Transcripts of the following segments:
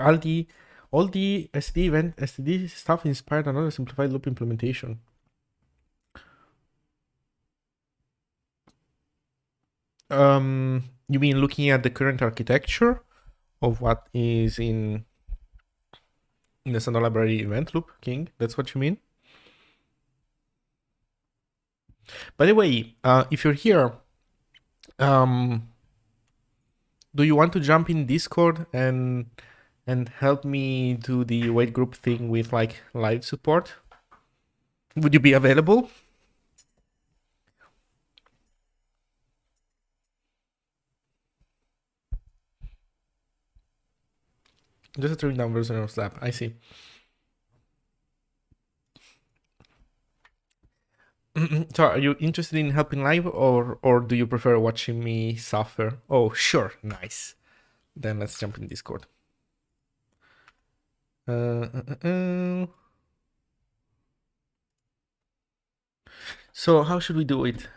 all the STD stuff inspired another simplified loop implementation. You mean looking at the current architecture of what is in the standard library event loop, King? That's what you mean? By the way, if you're here, do you want to jump in Discord and help me do the WaitGroup thing with like live support? Would you be available? Just a trimmed down version of Slap. I see. So are you interested in helping live or do you prefer watching me suffer? Oh, sure. Nice. Then let's jump in Discord. So how should we do it?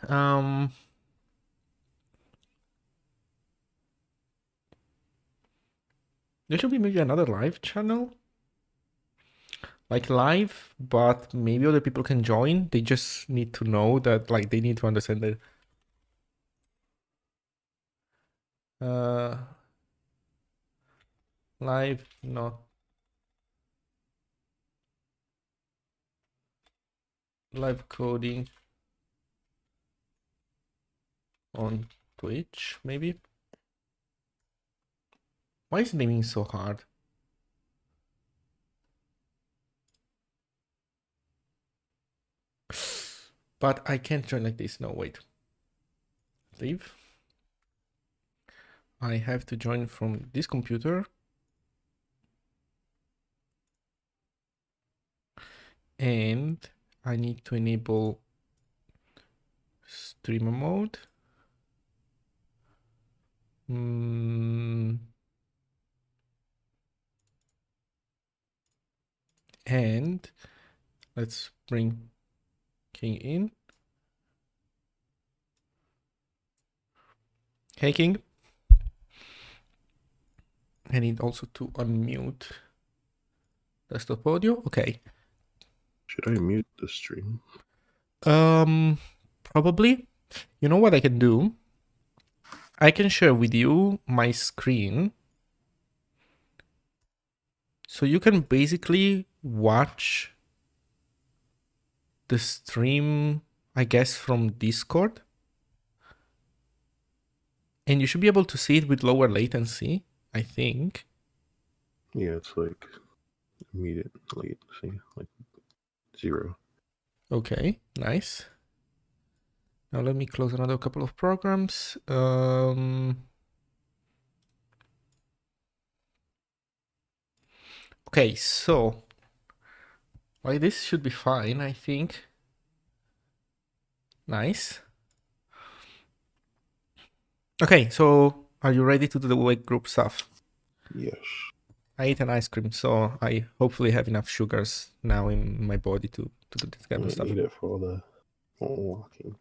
There should be maybe another live channel. Like live, but maybe other people can join. They just need to know that, like, they need to understand that. Live, not live coding on Twitch, maybe. Why is naming so hard? But I can't join like this. No, wait. Leave. I have to join from this computer. And I need to enable streamer mode. And let's bring King in. Hey, King. I need also to unmute desktop audio. Okay. Should I mute the stream? Probably. You know what I can do? I can share with you my screen. So you can basically watch the stream, I guess, from Discord. And you should be able to see it with lower latency, I think. Yeah, it's like immediate latency, like 0. Okay, nice. Now let me close another couple of programs. Okay, so like this should be fine, I think. Nice. Okay, so are you ready to do the WaitGroup stuff? Yes. I ate an ice cream, so I hopefully have enough sugars now in my body to do this kind of stuff. I need it for the walking.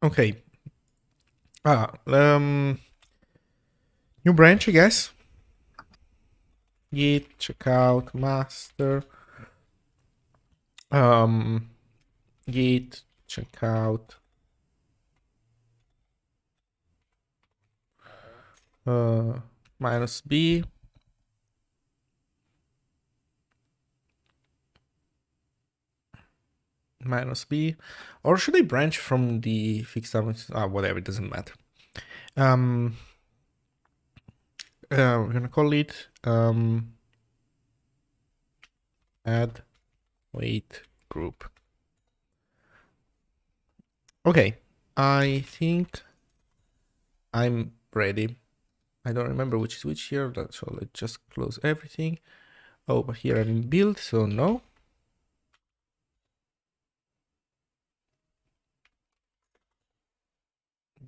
Okay. New branch, I guess. Git checkout master. Git checkout. -b. -b, or should I branch from the fixed time? Whatever, it doesn't matter. We're gonna call it add wait group. Okay, I think I'm ready. I don't remember which is which here, so let's just close everything. Oh, but here I'm in build, so no.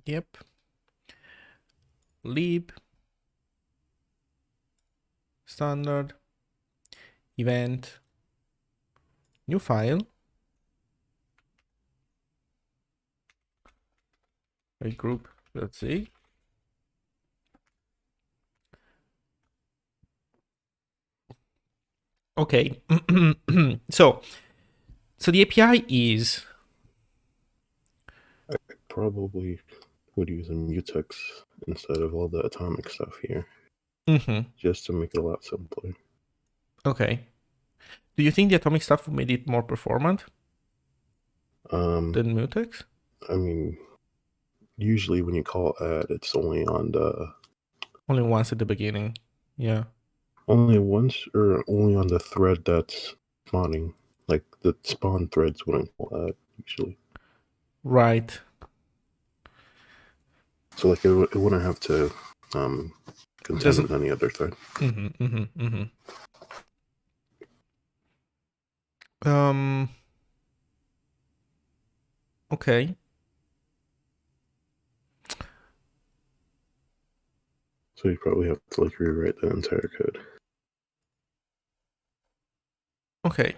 Yep. Lib. Standard. Event. New file. WaitGroup. Let's see. Okay. so the API is. I probably would use a mutex instead of all the atomic stuff here, just to make it a lot simpler. Okay. Do you think the atomic stuff made it more performant than mutex? I mean, usually when you call add, it's only on the only once at the beginning. Yeah. Only once, or only on the thread that's spawning. Like the spawn threads wouldn't call add usually. Right. So like it wouldn't have to contend with any other thread. Okay. So you probably have to like rewrite the entire code. Okay.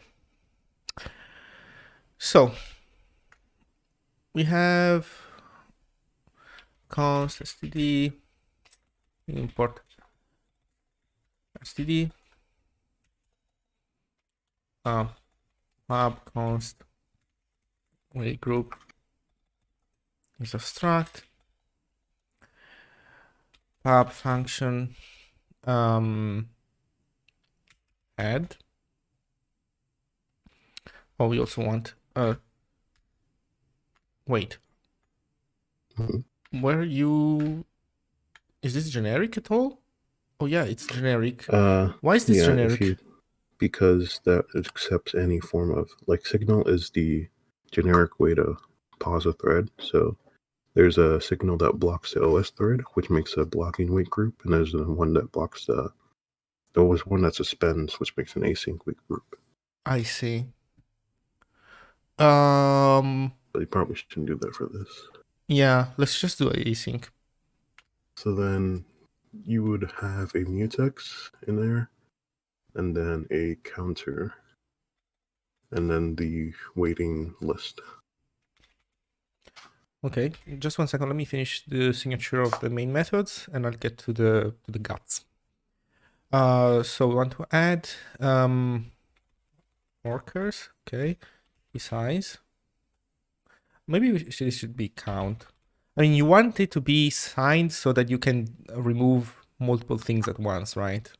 So we have const std import std pub const WaitGroup is a struct pub function add. Oh, we also want wait. Where you is this generic at all? Oh yeah, it's generic. Why is this generic? Because that accepts any form of, like, signal is the generic way to pause a thread. So there's a signal that blocks the OS thread, which makes a blocking wait group, and there's the one that blocks there was one that suspends, which makes an async wait group. I see. But you probably shouldn't do that for this. Yeah, let's just do async. So then you would have a mutex in there, and then a counter, and then the waiting list. Okay, just 1 second. Let me finish the signature of the main methods, and I'll get to the guts. So we want to add workers. Okay, size. Maybe this should be count. I mean, you want it to be signed so that you can remove multiple things at once, right?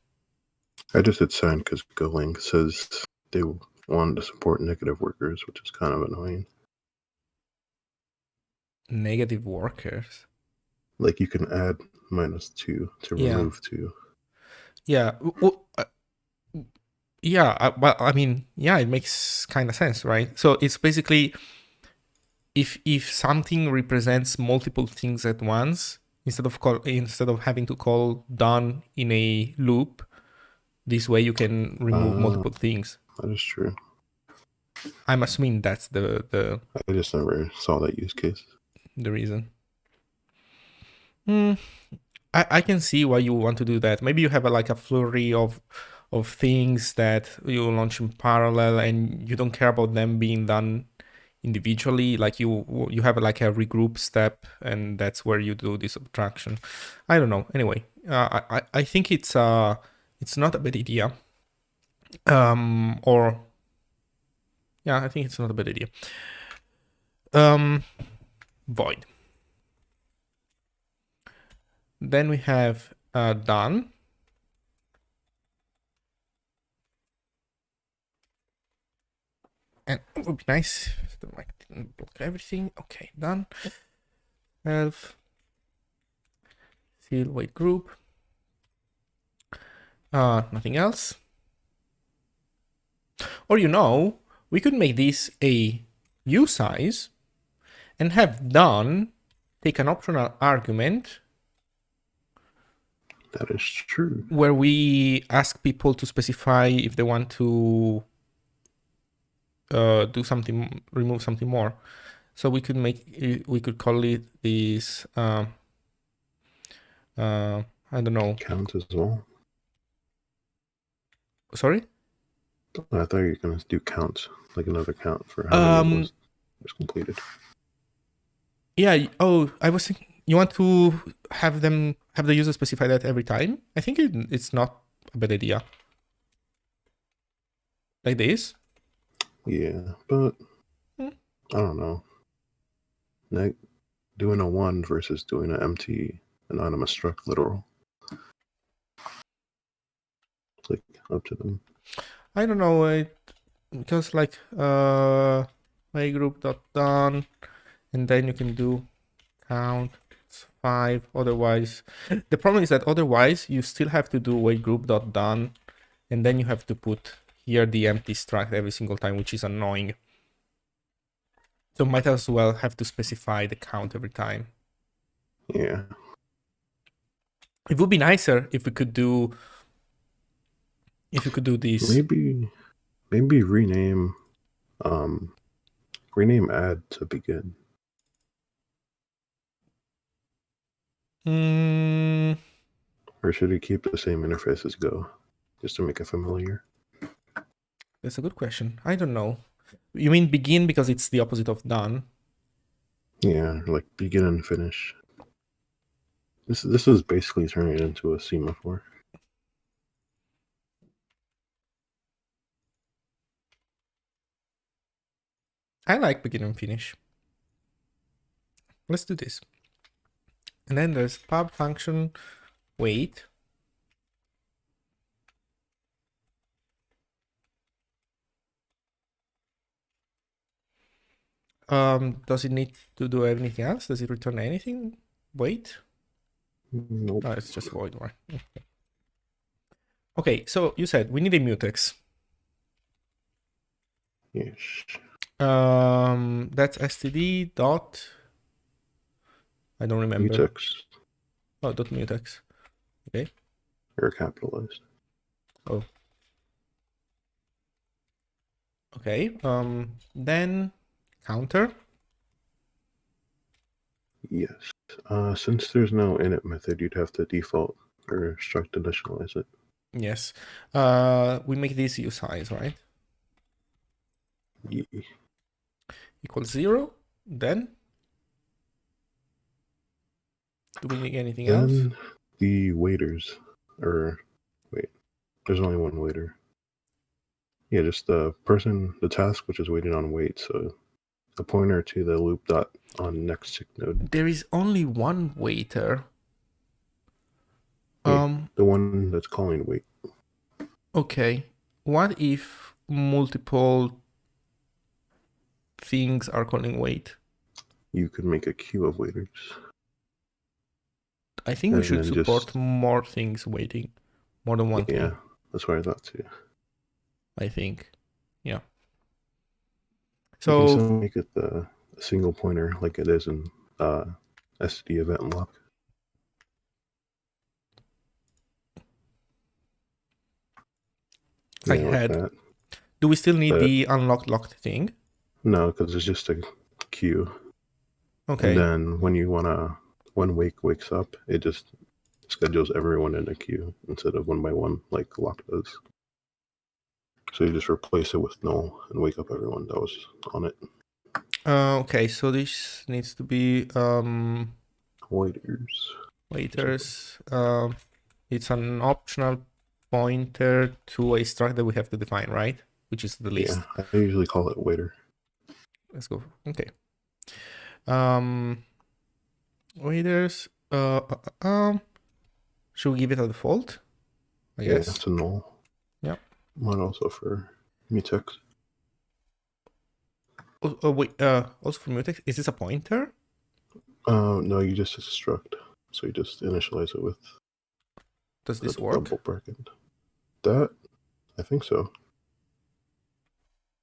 I just hit sign because Golang says they wanted to support negative workers, which is kind of annoying. Negative workers? Like you can add -2 to remove 2. Yeah. Yeah, well, I mean, yeah, it makes kind of sense, right? So it's basically if something represents multiple things at once, instead of having to call done in a loop, this way you can remove multiple things. That is true. I'm assuming that's the I just never saw that use case. The reason. I can see why you want to do that. Maybe you have a flurry of things that you launch in parallel, and you don't care about them being done individually. Like you have a regroup step, and that's where you do this subtraction. I don't know. Anyway, I think it's not a bad idea. I think it's not a bad idea. Void. Then we have done. And it would be nice if the mic didn't block everything. Okay, done. Elf. Seal WaitGroup. Nothing else. Or we could make this a usize and have done take an optional argument. That is true. Where we ask people to specify if they want to do something, remove something more. So we could call it this. I don't know. Count as well. Sorry? I thought you were gonna do count, like another count for how many was completed. Yeah. Oh, I was thinking you want to have the user specify that every time. I think it's not a bad idea. Like this. Yeah, but Hmm. I don't know. Doing a one versus doing an empty anonymous struct literal. It's like up to them. I don't know. Because like WaitGroup.done, and then you can do count 5. Otherwise, the problem is that otherwise you still have to do WaitGroup.done, and then you have to put here the empty struct every single time, which is annoying. So might as well have to specify the count every time. Yeah. It would be nicer if we could do this. Maybe rename add to begin. Or should it keep the same interface as Go, just to make it familiar? That's a good question. I don't know. You mean begin because it's the opposite of done? Yeah, like begin and finish. This is basically turning it into a semaphore. I like begin and finish. Let's do this. And then there's pub function wait. Does it need to do anything else? Does it return anything? Wait. Nope. No, it's just void, right? Okay, so you said we need a mutex. Yes. That's std dot. I don't remember. Mutex. Oh, dot mutex. Okay. Or capitalized. Oh. Okay. Then counter. Yes. Since there's no init method, you'd have to default or struct initialize it. Yes. We make this usize, right? Yeah. Equals 0. Then do we need anything else? Then the waiters, or wait, there's only one waiter. Yeah, just the task which is waiting on wait. So a pointer to the loop dot on next tick node. There is only one waiter. Yeah, the one that's calling wait. Okay. What if multiple things are calling wait? You could make a queue of waiters. I think we should support more things waiting. More than one thing. Yeah, that's what I thought too. I think. Yeah. So you So can still make it a single pointer like it is in STD event unlock. I had. Like that. Do we still need the unlocked locked thing? No, because it's just a queue. Okay. And then when wake wakes up, it just schedules everyone in a queue instead of one by one like lock does. So you just replace it with null and wake up everyone that was on it. Okay, so this needs to be Waiters. It's an optional pointer to a struct that we have to define, right? Which is the list. Yeah, I usually call it waiter. Let's go. Okay. Waiters. Should we give it a default? I guess. Yeah, it's a null. Yeah. Mine also for mutex. Oh wait. Also for mutex, is this a pointer? No, you just struct. So you just initialize it with. Does this work? Double bracket. That, I think so.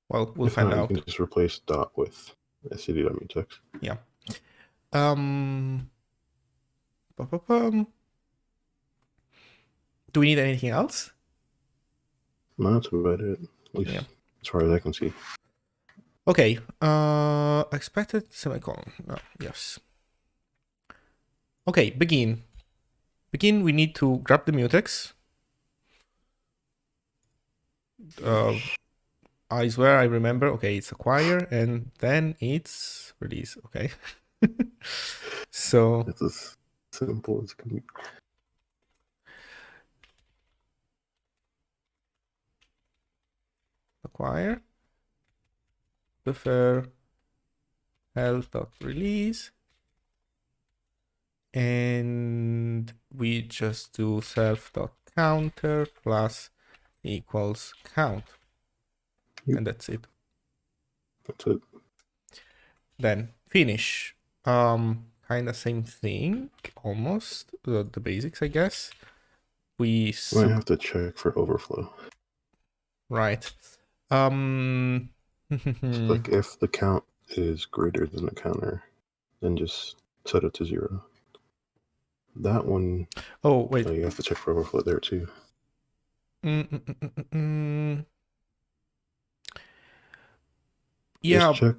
Well, we'll find out. You can just replace dot with std.mutex. Yeah. Do we need anything else? No, that's about it. At least as far as I can see. Okay. Expected semicolon. No, yes. Okay, begin. Begin, we need to grab the mutex. I swear I remember. Okay, it's acquire and then it's release. Okay. So It's as simple as can be. acquire buffer health.release, and we just do self.counter plus equals count. Yep. And that's it. That's it. Then finish. Kind of same thing, almost the basics, I guess. We Might have to check for overflow. right. Like if the count is greater than the counter, then just set it to 0. That one. Oh wait. You have to check for overflow there too. Yeah. Just check.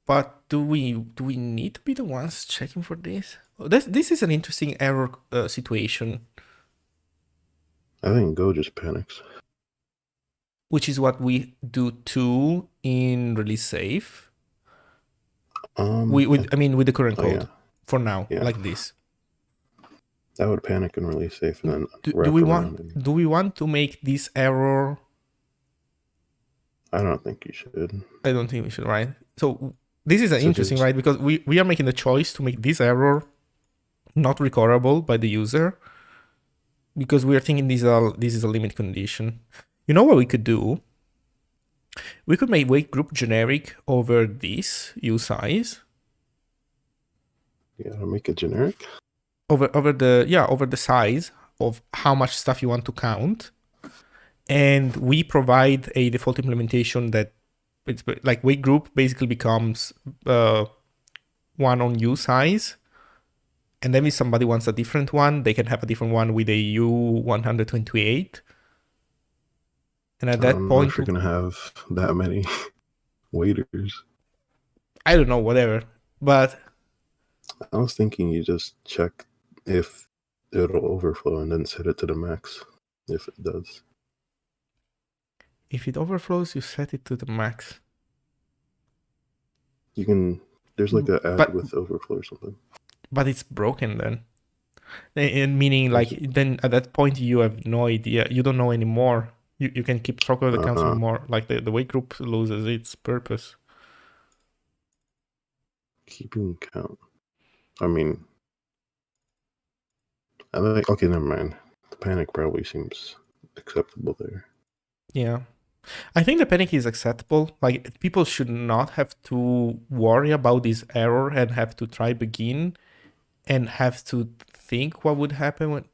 But do we need to be the ones checking for this? This is an interesting error situation. I think Go just panics. Which is what we do too in release safe. With the current code for now, like this. That would panic and release safe, and then do we want to make this error? I don't think you should. I don't think we should, right? So this is interesting, right? Because we are making the choice to make this error not recordable by the user, because we are thinking this is a limit condition. You know what we could do? We could make WaitGroup generic over this usize. Yeah, make it generic. Over the size of how much stuff you want to count, and we provide a default implementation that it's like WaitGroup basically becomes one on usize, and then if somebody wants a different one, they can have a different one with a U128. And at that point, if you're gonna have that many waiters, I don't know, whatever. But I was thinking you just check if it'll overflow and then set it to the max. If it does, if it overflows, you set it to the max. You can. There's like an add with overflow or something. But it's broken then. And meaning, like, then at that point you have no idea. You don't know anymore. You can keep track of the counts anymore. Like the WaitGroup loses its purpose. Keeping count. I mean, I think, okay, never mind. The panic probably seems acceptable there. Yeah. I think the panic is acceptable. Like, people should not have to worry about this error and have to try begin and have to think what would happen when...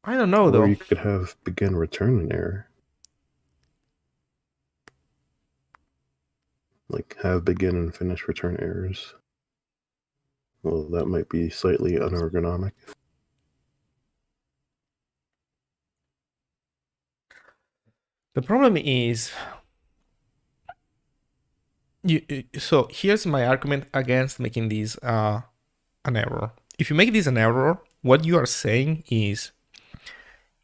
I don't know, though. Or you could have begin return an error. Like, have begin and finish return errors. Well, that might be slightly unergonomic. The problem is... So here's my argument against making this an error. If you make this an error, what you are saying is,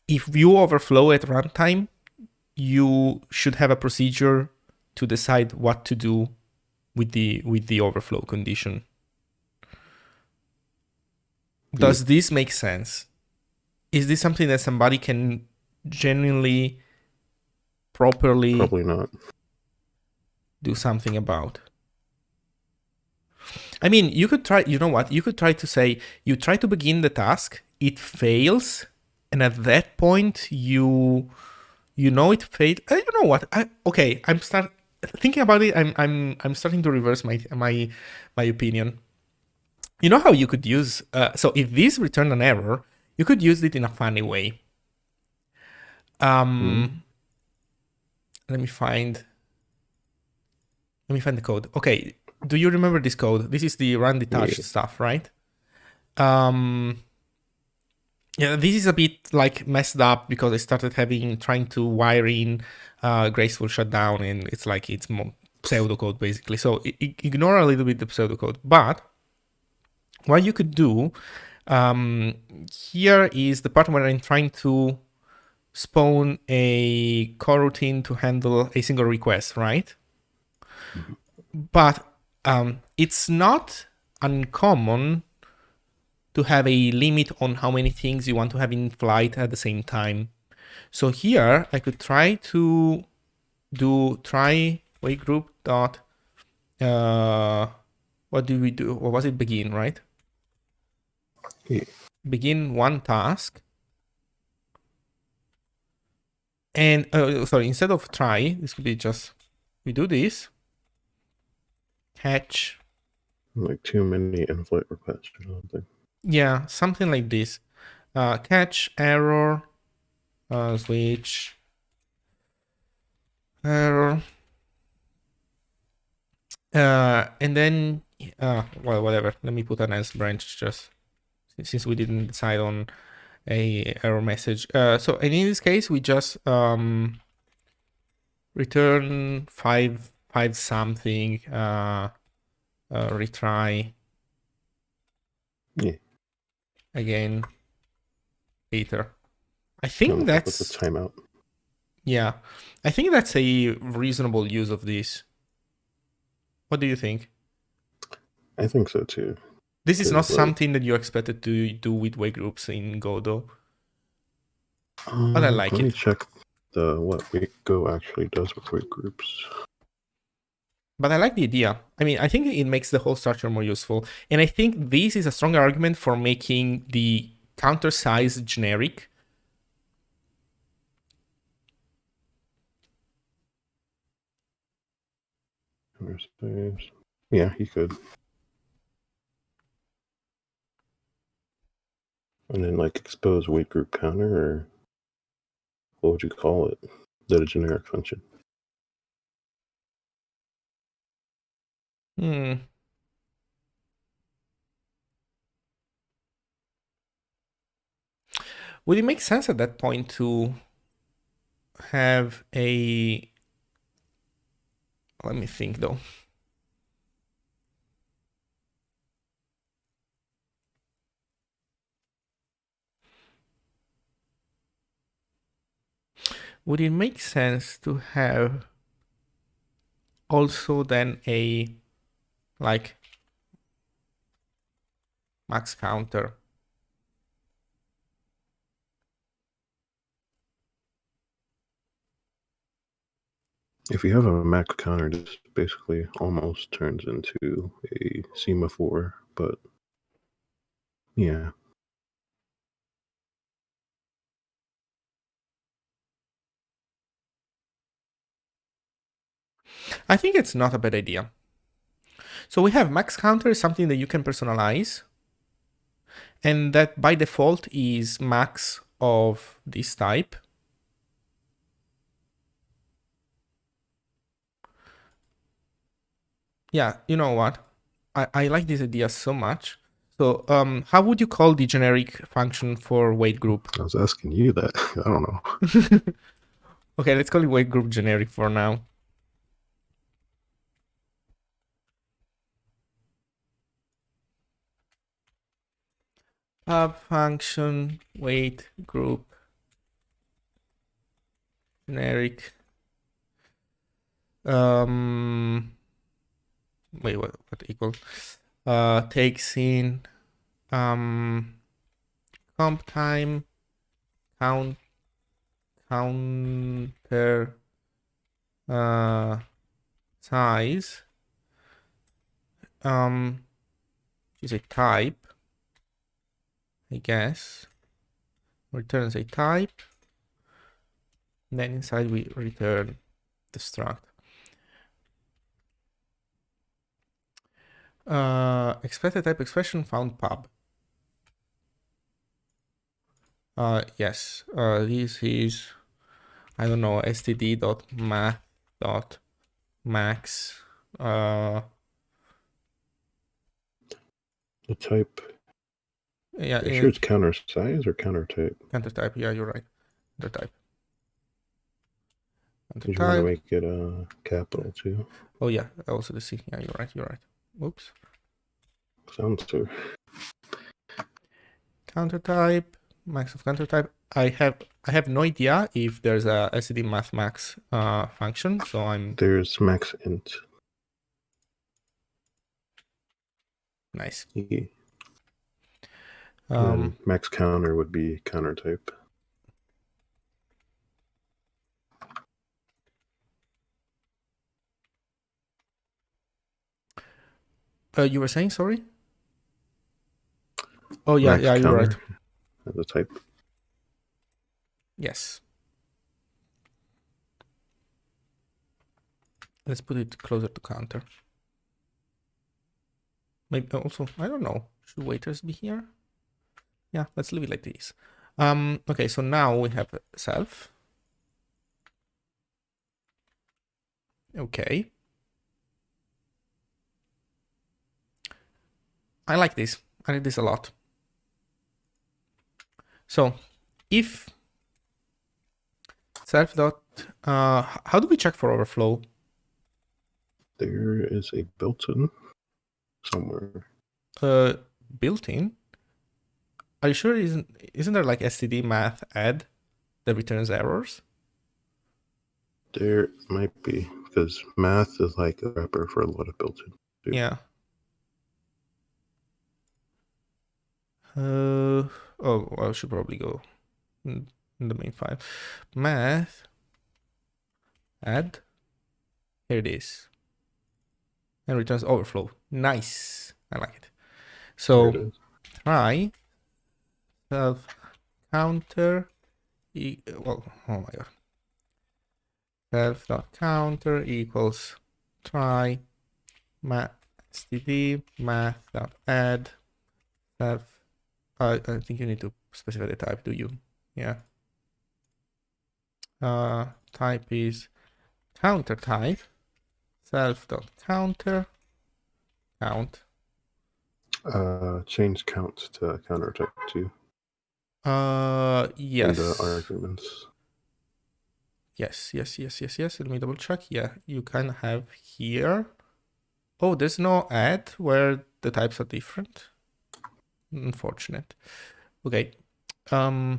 if you overflow at runtime, you should have a procedure to decide what to do with the overflow condition. Does this make sense? Is this something that somebody can genuinely, properly... Probably not. Do something about? I mean, you could try, you know what? You could try to say, you try to begin the task, it fails, and at that point, you know it failed. You know what? I'm thinking about it. I'm starting to reverse my opinion. You know how you could use, so if this returned an error, you could use it in a funny way. Let me find the code. Okay, do you remember this code? This is the run detached stuff, right? Yeah, this is a bit like messed up because I started trying to wire in graceful shutdown, and it's like it's pseudocode basically. So ignore a little bit the pseudocode. But what you could do here is the part where I'm trying to spawn a coroutine to handle a single request, right? But it's not uncommon to have a limit on how many things you want to have in flight at the same time. So here I could try to do try WaitGroup dot what do we do? Or was it begin, right? Yeah. Begin one task. And sorry, instead of try, this could be just we do this. Catch. Like too many in-flight requests or something. Yeah, something like this. Catch error. Switch error. And then well, whatever. Let me put an else branch just since we didn't decide on a error message. So and in this case, we just return five something. Retry. Yeah. Again later. I think that's with the timeout. Yeah, I think that's a reasonable use of this. What do you think? I think so too. This is not something that you expected to do with WaitGroups in Go, though. But I like it. Let me check what Go actually does with WaitGroups. But I like the idea. I mean, I think it makes the whole structure more useful. And I think this is a strong argument for making the counter size generic. Yeah, you could. And then like expose WaitGroup counter, or what would you call it? That a generic function? Would it make sense at that point to have a... Let me think, though. Would it make sense to have also then a like max counter? If you have a max counter, this basically almost turns into a semaphore, but yeah. I think it's not a bad idea. So we have max counter is something that you can personalize, and that by default is max of this type. Yeah, you know what? I like this idea so much. So how would you call the generic function for WaitGroup? I was asking you that. I don't know. Okay, let's call it WaitGroup generic for now. Function WaitGroup generic. Wait, what equal? Takes in comp time, counter size, is a type, I guess. Returns a type. And then inside we return the struct. Expected type expression found pub. Yes, this is, I don't know, std.math.max. The type. Yeah, are you sure it's counter size or counter type? Counter type, yeah, you're right. Counter type. Did you want to make it capital too? Oh yeah, also the C. Yeah, you're right. Oops. Sounds too. Counter type, max of counter type. I have no idea if there's a std math max function, so there's max int. Nice. Yeah. And max counter would be counter type. You were saying, sorry? Oh, yeah, Max yeah, you're right. As a type. Yes. Let's put it closer to counter. Maybe also, I don't know. Should waiters be here? Yeah, let's leave it like this. Okay, so now we have self. Okay. I like this. I like this a lot. So if self dot, how do we check for overflow? There is a built-in somewhere. Built-in? Are you sure isn't there like std math add that returns errors? There might be, because math is like a wrapper for a lot of built-in. Yeah. Oh, well, I should probably go in the main file. Math add. Here it is. And returns overflow. Nice. I like it. So There it is. try self counter. Well, oh my god. Self dot counter equals try math std math dot add self. I think you need to specify the type. Do you? Yeah. Type is counter type. Self dot counter count. Change count to counter type too. Yes. In the arguments. Yes. Let me double check. Yeah, you can have here. Oh, there's no add where the types are different. Unfortunate. Okay. Yep.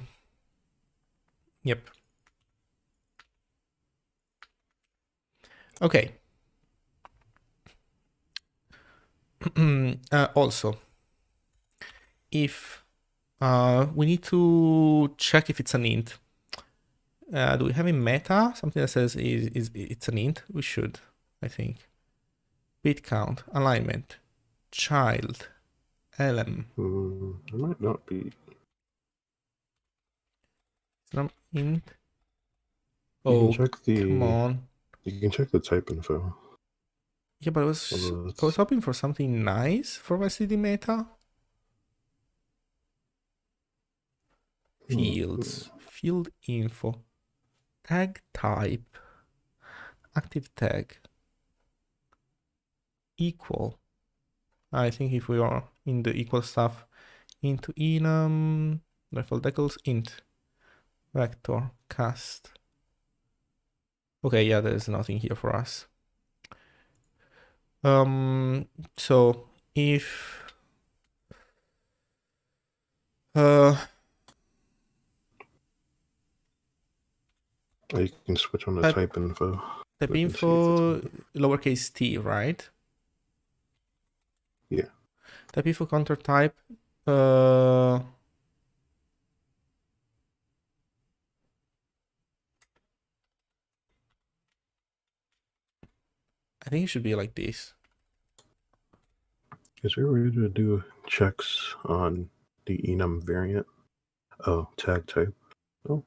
Okay. Also, if we need to check if it's an int. Do we have in meta something that says it's an int? We should, I think. Bit count, alignment, child, lm. It might not be. It's not int. You Oh, can check come on. You can check the type info. Yeah, but I was hoping for something nice for my CD meta. Fields, field info, tag type, active tag, equal. I think if we are in the equal stuff, into enum, rifle decals, int, vector, cast. Okay, yeah, there's nothing here for us. So if you can switch on the type info. Type info, lowercase t, right? Yeah. Type info counter type. I think it should be like this. Is there a way to do checks on the enum variant? Oh, tag type. Oh.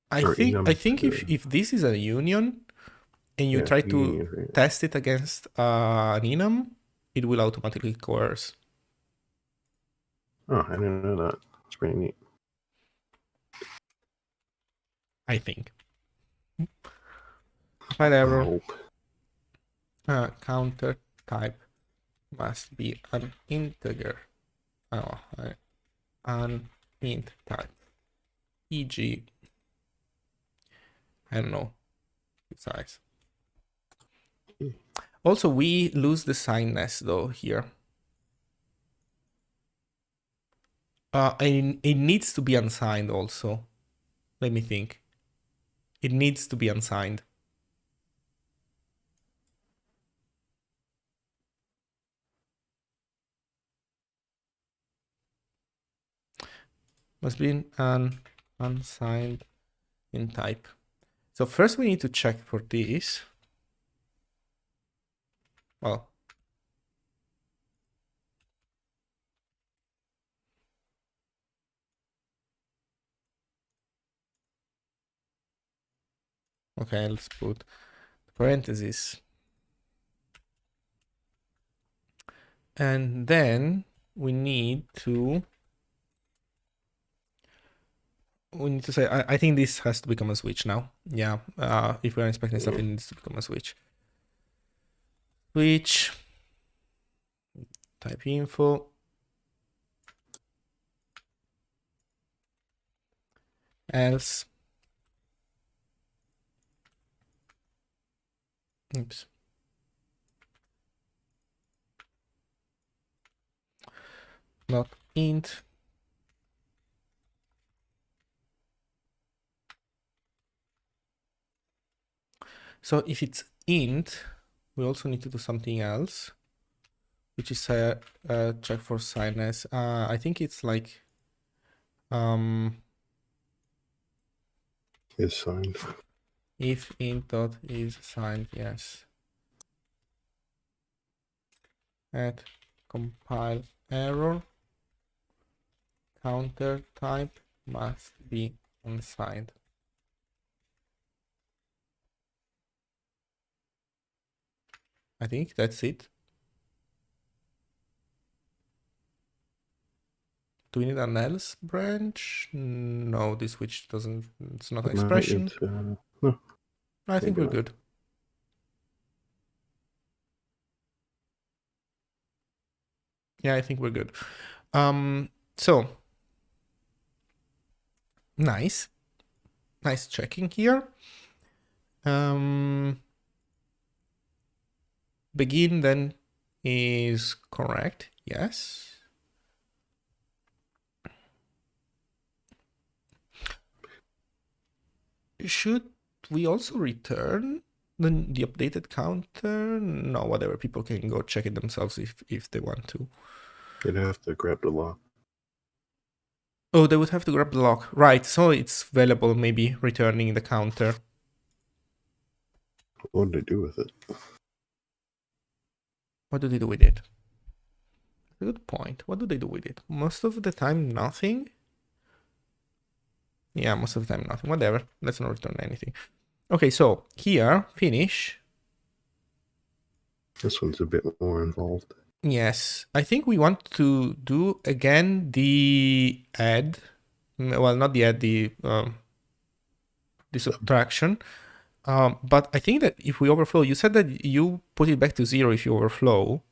I think if this is a union and you try to test it against an enum, it will automatically coerce. Oh, I didn't know that. It's pretty neat. I think. Whatever. Counter type must be an integer. Oh, an int type. E.g. I don't know. Size. Also, we lose the signedness though here. And it needs to be unsigned also. Let me think. It needs to be unsigned. must be unsigned in type. So first we need to check for this. Well, okay, let's put parentheses. And then we need to say, I think this has to become a switch now. Yeah, if we're inspecting stuff, it needs to become a switch. Switch, type info. Else. Oops. Not int. So if it's int, we also need to do something else, which is check for signedness. I think it's like is signed. If int dot is signed, yes. At compile error, counter type must be unsigned. I think that's it. Do we need an else branch? No, this switch doesn't, it's not an expression. No. I think we're good. Yeah, I think we're good. So nice checking here. Begin then is correct, yes. Should we also return the updated counter? No, whatever, people can go check it themselves if they want to. They'd have to grab the lock. Oh, they would have to grab the lock, right? So it's available, maybe returning the counter. What do they do with it? What do they do with it? Good point. What do they do with it? Most of the time, nothing. Yeah, most of the time, nothing. Whatever. Let's not return anything. Okay, so here, finish. This one's a bit more involved. Yes, I think we want to do again the add. Well, not the add, the subtraction. But I think that if we overflow, you said that you put it back to 0 if you overflow.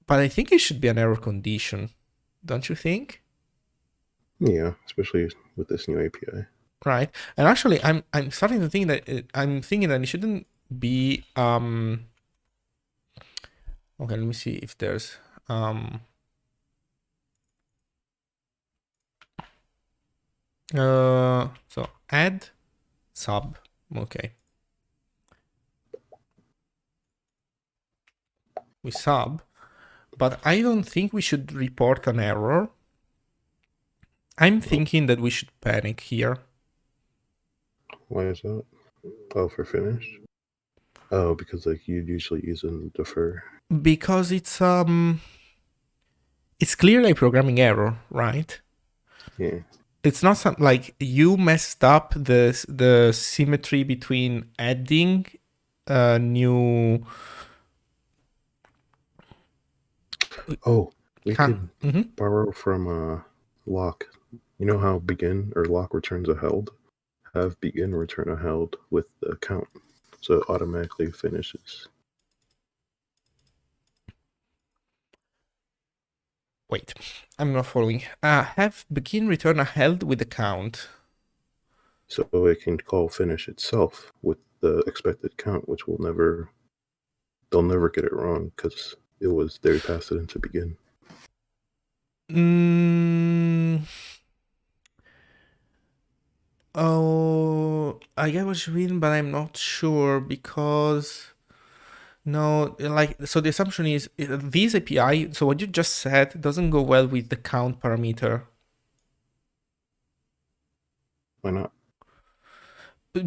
But I think it should be an error condition, don't you think? Yeah, especially with this new API. Right. And actually, I'm starting to think that it shouldn't be okay, let me see if there's so add sub. Okay. We sub, but I don't think we should report an error. I'm thinking that we should panic here. Why is that? Oh, for finish? Oh, because like you'd usually use a defer. Because it's clearly a programming error, right? Yeah. It's not something like you messed up the symmetry between adding a new. Oh, we could borrow from lock. You know how begin or lock returns a held? Have begin return a held with the count, so it automatically finishes. Wait, I'm not following. Have begin return a held with the count. So it can call finish itself with the expected count, which they'll never get it wrong because they passed it into begin. Oh, I get what you mean, but I'm not sure because no, like, so the assumption is this API, so what you just said doesn't go well with the count parameter. Why not?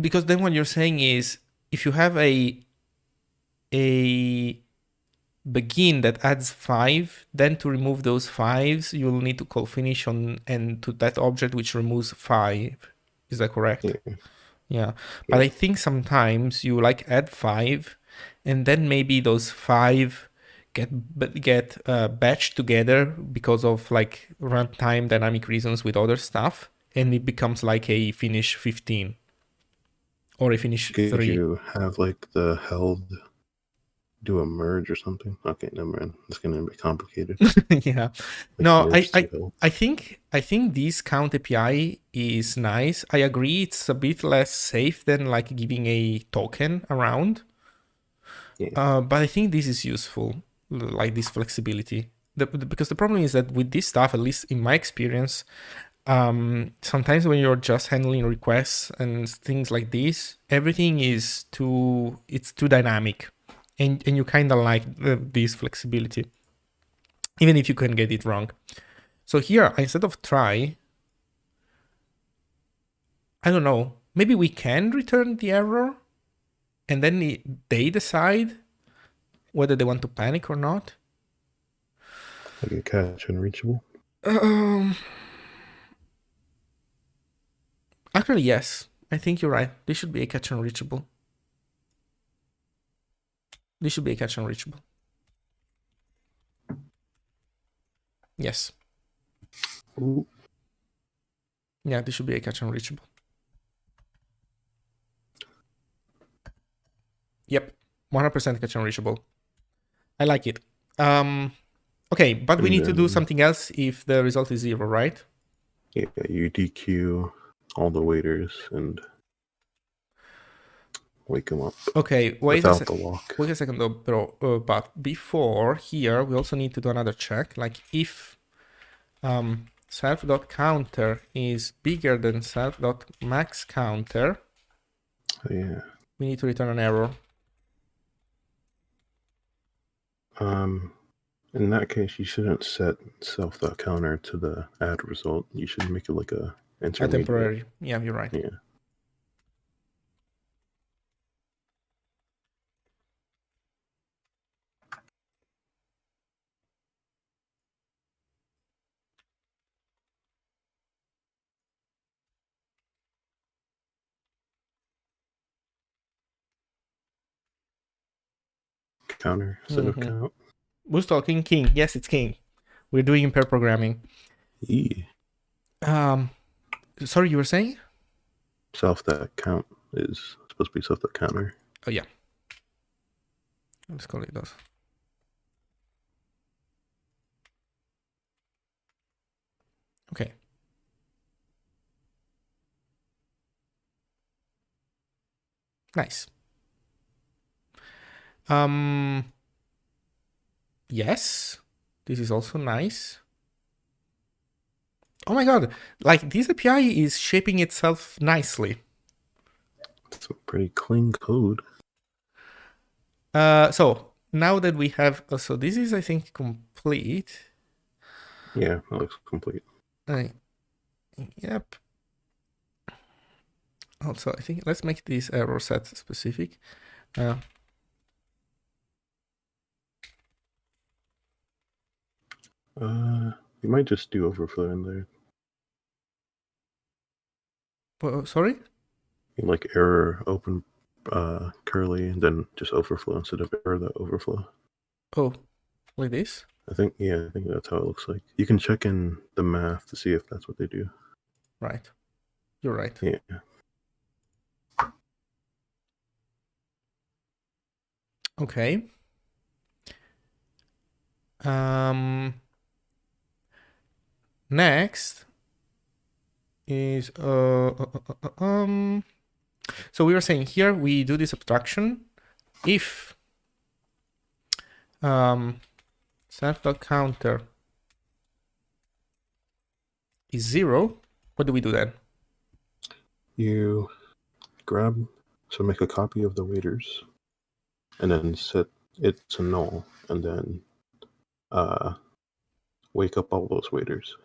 Because then what you're saying is, if you have a begin that adds 5, then to remove those 5s, you'll need to call finish on and to that object which removes 5. Is that correct? Yeah. Yeah. But Yeah. I think sometimes you like add 5, and then maybe those 5 get batched together because of like runtime dynamic reasons with other stuff, and it becomes like a finish 15 or a finish Could 3. you have like the held do a merge or something? Okay, never mind. It's gonna be complicated. Yeah. Like No, merge to held. I think this count API is nice. I agree it's a bit less safe than like giving a token around. Yeah. But I think this is useful, like this flexibility. Because the problem is that with this stuff, at least in my experience, sometimes when you're just handling requests and things like this, everything is too dynamic, and you kind of like this flexibility, even if you can get it wrong. So here, instead of try, I don't know, maybe we can return the error, and then they decide whether they want to panic or not. Like a catch unreachable. Actually, yes. I think you're right. This should be a catch unreachable. This should be a catch unreachable. Yes. Ooh. Yeah, this should be a catch unreachable. Yep. 100% catch unreachable. I like it. Okay, but we And need to do then, something else if the result is 0, right? yeah, you DQ all the waiters and wake them up. Okay, without the lock. Wait a second though, bro. But before here, we also need to do another check. Like if self.counter is bigger than self.maxCounter, Yeah. we need to return an error. In that case, you shouldn't set self.counter to the add result. You should make it like a intermediate. Temporary. Yeah, you're right. Yeah. Counter instead of count. Who's talking? King. Yes, it's King. We're doing pair programming. Yeah. Sorry, you were saying? Self.count is supposed to be self.counter. Oh, yeah. Let's call it those. Okay. Nice. Yes. This is also nice. Oh my god. Like, this API is shaping itself nicely. It's a pretty clean code. So, now that we have... so, this is, I think, complete. Yeah, that looks complete. Yep. Also, I think let's make this error set specific. You might just do overflow in there. Sorry? Like error open curly and then just overflow instead of error the overflow. Oh, like this? I think that's how it looks like. You can check in the math to see if that's what they do. Right. You're right. Yeah. Okay. Next is so we were saying here we do this abstraction if self.counter is 0. What do we do then? You make a copy of the waiters and then set it to null and then wake up all those waiters.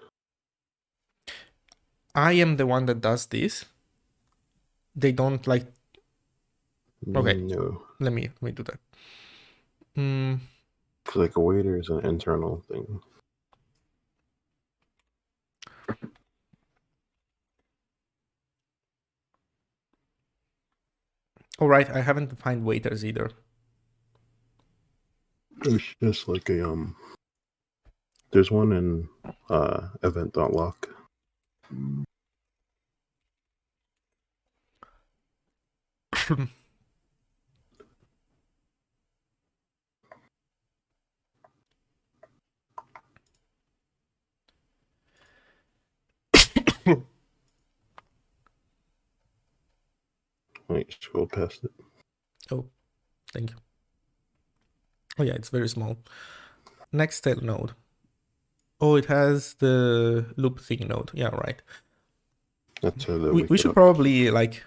I am the one that does this. They don't like. Okay, No, let me do that. Mm. because like a waiter is an internal thing. All right, I haven't defined waiters either. It's just like a There's one in event.lock. Wait, scroll past it. Oh, thank you. Oh yeah, it's very small. Next tail node. Oh, it has the loop thing node. Yeah, right. That's how they We wake it should up. probably like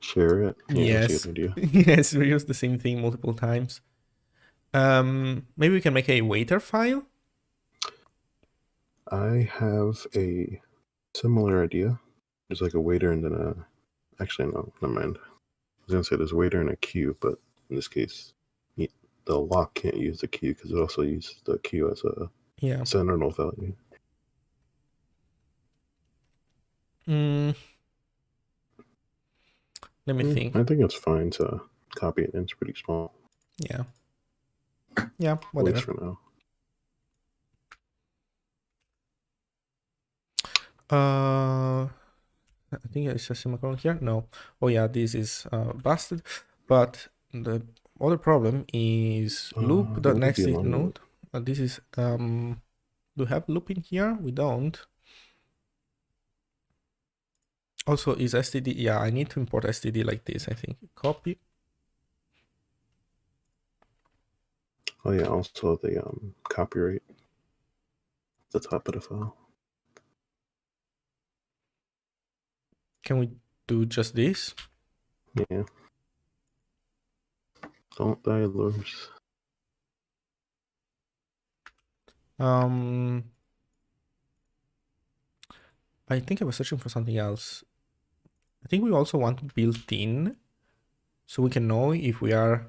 Share it. Yeah, that's a yes good idea. yes reuse the same thing multiple times. Maybe we can make a waiter file. I have a similar idea. There's like a waiter and then a. Actually, no, never mind. I was gonna say there's a waiter and a queue, but in this case, the lock can't use the queue because it also uses the queue as a sentinel value. Let me think. I think it's fine to copy it in. It's pretty small. Yeah, At whatever. least for now. I think it's a semicolon here. No. Oh yeah, this is busted. But the other problem is loop the What would next be along node. This is do we have loop in here? We don't. Also, is std? Yeah, I need to import std like this. I think copy. Oh yeah, also the copyright at the top of the file. Can we do just this? Yeah. Don't die, lures. I think I was searching for something else. I think we also want built-in, so we can know if we are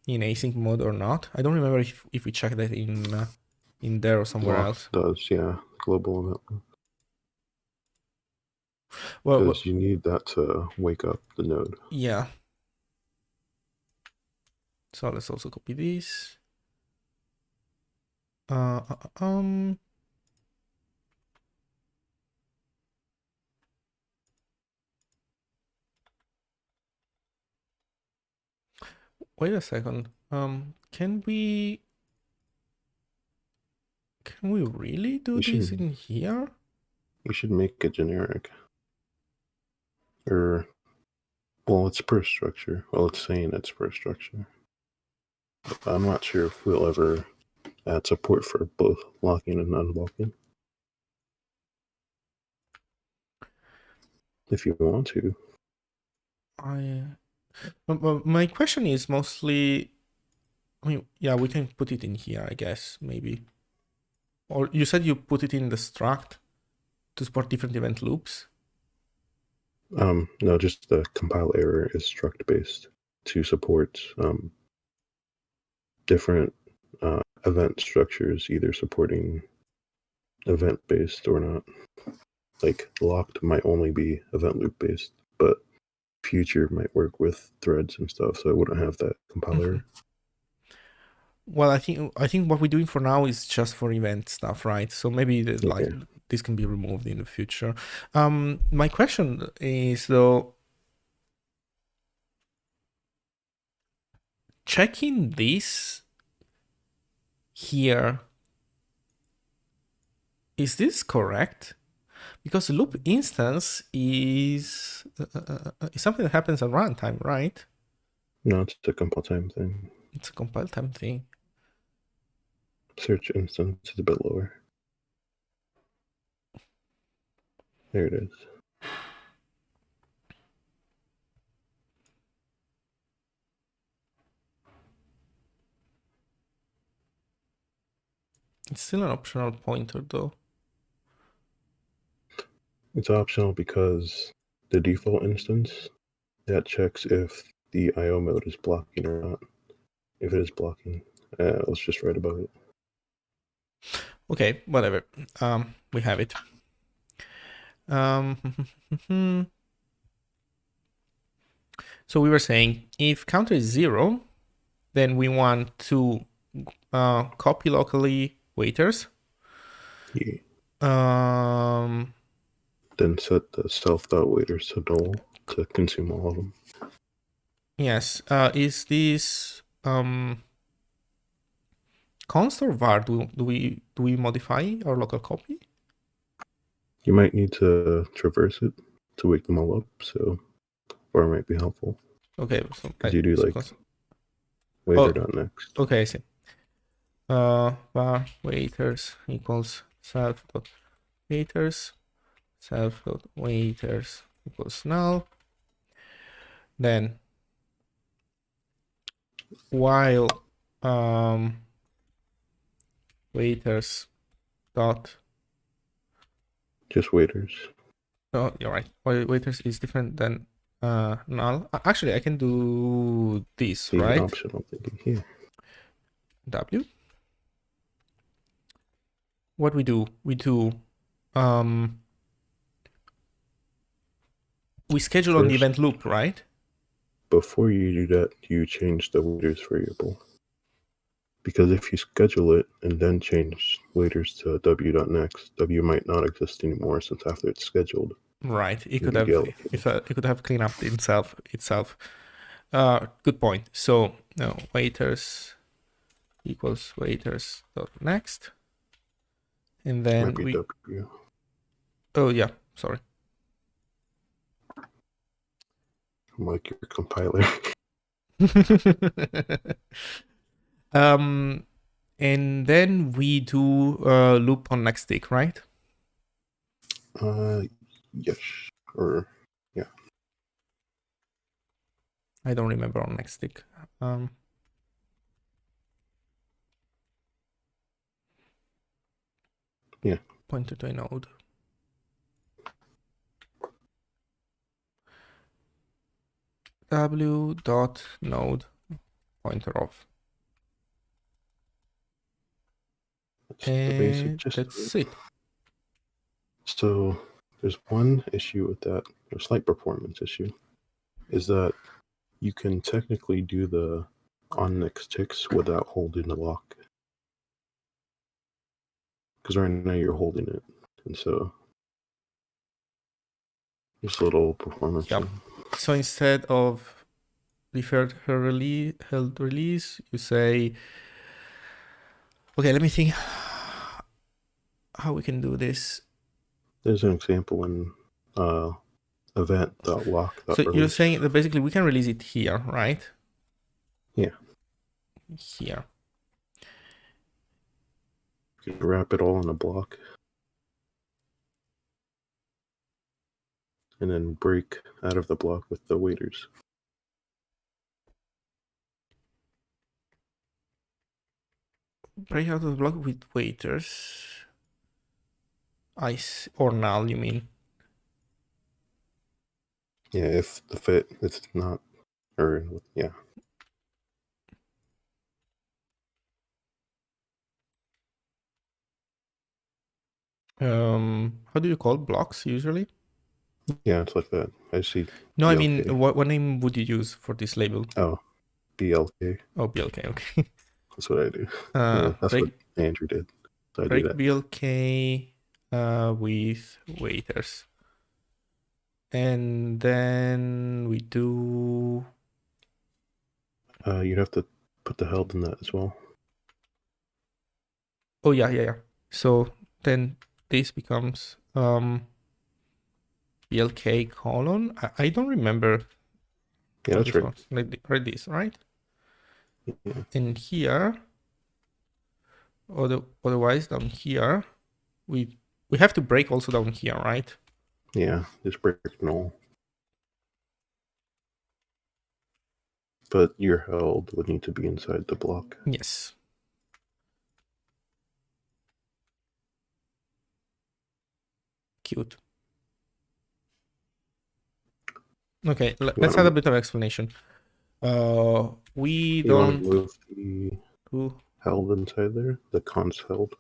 in async mode or not. I don't remember if we checked that in there or somewhere else. Does, yeah, global event. Well, Because you need that to wake up the node. Yeah. So let's also copy this. Wait a second. Can we really do this in here? You should make a generic. Or, well, it's per structure. Well, it's saying it's per structure. But I'm not sure if we'll ever add support for both locking and unlocking. If you want to. My question is mostly, I mean, yeah, we can put it in here, I guess, maybe. Or you said you put it in the struct to support different event loops? No, just the compile error is struct based to support different event structures, either supporting event based or not. Like locked might only be event loop based, but future might work with threads and stuff, so it wouldn't have that compiler. Well, I think what we're doing for now is just for event stuff, right? So maybe like this can be removed in the future. My question is though, checking this here, is this correct? Because loop instance is something that happens at runtime, right? No, it's a compile time thing. It's a compile time thing. Search instance is a bit lower. There it is. It's still an optional pointer though. It's optional because the default instance, that checks if the IO mode is blocking or not. If it is blocking, let's just write about it. Okay, whatever. We have it. So we were saying if counter is 0, then we want to copy locally waiters. Yeah. Um, Then set the self.waiters to null to consume all of them. yes. Is this const or var? Do we modify our local copy? You might need to traverse it to wake them all up, so var might be helpful. Okay, so Because you do so like waiter.next. Okay, I see. Var waiters equals self.waiters, self.waiters equals null. Then while waiters dot Just waiters. oh, you're right. While waiters is different than null. Actually, I can do this, The right? optional thinking here. W. What we do? We schedule on the event loop, right? Before you do that, you change the waiters variable. Because if you schedule it and then change waiters to w.next, w might not exist anymore since after it's scheduled. Right. It could have cleaned up itself. Good point. So no, waiters equals waiters dot next, and then we. W. Oh yeah, sorry. I'm like your compiler. And then we do loop on next tick, right? Yes. Or yeah. I don't remember on next tick. Yeah. Pointer to a node. W.node pointer off. That's the basic gist of That's it. it. So there's one issue with that, a slight performance issue, is that you can technically do the on next ticks without holding the lock. Because right now you're holding it. And so just a little performance. Yep. So instead of deferred held release, you say, okay, let me think how we can do this. There's an example in event.lock. So you're saying that basically we can release it here, right? Yeah. Here. You can wrap it all in a block. And then break out of the block with the waiters. Break out of the block with waiters. Or null, you mean? Yeah, if the fit is not, or yeah. How do you call blocks usually? Yeah, it's like that. I see. No, BLK. I mean, what name would you use for this label? Oh, BLK. Oh, BLK, okay. That's what I do. That's what Andrew did. So I do that. BLK with waiters. And then we do... You'd have to put the held in that as well. Oh, yeah. So then this becomes BLK colon. I don't remember. Yeah, that's right. Like this, right? Yeah. And here, otherwise down here, we have to break also down here, right? Yeah, just break null. But your held would need to be inside the block. Yes. Cute. Okay, You let's want add a to bit of explanation. We don't move the do. held inside there, the const held.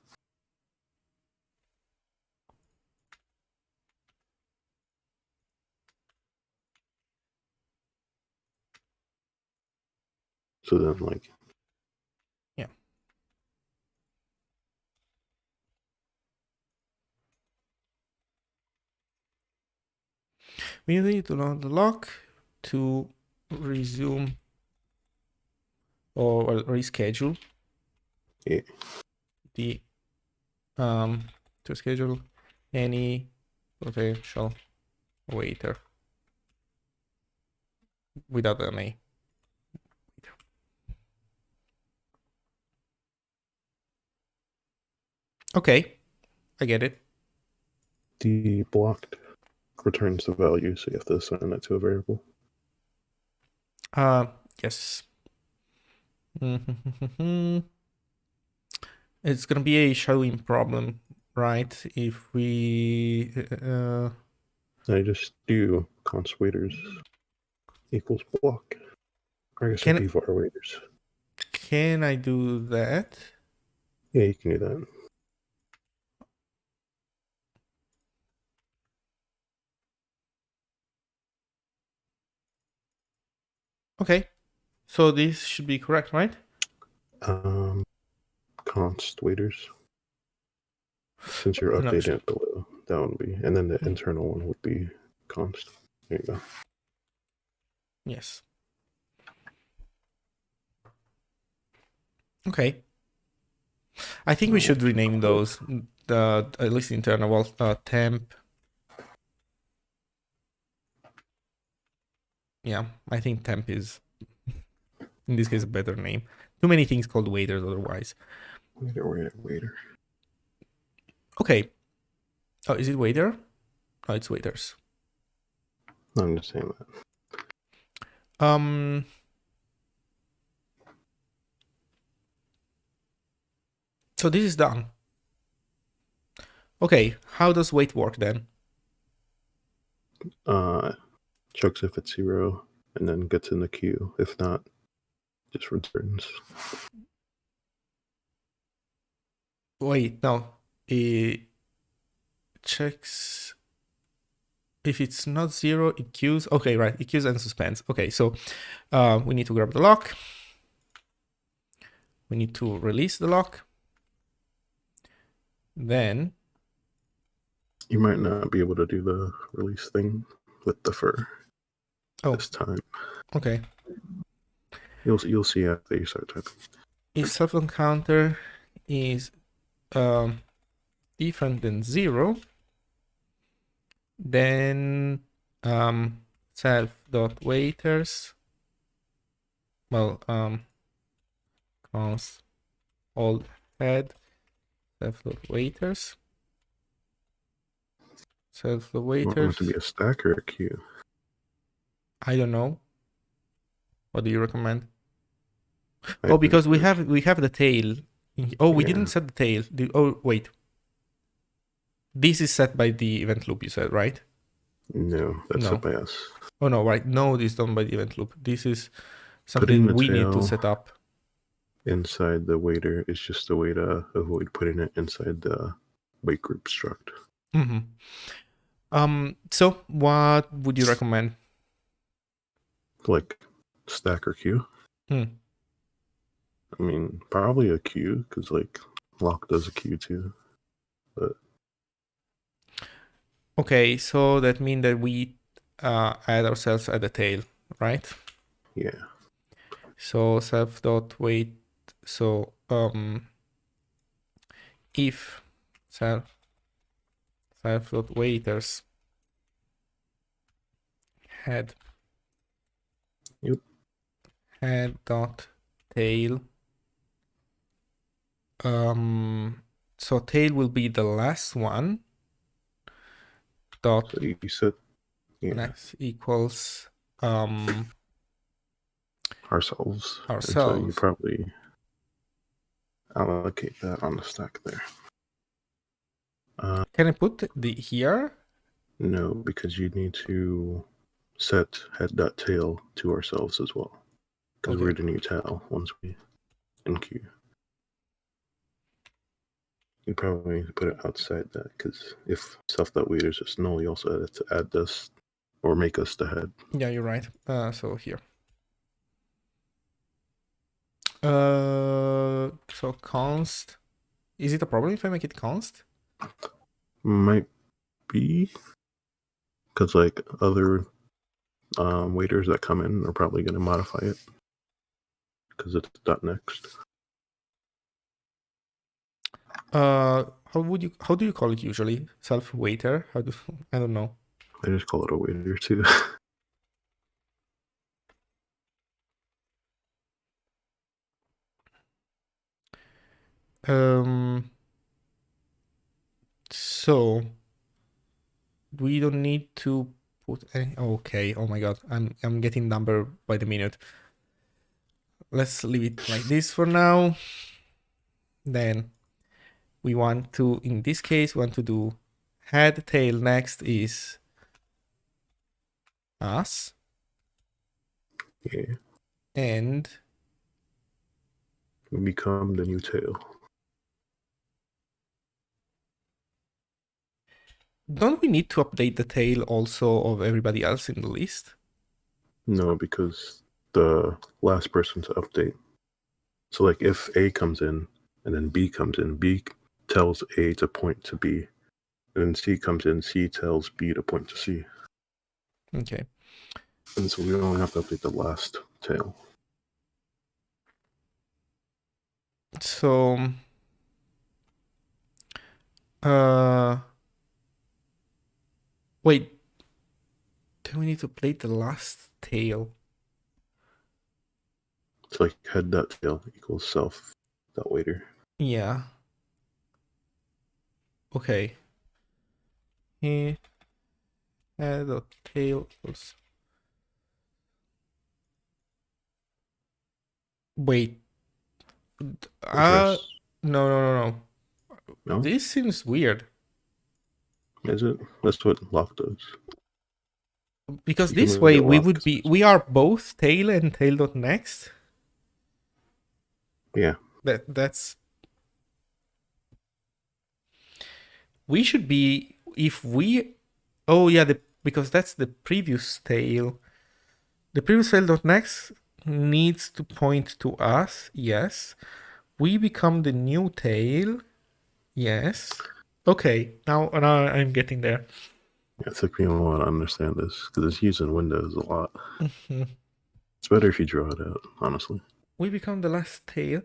So then, like, Yeah. We need to load the lock to resume or reschedule yeah. the to schedule any potential waiter without an A. Okay, I get it. The blocked returns the value, so you have to assign that to a variable. Yes. It's gonna be a shadowing problem, right? If we I just do const waiters equals block. Or I guess I can do var waiters. I do that? Yeah, you can do that. Okay, so this should be correct, right? Const waiters. Since you're No, updating it below, that would be, and then the internal one would be const. There you go. yes. Okay. I think we should rename those. The at least internal temp. Yeah, I think temp is in this case a better name. Too many things called waiters otherwise. Waiter. Okay. Oh, is it waiter? Oh, it's waiters. I'm just saying that. So this is done. Okay, how does wait work then? Checks if it's 0 and then gets in the queue. If not, just returns. Wait, no. It checks if it's not 0, it queues. Okay, right. It queues and suspends. Okay, so we need to grab the lock. We need to release the lock. Then you might not be able to do the release thing with the fur this time. Okay. You'll see after you start typing. If self-encounter is different than 0, then self.waiters, const old head self.waiters. Want it to be a stack or a queue? I don't know. What do you recommend? Oh, because we have the tail. Oh, we didn't set the tail. Oh, wait. This is set by the event loop, you said, right? No, that's set by us. Oh, no, right. No, this is done by the event loop. This is something we need to set up. Inside the waiter is just a way to avoid putting it inside the WaitGroup struct. So what would you recommend? Like stack or queue? I mean, probably a queue, because like lock does a queue too. But okay, so that means that we add ourselves at the tail, right? Yeah. So self.wait. So if self.waiters head dot tail. So tail will be the last one. Dot. So you said next equals ourselves. And so you probably allocate that on the stack there. Can I put the here? No, because you need to set head.tail to ourselves as well, because Okay. we're the new tail once we enqueue. You probably need to put it outside that, because if self.wait is just null, you also have to add this or make us the head. Yeah, you're right. So here. So const. Is it a problem if I make it const? Might be, because like other waiters that come in are probably going to modify it because it's .next. How do you call it usually? Self waiter? I don't know. I just call it a waiter too. So we don't need to put any. Okay. Oh my god, I'm getting number by the minute. Let's leave it like this for now. Then we want to, in this case, want to do head tail next is us. Yeah. And We become the new tail. don't we need to update the tail also of everybody else in the list? No, because the last person to update. So like if A comes in and then B comes in, B tells A to point to B. And then C comes in, C tells B to point to C. Okay. And so we only have to update the last tail. So wait, do we need to update the last tail? It's like head.tail equals self.waiter. Yeah. Okay. Head of tail equals. Wait. No. No? This seems weird. Is it? That's what lock does. Because You this can way make it lock. we are both tail and tail.next. Yeah. That's we should be if we because that's the previous tail. The previous tail.next needs to point to us, yes. We become the new tail, yes. Okay, now I'm getting there. Yeah, it took me a while to understand this because it's used in Windows a lot. Mhm. It's better if you draw it out, honestly. We become the last tail.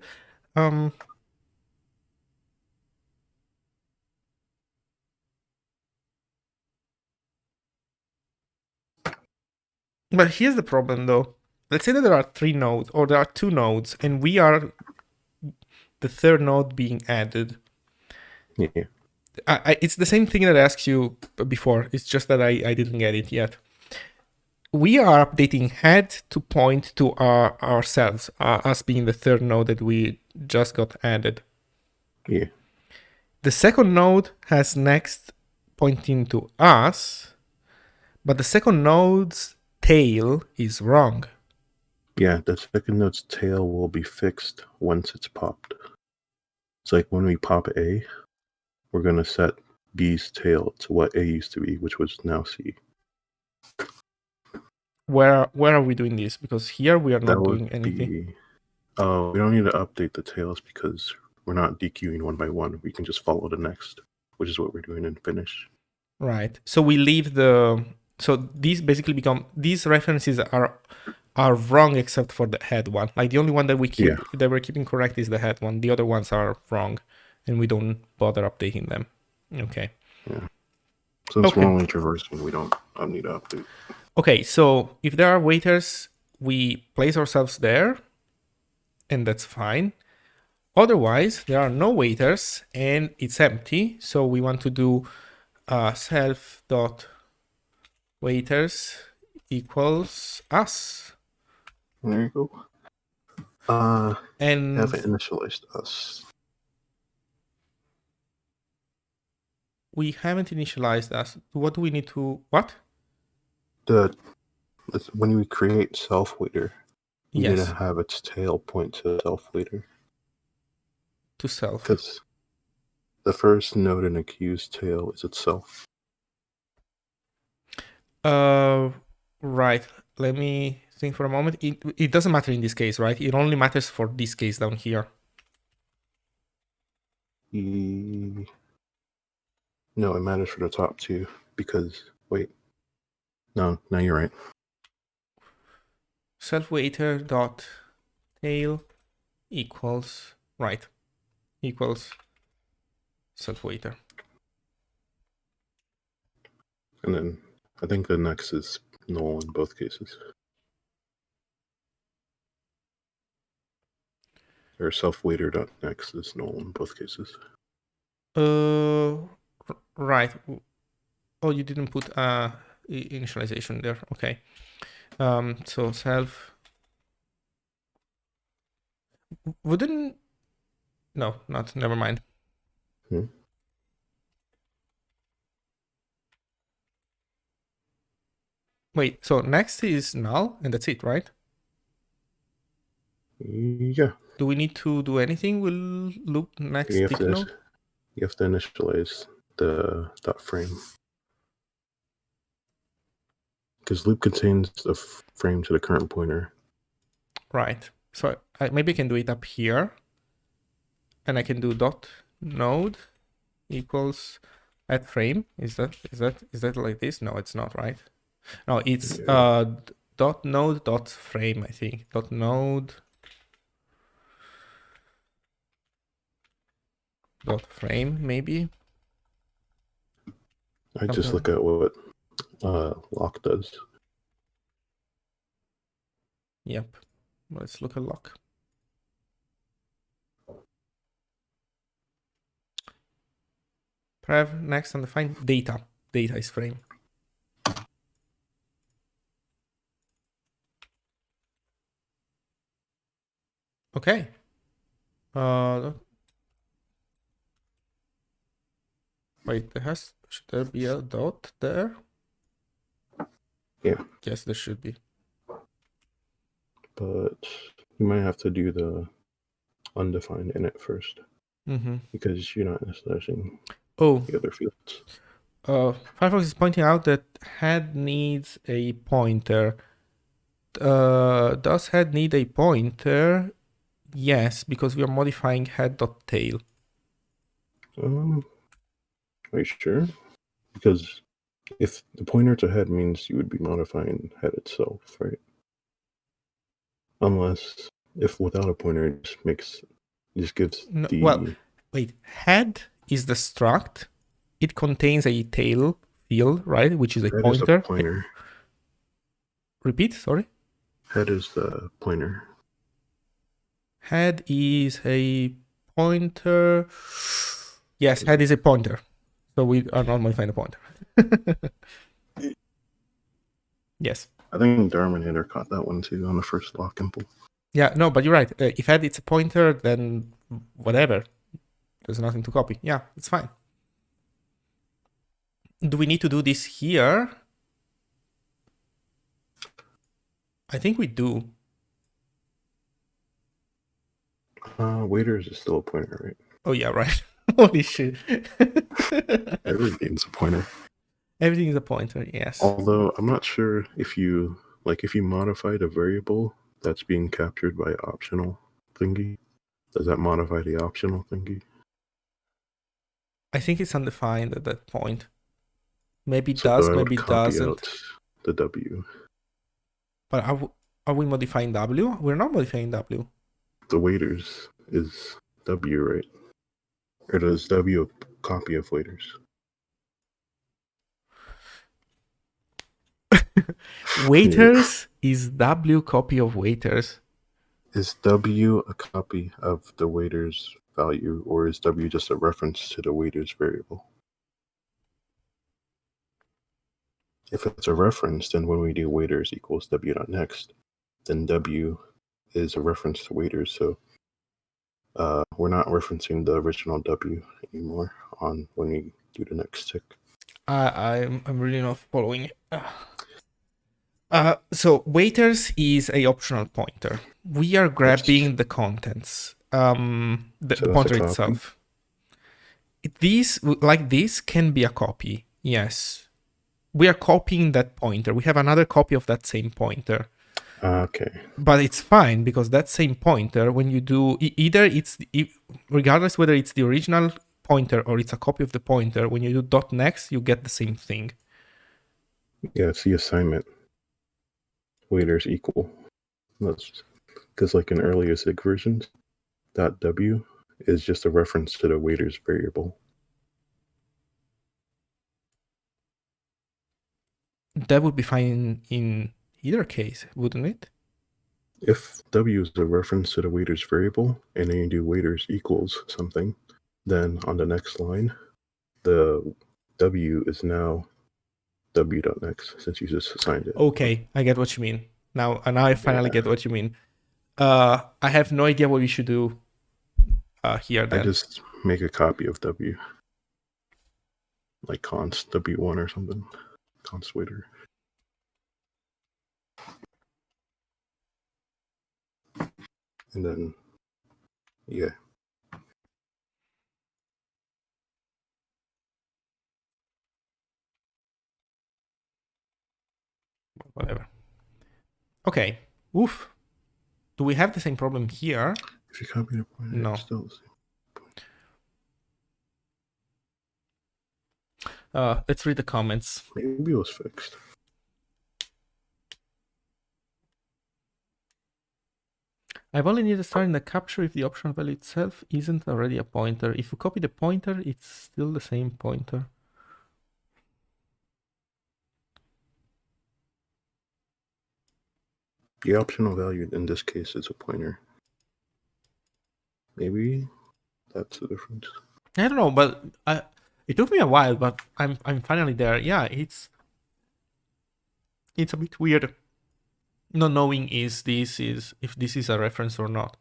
But here's the problem though. Let's say that there are 3 nodes or there are 2 nodes and we are the third node being added. Yeah. It's the same thing that I asked you before. It's just that I didn't get it yet. We are updating head to point to ourselves, us being the third node that we just got added. Yeah. The second node has next pointing to us, but the second node's tail is wrong. Yeah, the second node's tail will be fixed once it's popped. It's like when we pop A, we're going to set B's tail to what A used to be, which was now C. Where are we doing this? Because here we are not doing anything. Oh, we don't need to update the tails because we're not dequeuing one by one. We can just follow the next, which is what we're doing in finish. Right. So we leave so these basically become, these references are wrong except for the head one. Like the only one that that we're keeping correct is the head one. The other ones are wrong and we don't bother updating them. Okay. Yeah. Since we're only traversing, we don't need to update. Okay, so if there are waiters, we place ourselves there and that's fine. Otherwise, there are no waiters and it's empty. So we want to do self.waiters equals us. There you go. And haven't initialized us. We haven't initialized us. What do we need to, what? when we create self waiter, we need to Yes, have its tail point to self waiter. to self. Because the first node in a queue's tail is itself. Right. Let me think for a moment. It doesn't matter in this case, right? It only matters for this case down here. No, it matters for the top two because wait. No, you're right. Self waiter dot tail equals equals self waiter. And then I think the next is null in both cases. Or self-waiter.next is null in both cases. Right. Oh, you didn't put initialization there. Okay. So self wouldn't. No, never mind. Wait, so next is null and that's it, right? Yeah. Do we need to do anything with loop next dict node? You have to initialize the dot frame. Because loop contains the frame to the current pointer. Right. So maybe I can do it up here. And I can do dot node equals add frame. Is that like this? No, it's not, right? No, it's dot node dot frame, I think. Dot node dot frame, maybe. I just look at what lock does. Yep. Let's look at lock. Prev, next undefined data. Data is frame. Okay. Wait, should there be a dot there? Yeah. Yes, there should be. But you might have to do the undefined init first. Because you're not initializing the other fields. Firefox is pointing out that head needs a pointer. Does head need a pointer? Yes, because we are modifying head.tail. Are you sure? Because if the pointer to head means you would be modifying head itself, right? Unless if without a pointer it just gives the... Well, wait, head is the struct. It contains a tail field, right? Which is a pointer. Is a pointer. Repeat, sorry? Head is the pointer. Head is a pointer. Yes, head is a pointer. So we are not modifying the pointer. Yes. I think Darminator caught that one too on the first lock impl. Yeah, no, but you're right. If head it's a pointer, then whatever. There's nothing to copy. Yeah, it's fine. Do we need to do this here? I think we do. Waiters is still a pointer, right? Oh yeah, right. Holy shit. Everything's a pointer. Everything is a pointer, yes. Although I'm not sure if you modified a variable that's being captured by optional thingy, does that modify the optional thingy? I think it's undefined at that point. Maybe it does, maybe it doesn't. The W. But are we modifying W? We're not modifying W. The waiters is W, right? Or does W a copy of waiters? Waiters is W copy of waiters. Is W a copy of the waiters value, or is W just a reference to the waiters variable? If it's a reference, then when we do waiters equals W.next, then W is a reference to waiters. So we're not referencing the original W anymore on when we do the next tick. I'm really not following it. So waiters is a optional pointer. We are grabbing the contents, the So that's a pointer copy. itself. These, like this, can be a copy. Yes, we are copying that pointer. We have another copy of that same pointer. Okay. But it's fine because that same pointer, when you do either it's regardless whether it's the original pointer or it's a copy of the pointer, when you do .next, you get the same thing. Yeah, it's the assignment. Waiters equal. That's because like in earlier Zig versions, .w is just a reference to the waiters variable. That would be fine in either case, wouldn't it? If w is a reference to the waiters variable, and then you do waiters equals something, then on the next line, the w is now w.next since you just assigned it. Okay, I get what you mean. Now I finally get what you mean. I have no idea what we should do here then. I just make a copy of w, like const w1 or something, const waiter. And then, yeah. Whatever. Okay. Oof. Do we have the same problem here? If you copy the pointer, No. it's still the same. Let's read the comments. Maybe it was fixed. I've only needed starting the capture if the optional value itself isn't already a pointer. If you copy the pointer, it's still the same pointer. The optional value in this case is a pointer. Maybe that's the difference. I don't know, but it took me a while, but I'm finally there. Yeah, it's a bit weird not knowing if this is a reference or not.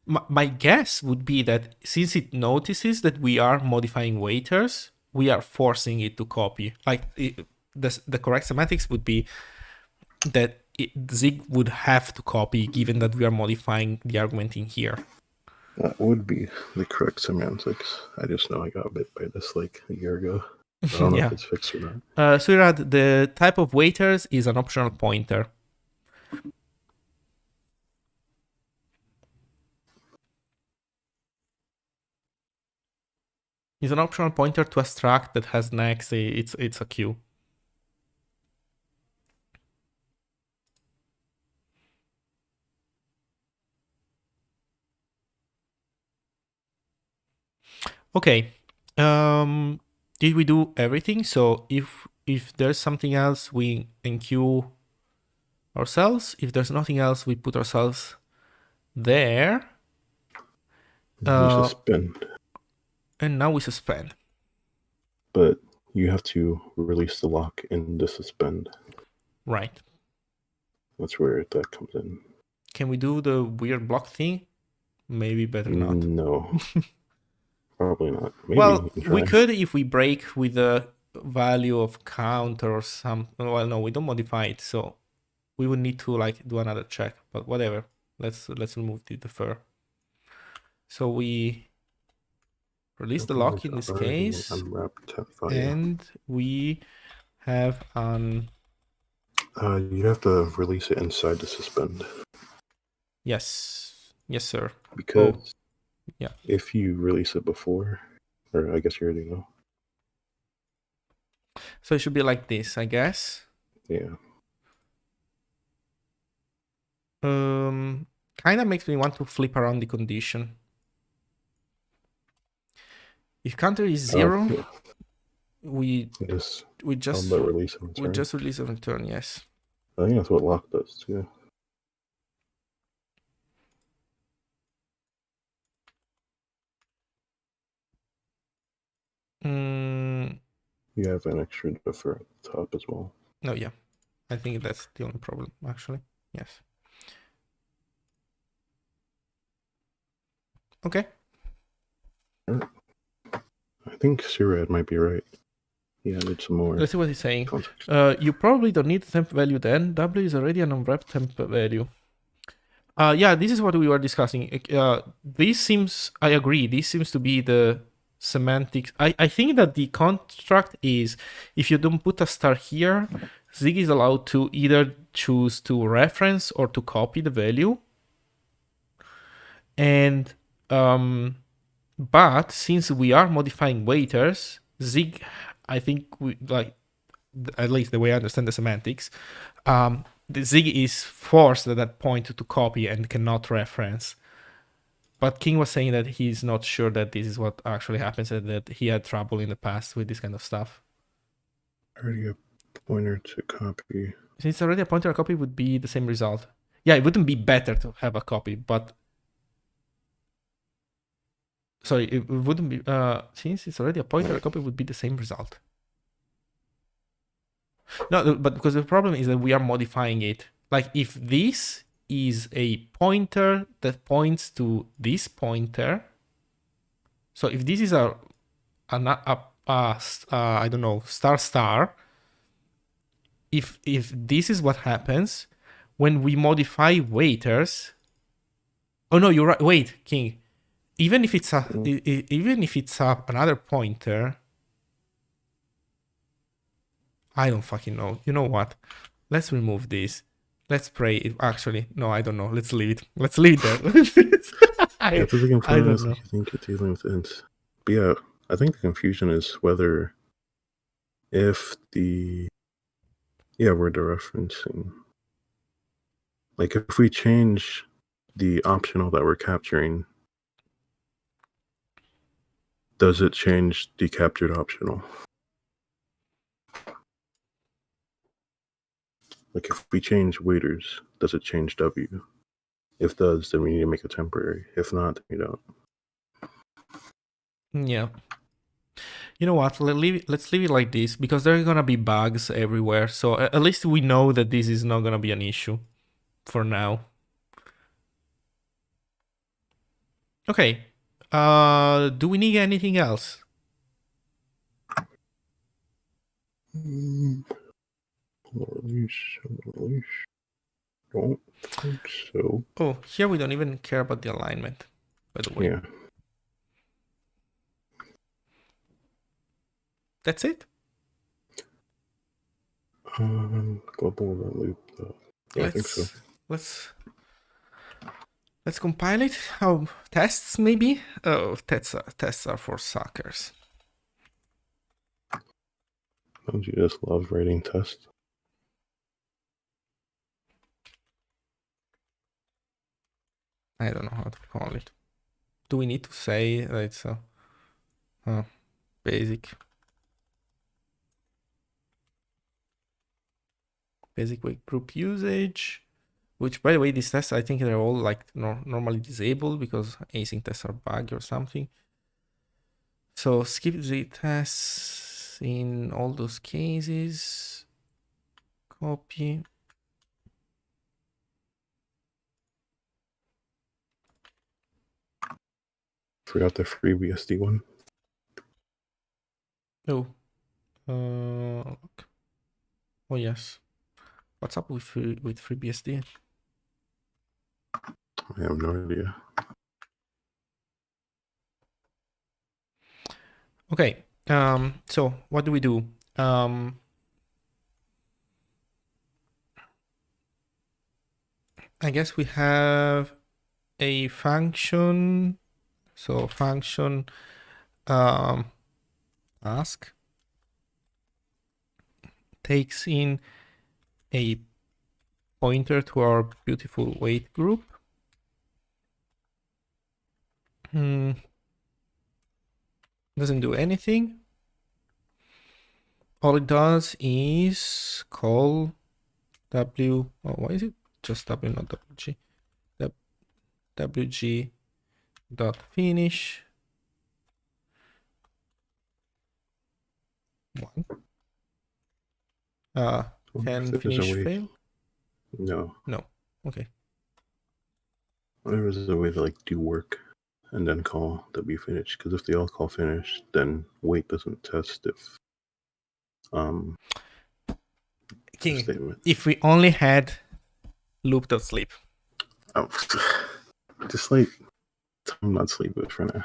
My guess would be that since it notices that we are modifying waiters, we are forcing it to copy. Like the correct semantics would be that Zig would have to copy given that we are modifying the argument in here. That would be the correct semantics. I just know I got bit by this like a year ago. I don't know if it's fixed or not. Suirad, the type of waiters is an optional pointer. It's an optional pointer to a struct that has next. It's a queue. Okay. Did we do everything? So if there's something else, we enqueue ourselves. If there's nothing else, we put ourselves there. We suspend. And now we suspend. But you have to release the lock in the suspend. Right. That's where that comes in. Can we do the weird block thing? Maybe better not. No. Probably not. Maybe well, we could if we break with the value of count or some. Well, no, we don't modify it, so we would need to like do another check. But whatever. Let's remove the defer. So we release the lock in this case, and we have an. You have to release it inside the suspend. Yes, sir. Because yeah, if you release it before, or I guess you already know. So it should be like this, I guess. Yeah. Kind of makes me want to flip around the condition. If counter is 0, yeah. we just release and return. Yes. I think that's what lock does too. You have an extra defer at the top as well. No, yeah. I think that's the only problem, actually. Yes. Okay. I think Surad might be right. Yeah, I need some more Let's see what he's saying. context. You probably don't need temp value then. W is already an unwrapped temp value. Yeah, this is what we were discussing. This seems, I agree, this seems to be the semantics. I think that the construct is, if you don't put a star here, Zig is allowed to either choose to reference or to copy the value. And, but since we are modifying waiters, Zig, I think we like, at least the way I understand the semantics, the Zig is forced at that point to copy and cannot reference. But King was saying that he's not sure that this is what actually happens and that he had trouble in the past with this kind of stuff. Already a pointer to copy. Since already a pointer, a copy would be the same result. Yeah, it wouldn't be better to have a copy, but... Sorry, it wouldn't be... since it's already a pointer, a copy would be the same result. No, but because the problem is that we are modifying it. Like, if this is a pointer that points to this pointer... So if this is I don't know, star, if this is what happens when we modify waiters... Oh no, you're right. Wait, King. Even if it's another pointer, I don't fucking know. You know what? Let's remove this. Let's pray. Actually, no, I don't know. Let's leave it. Let's leave it there. I don't know. know. I think you're dealing with ints. But yeah, I think the confusion is whether if the word referencing, like if we change the optional that we're capturing, does it change the captured optional? Like if we change waiters, does it change W? If it does, then we need to make a temporary. If not, then we don't. Yeah. You know what? Let's leave it like this because there are gonna be bugs everywhere. So at least we know that this is not gonna be an issue for now. Okay. Do we need anything else? Don't think so. Oh, here we don't even care about the alignment, by the way. Yeah. That's it? Global event loop. Yeah, I think so. Let's compile it. Oh, tests maybe? Oh, tests are for suckers. Don't you just love writing tests? I don't know how to call it. Do we need to say that it's a basic WaitGroup usage? Which, by the way, these tests, I think they're all like normally disabled because async tests are bugged or something. So skip the tests in all those cases. Copy. Forgot the FreeBSD one. Oh. Look. Oh yes. What's up with FreeBSD? I have no idea. Okay. So what do we do? I guess we have a function. So function ask takes in a pointer to our beautiful wait group. Doesn't do anything. All it does is call W. Oh, why is it just W, not WG? WG dot finish one. Can finish fail? No. No. Okay. Whatever is a way to like do work and then call W finish, because if they all call finish, then wait doesn't test if King, statement. if we only had loop.sleep. Oh, just like time not sleep it for now.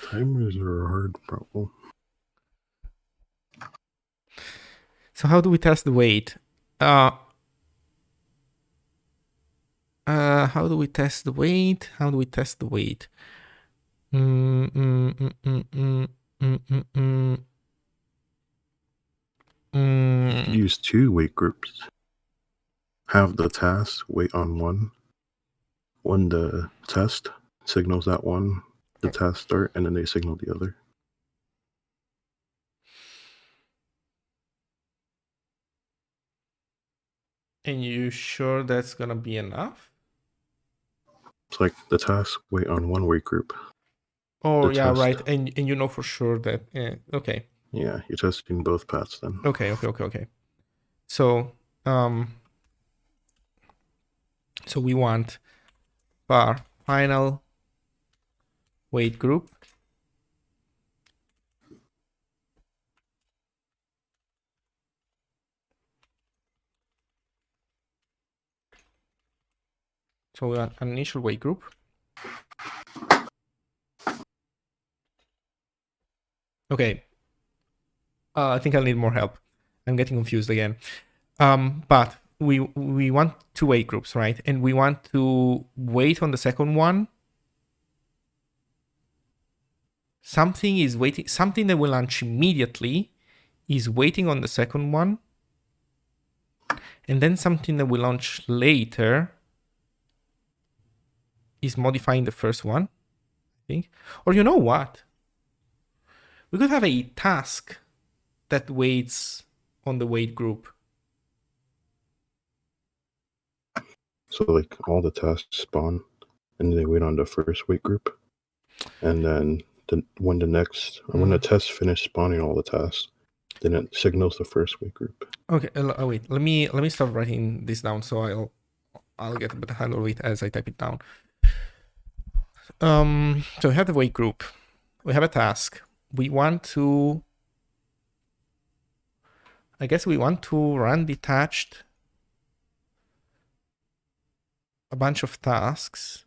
Timers are a hard problem. So how do we test the wait? How do we test the wait? How do we test the wait? You could use 2 wait groups. Have the task wait on one. When the test signals that one, the task start, and then they signal the other. And you sure that's gonna be enough? It's like the task wait on one wait group. Oh, the yeah, test, right. And you know for sure that, okay. Yeah, you're testing both paths then. Okay. So, so we want var final wait group. So we want an initial wait group. Okay. I think I'll need more help. I'm getting confused again. But we want 2 wait groups, right? And we want to wait on the second one. Something is waiting. Something that will launch immediately is waiting on the second one. And then something that will launch later is modifying the first one, I think. Or you know what? We could have a task that waits on the wait group. So like all the tasks spawn, and they wait on the first wait group, and then when the tests finish spawning all the tasks, then it signals the first wait group. Okay, wait. Let me start writing this down so I'll get a better handle of it as I type it down. So we have the wait group. We have a task. We want to, I guess we want to run detached a bunch of tasks.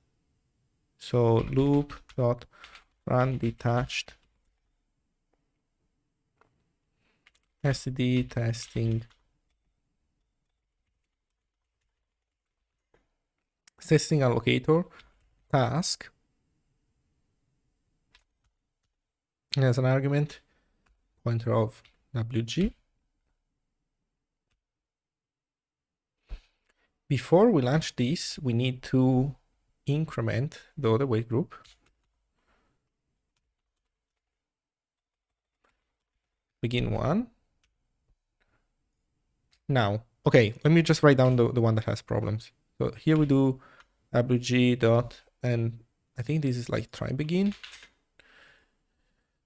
So loop dot run detached std testing allocator task as an argument pointer of wg. Before we launch this, we need to increment the other wait group. Begin one. Now, okay, let me just write down the one that has problems. So here we do wg dot, and I think this is like try begin.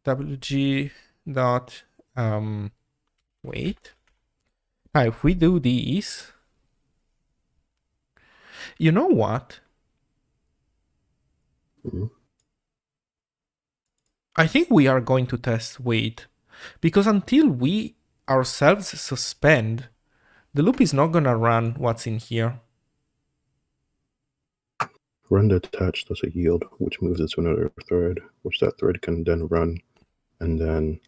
Wg dot wait. Now, if we do these, you know what? I think we are going to test wait, because until we ourselves suspend, the loop is not gonna run what's in here. Run detached does a yield, which moves it to another thread, which that thread can then run, and then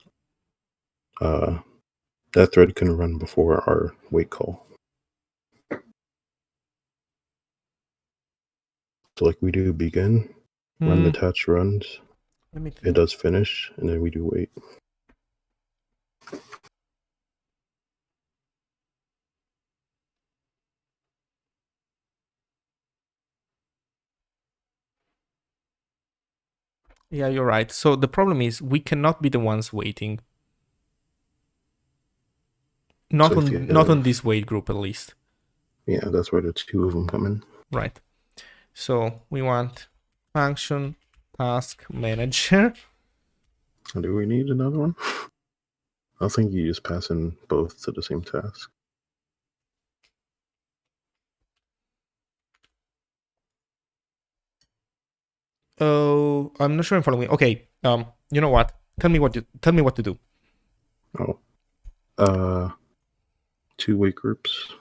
that thread can run before our wait call. So like we do begin, run detached runs, it does finish, and then we do wait. Yeah, you're right. So the problem is we cannot be the ones waiting. Not on this wait group, at least. Yeah, that's where the 2 of them come in. Right. So we want function task manager. Do we need another one? I think you just pass in both to the same task. Oh, I'm not sure I'm following. Okay. You know what? Tell me what to do. Oh, 2 wait groups.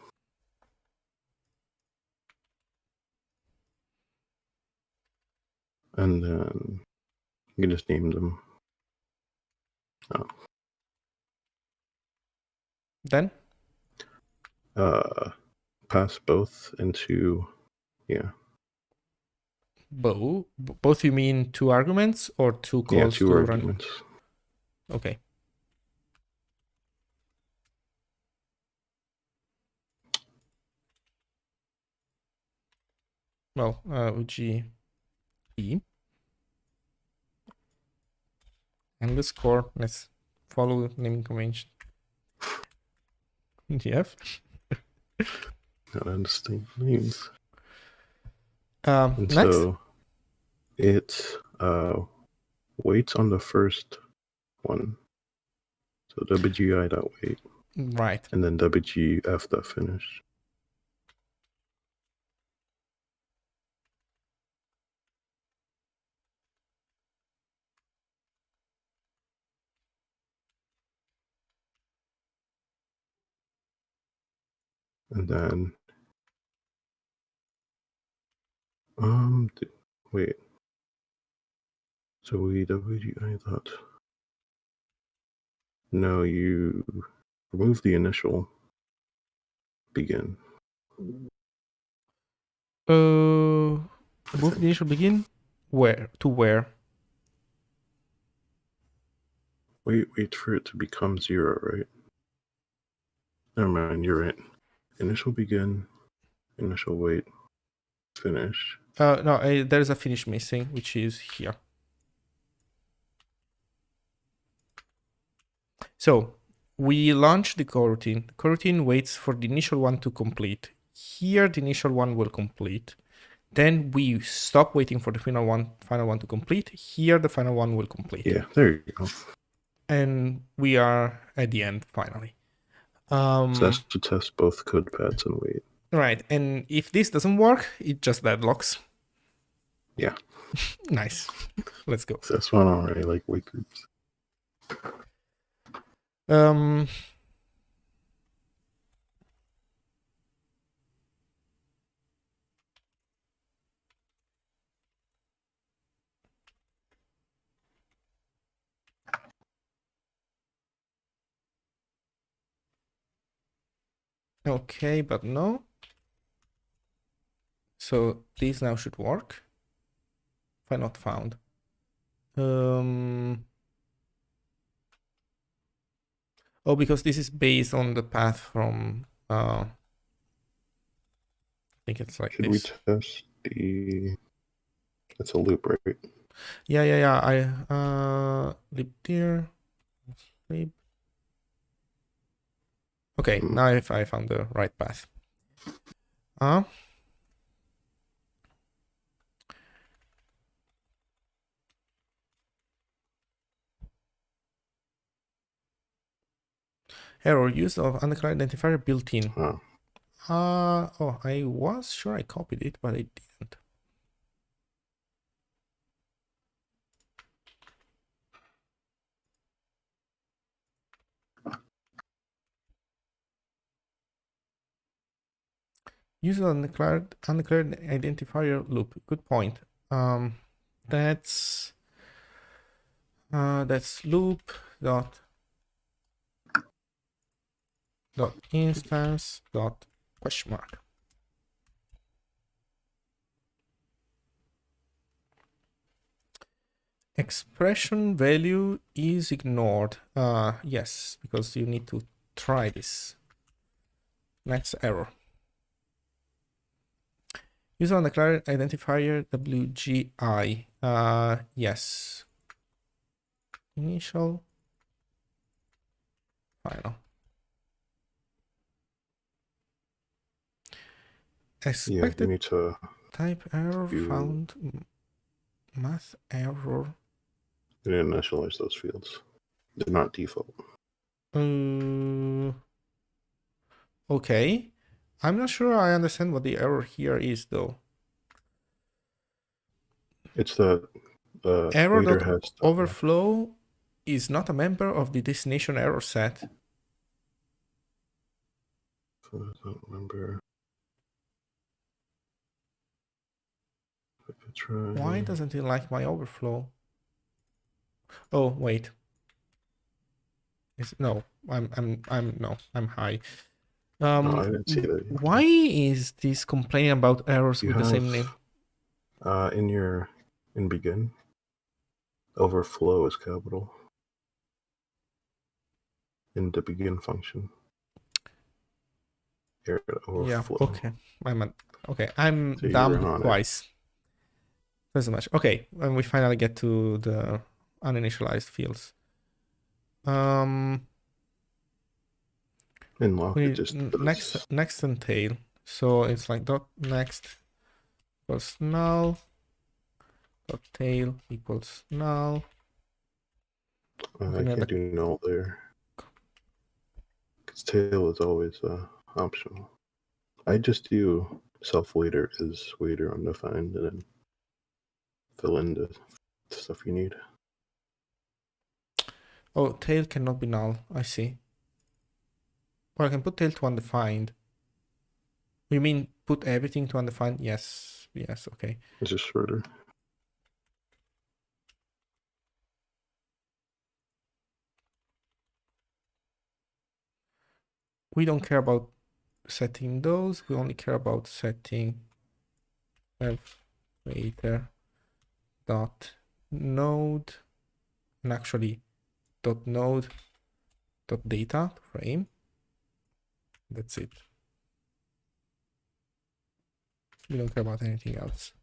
And then you can just name them. Oh. Then Pass both into, yeah. Both you mean 2 arguments or 2 calls? Yeah, 2 to arguments. Run? Okay. Well, UG E underscore. Let's follow naming convention. Yep. Gotta understand names. And next. so it waits on the first one. So WGI.wait. Right. And then WGF.finish. And then wait. So we WGI dot. No, you remove the initial begin. Move the initial begin. Where to where? Wait for it to become 0, right? Never mind, you're right. Initial begin, initial wait, finish. No, there's a finish missing, which is here. So we launch the coroutine. The coroutine waits for the initial one to complete. Here, the initial one will complete. Then we stop waiting for the final one to complete. Here, the final one will complete. Yeah, there you go. And we are at the end finally. So that's to test both code paths and wait. Right, and if this doesn't work, it just deadlocks. Yeah. Nice. Let's go. So that's one already, like wait groups. Okay, but no. So this now should work. If not found. Oh, because this is based on the path from I think it's like Should this. we test the... It's a loop, right? Yeah. I lib there. Lib. Okay, now if I found the right path. Error, use of undeclared identifier built in. Oh, I was sure I copied it, but I didn't. Use an undeclared identifier loop. Good point. That's loop dot instance dot question mark. Expression value is ignored. Yes, because you need to try this. Next error. Use undeclared identifier WGI. Yes. Initial. Final. Expected you need to type error found. Math error. You didn't initialize those fields. They're not default. Okay. I'm not sure I understand what the error here is, though. It's that error.overflow is not a member of the destination error set. I don't remember. If I try. Why doesn't it like my overflow? Oh, wait. No, I'm high. No, I didn't see that. Why is this complaining about errors You with the same name? In begin, overflow is capital in the begin function. Error overflow. Yeah, okay. I'm So dumb twice. That's much. Okay, and we finally get to the uninitialized fields. Lock we it just next and tail. So it's like dot next equals null, dot tail equals null. I can't do null there because tail is always optional. I just do self waiter is waiter undefined and then fill in the stuff you need. Oh, tail cannot be null. I see. Well, I can put tail to undefined. You mean put everything to undefined? Yes. Yes. Okay. It's just shorter. We don't care about setting those. We only care about setting waiter dot node and actually dot node dot data frame. That's it. We don't care about anything else.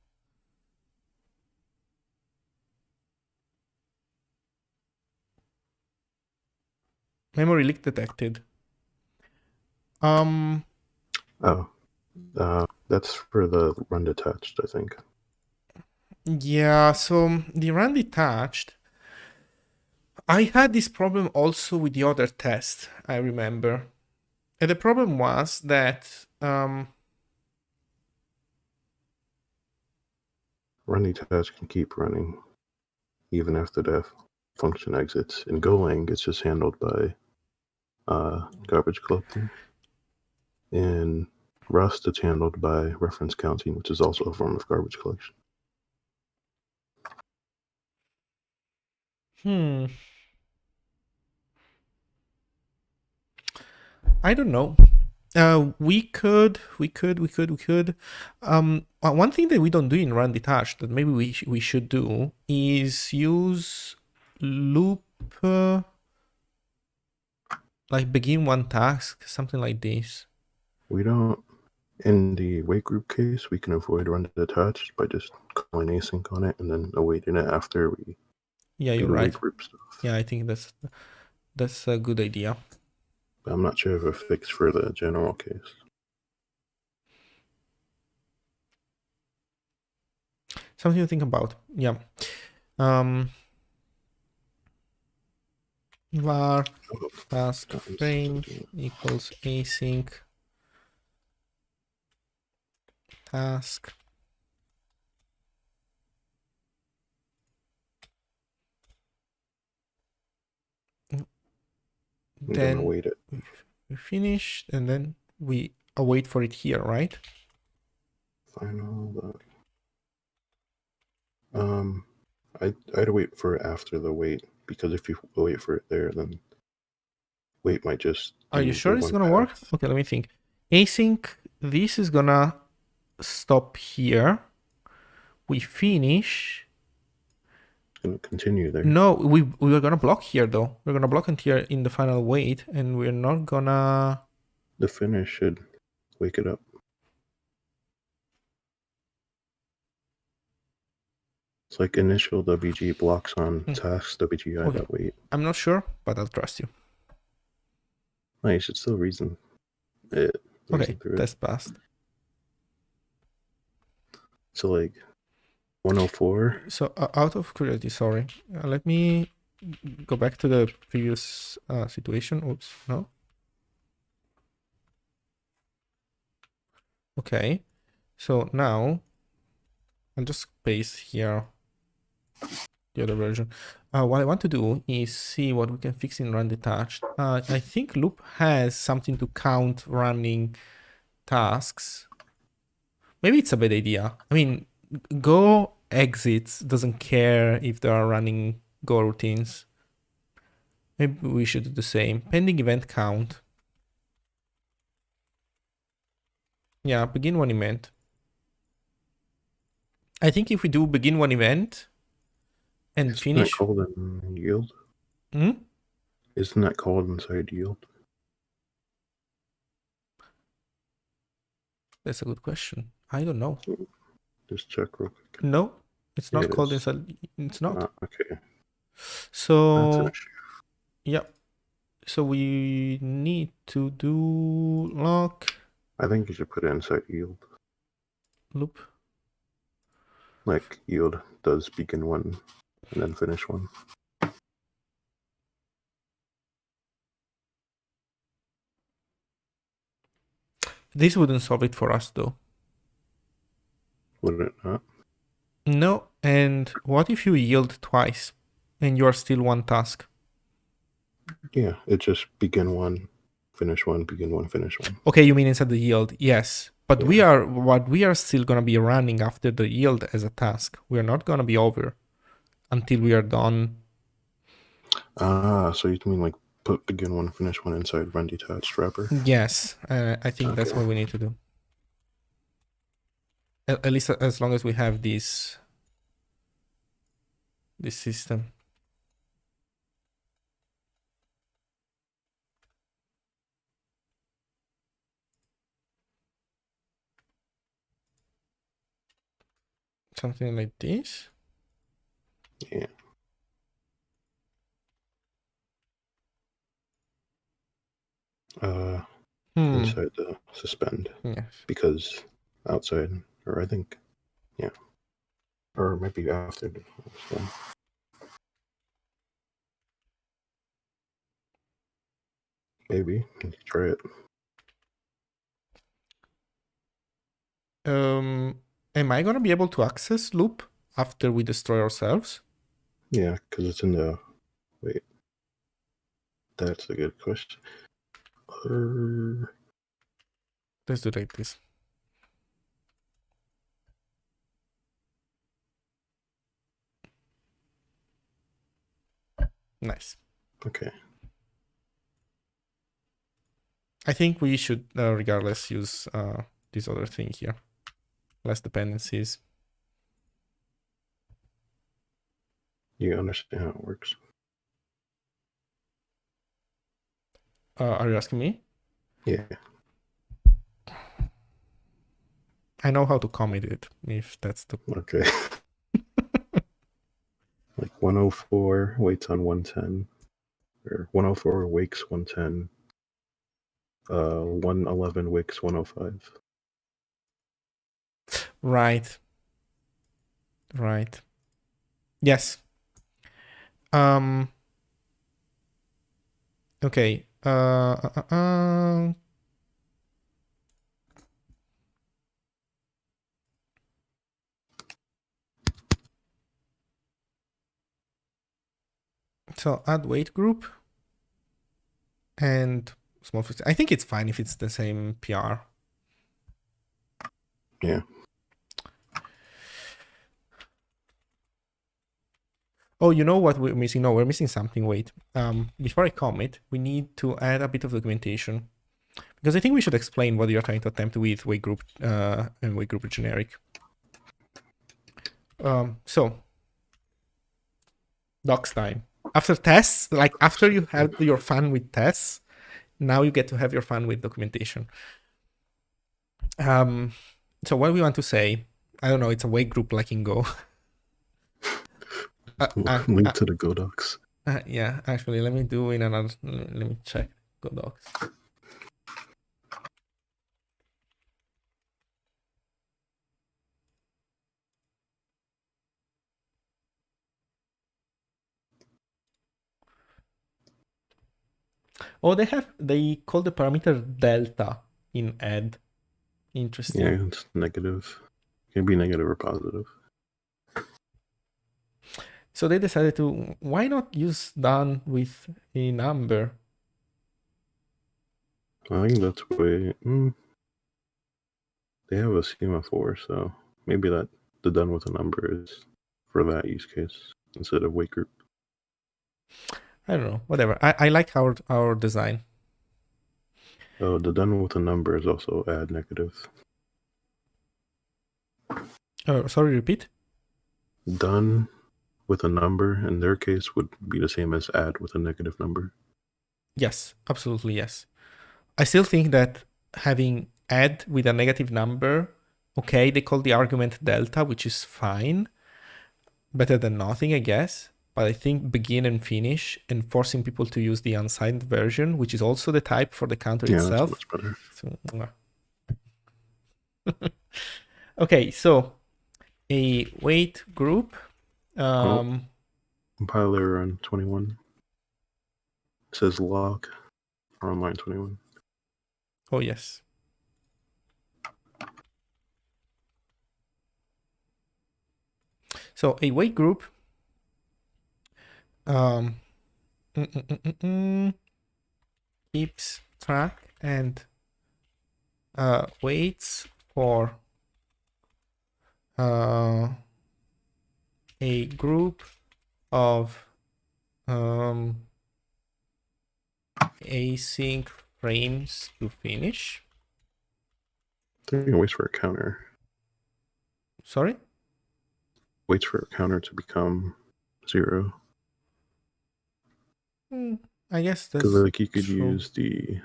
Memory leak detected. That's for the run detached, I think. Yeah, so the run detached, I had this problem also with the other test, I remember. And the problem was that run detached can keep running even after the function exits. In Golang, it's just handled by garbage collecting. In Rust, it's handled by reference counting, which is also a form of garbage collection. I don't know. We could. One thing that we don't do in run detached that maybe we should do is use loop, like begin one task, something like this. We don't. In the WaitGroup case, we can avoid run detached by just calling async on it and then awaiting it after we do the right. WaitGroup stuff. Yeah, I think that's a good idea. But I'm not sure of a fix for the general case. Something to think about. Yeah. Var task frame equals async task. Then await it. We finish and then we await for it here, right? Final. I'd wait for it after the wait, because if you wait for it there, then wait might just. Are you sure it's gonna work? Okay, let me think. Async. This is gonna stop here. We finish. It's gonna continue there. No, we are gonna block here though. We're gonna block it here in the final wait, and we're not gonna. The finish should wake it up. It's like initial WG blocks on tasks WGI that wait. I'm not sure, but I'll trust you. No, you should still reason it. Okay, test passed. So like 104. So out of curiosity, sorry, let me go back to the previous situation. Oops, no. Okay, so now I'll just paste here the other version. What I want to do is see what we can fix in run detached. I think loop has something to count running tasks. Maybe it's a bad idea. I mean, Go exits doesn't care if there are running Go routines. Maybe we should do the same. Pending event count. Yeah, begin one event. I think if we do begin one event and Isn't that finish. called in yield? Isn't that called inside yield? That's a good question. I don't know. Just check real quick. No, it's not It called is. inside. It's not. Okay. That's an So issue. yeah. So we need to do lock I think you should put it inside yield. loop. Like yield does begin one and then finish one. This wouldn't solve it for us though. Would it not? No, and what if you yield twice and you're still one task? Yeah, it just begin one, finish one, begin one, finish one. Okay, you mean inside the yield? Yes. But Yeah. we are still gonna be running after the yield as a task. We are not gonna be over until we are done. So you mean like put begin one, finish one inside run detached wrapper? Yes, I think that's what we need to do. At least as long as we have this system. Something like this. Yeah. Inside the suspend. Yes. Because outside, or I think, yeah. Or maybe after. So. Maybe. Let's try it. Am I gonna be able to access loop after we destroy ourselves? Yeah, because it's in the... Wait. That's a good question. Let's do like this. Nice. Okay. I think we should, regardless, use this other thing here. Less dependencies. You understand how it works? Are you asking me? Yeah. I know how to commit it, if that's the... Okay. Like 104 waits on 110. Or 104 wakes 110. 111 wakes 105. Right. Yes. Okay. So add WaitGroup and small fix. I think it's fine if it's the same PR. Yeah. Oh, you know what we're missing? No, we're missing something. Wait. Before I commit, we need to add a bit of documentation. Because I think we should explain what you're trying to attempt with WaitGroup and WaitGroup generic. So, docs time. After tests, like after you have your fun with tests, now you get to have your fun with documentation. So what we want to say, I don't know, it's a WaitGroup like in Go. Link to the Go docs. Yeah, actually, let me do in another. Let me check Go docs. Oh, they call the parameter delta in add. Interesting. Yeah, it's negative. It can be negative or positive. So they decided to, why not use done with a number? I think that's way. They have a semaphore, so maybe that the done with a number is for that use case instead of WaitGroup. I don't know, whatever. I like our design. Oh, the done with a number is also add negative. Sorry, repeat. Done with a number in their case would be the same as add with a negative number. Yes, absolutely yes. I still think that having add with a negative number, okay, they call the argument delta, which is fine. Better than nothing, I guess. But I think begin and finish and forcing people to use the unsigned version, which is also the type for the counter Yeah, itself. that's much better. Okay, so a wait group. Compiler on 21 it says log on line 21. Oh, yes. So a wait group keeps track and waits for a group of async frames to finish. I think it waits for a counter. Sorry? Waits for a counter to become 0. I guess that's because like you could true. use the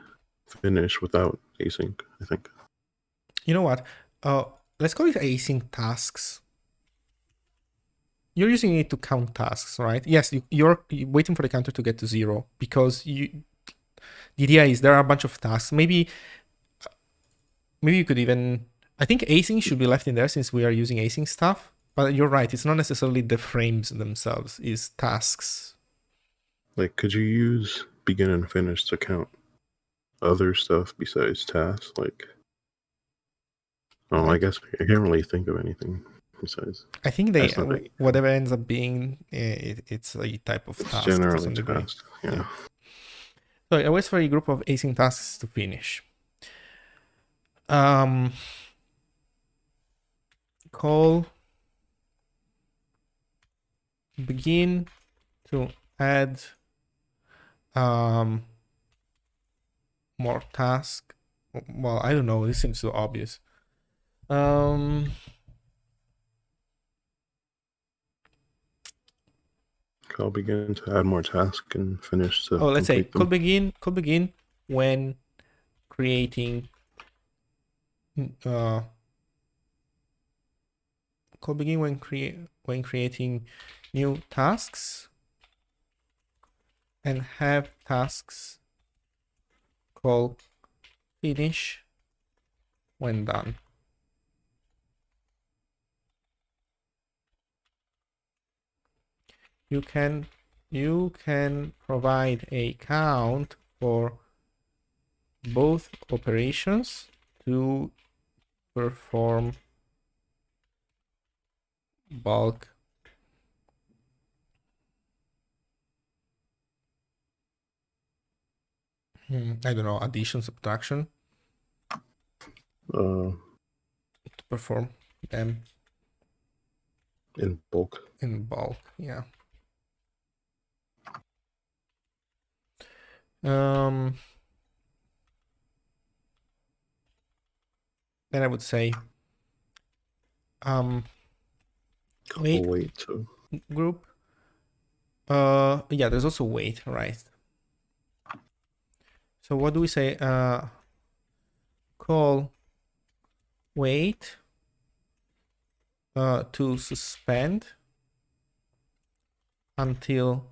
finish without async, I think. You know what? Let's call it async tasks. You're using it to count tasks, right? Yes, you're waiting for the counter to get to 0 because the idea is there are a bunch of tasks. Maybe you could even, I think async should be left in there since we are using async stuff. But you're right, it's not necessarily the frames themselves, it's tasks. Like, could you use begin and finish to count other stuff besides tasks? Like, I guess I can't really think of anything besides. I think they whatever ends up being, it's a type of task. Generally task, yeah. So I waits for a group of async tasks to finish. Call begin to add more task. Well, I don't know. This seems so obvious. Call begin to add more tasks and finish to let's say call begin when creating call begin when creating new tasks and have tasks call finish when done. You can provide a count for both operations to perform bulk I don't know, addition, subtraction to perform them in bulk. Yeah. Then I would say wait too. Group. Yeah, there's also wait, right? So what do we say? Call wait to suspend until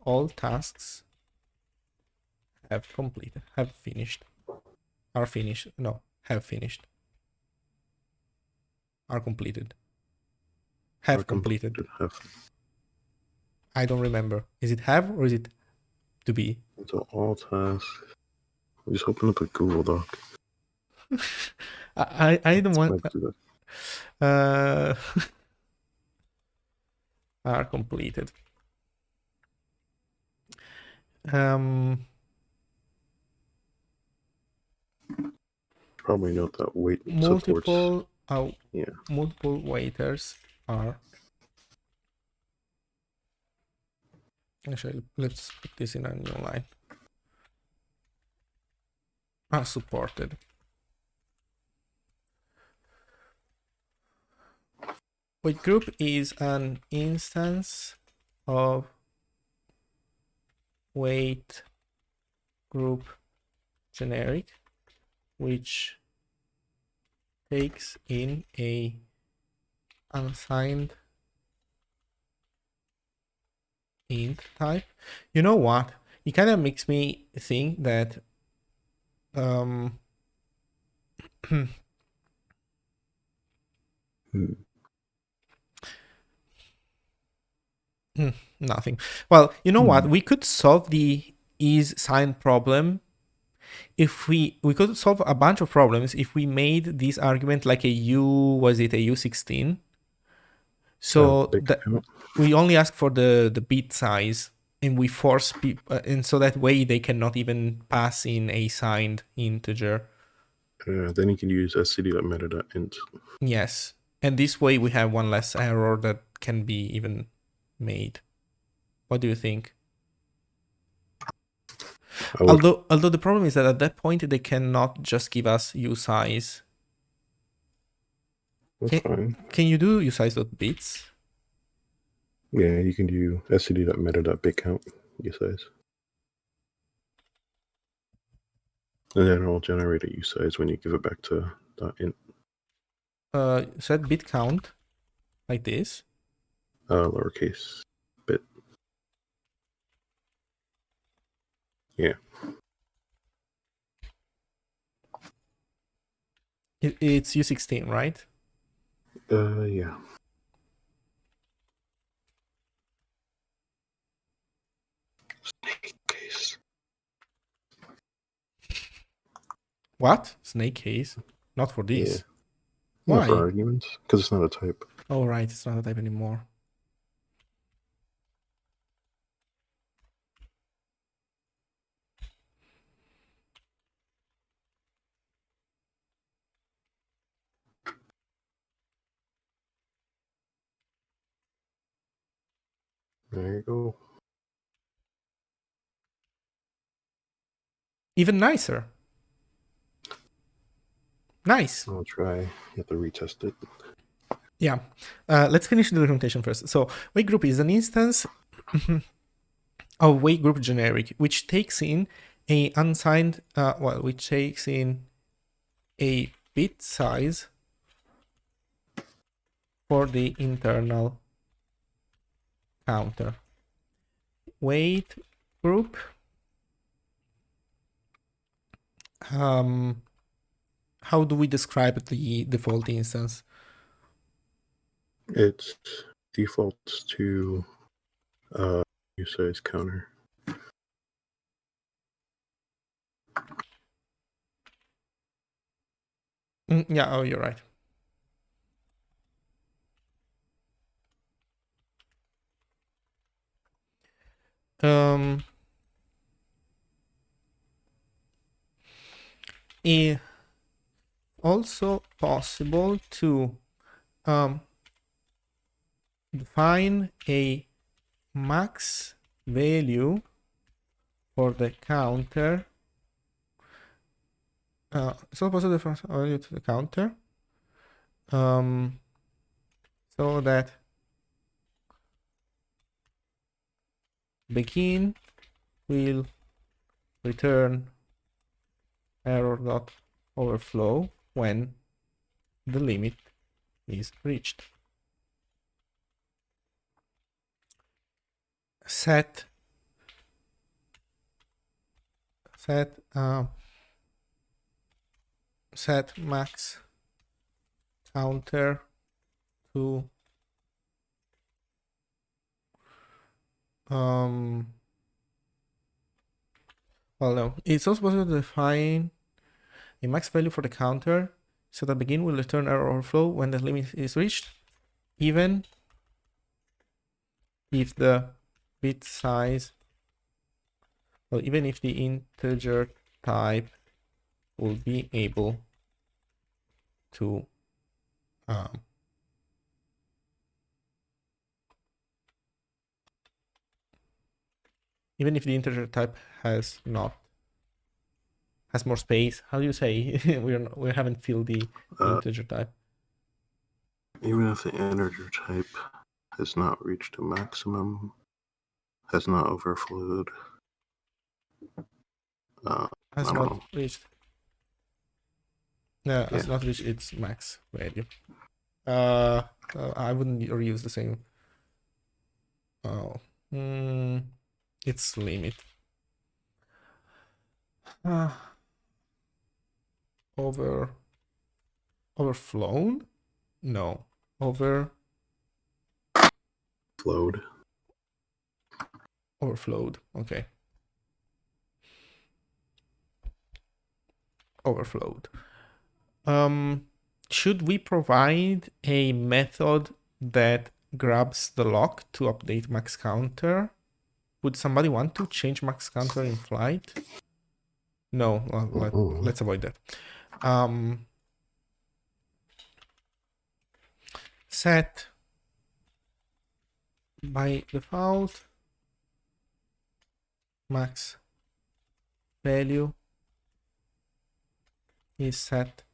all tasks have finished. Have finished. Are completed. Have completed. I don't remember. Is it have or is it to be? Until all tasks. Just open up a Google Doc. I don't want. are completed. Probably note that wait supports. Multiple waiters are. Actually, let's put this in a new line. Are supported. WaitGroup is an instance of WaitGroup generic, which takes in a unsigned int type. You know what? It kind of makes me think that nothing. Well, you know what? We could solve the is signed problem if we could solve a bunch of problems if we made this argument like a U16. So that we only ask for the bit size, and we force people, and so that way they cannot even pass in a signed integer. Then you can use std.meta.int. Yes, and this way we have one less error that can be even made. What do you think? Although the problem is that at that point they cannot just give us usize. That's fine. Can you do usize.bits? Yeah, you can do std.meta.bitcount usize. And then it'll generate a usize when you give it back to .int. Set bit count like this. Lowercase bit. Yeah. It's U16, right? Yeah. Snake case. What? Snake case? Not for this. Yeah. Why? Not for arguments, because it's not a type. Oh, right. It's not a type anymore. There you go. Even nicer. Nice. I'll try. You have to retest it. Yeah. Let's finish the documentation first. So WaitGroup is an instance of WaitGroup generic, which takes in a unsigned, which takes in a bit size for the internal counter. WaitGroup. How do we describe the default instance? It defaults to usize counter. Yeah, oh, you're right. It's also possible to define a max value for the counter. It's also possible to define a value to the counter, so that begin will return error.overflow when the limit is reached. Set max counter to well, no, it's also possible to define a max value for the counter so that begin will return error overflow when the limit is reached, even if the bit size, well, even if the integer type will be able to even if the integer type has more space. How do you say? we haven't filled the integer type. Even if the integer type has not reached a maximum, has not overflowed, Has I don't not know. reached. No, has not reached its max value. I wouldn't reuse the same. Oh, its limit. Overflown? No. Overflowed. Okay. Overflowed. Should we provide a method that grabs the lock to update max counter? Would somebody want to change max counter in flight? No, well, let's avoid that. Set by default max value is set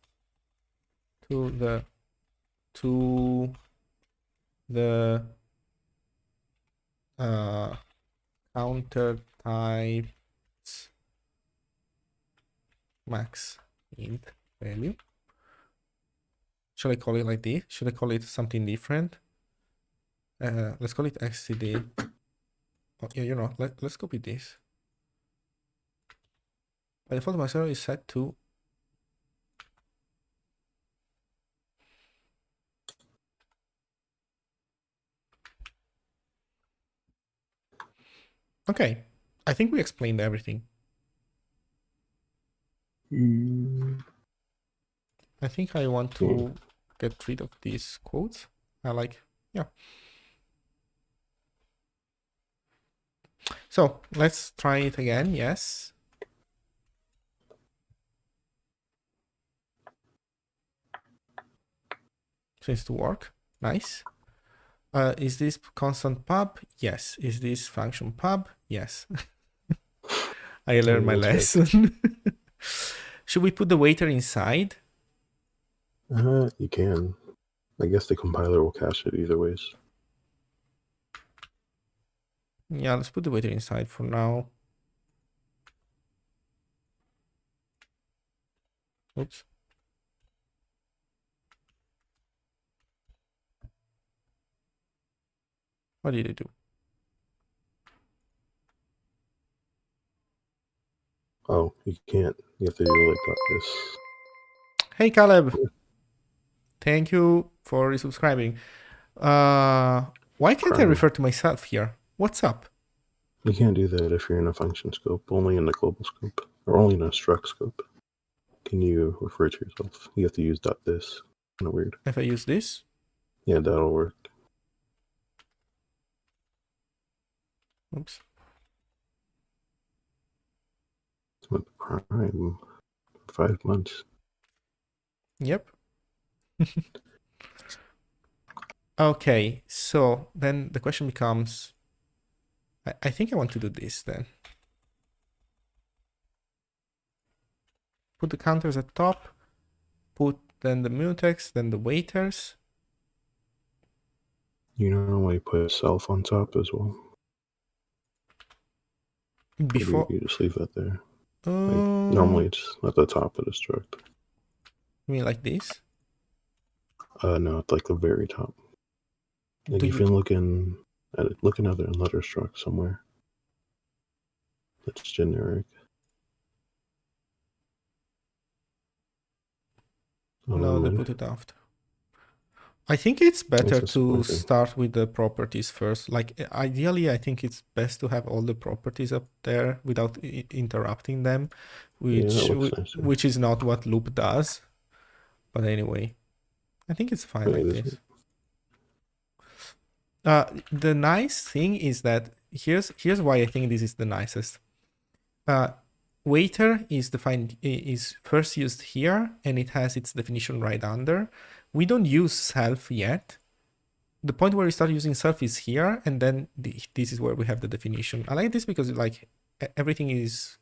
to the counter types max int value. Should I call it like this? Should I call it something different? Let's call it xcd. Oh, yeah, you know, let's copy this. By default, max value is set to okay. I think we explained everything. I think I want to get rid of these quotes. Yeah. So let's try it again. Yes. Seems to work. Nice. Is this constant pub? Yes. Is this function pub? Yes. I learned my lesson. Should we put the waiter inside? You can. I guess the compiler will cache it either ways. Yeah, let's put the waiter inside for now. Oops. What did it do? Oh, you can't. You have to do like this. Hey, Caleb. Thank you for resubscribing. Why can't I refer to myself here? What's up? You can't do that if you're in a function scope, only in the global scope, or only in a struct scope. Can you refer to yourself? You have to use .this. Kind of weird. If I use this? Yeah, that'll work. Oops. With Prime, 5 months. Yep. Okay, so then the question becomes, I think I want to do this then. Put the counters at top, put then the mutex, then the waiters. You normally put self on top as well. Before you just leave that there. Normally it's at the top of the struct. You mean like this? No, it's like the very top. Like if you're looking at another struct somewhere. That's generic. No, they put it after. I think it's better to start with the properties first. Like ideally, I think it's best to have all the properties up there without interrupting them, which is not what loop does. But anyway, I think it's fine like this. The nice thing is that here's why I think this is the nicest. Waiter is first used here, and it has its definition right under. We don't use self yet. The point where we start using self is here, and then this is where we have the definition. I like this because like everything is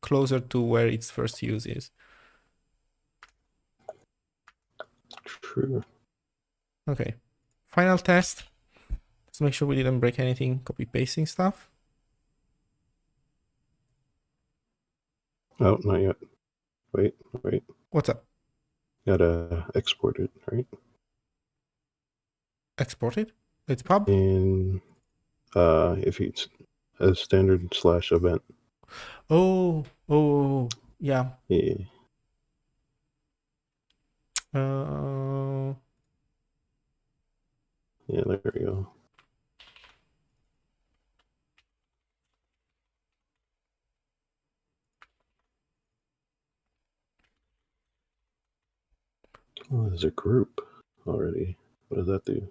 closer to where its first use is. True. Okay, final test. Let's make sure we didn't break anything copy pasting stuff. Oh, not yet. Wait. What's up? Gotta export it, right? Export it? It's pub? And if it's a standard /event. Oh, yeah. Yeah. Yeah, there we go. Oh, there's a group already. What does that do?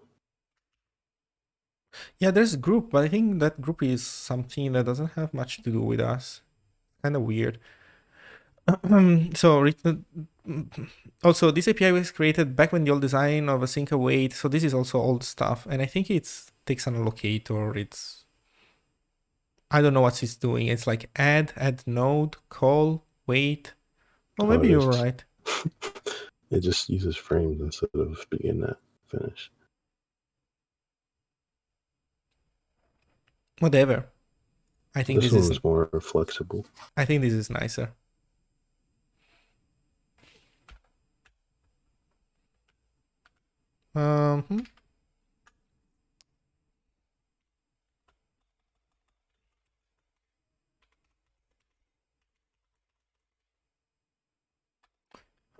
Yeah, there's a group, but I think that group is something that doesn't have much to do with us. Kind of weird. So also this API was created back when the old design of async await. So this is also old stuff, and I think it takes an allocator. I don't know what it's doing. It's like add node, call, wait. Oh, maybe you're right. It just uses frames instead of begin that finish. Whatever. I think this one is more flexible. I think this is nicer.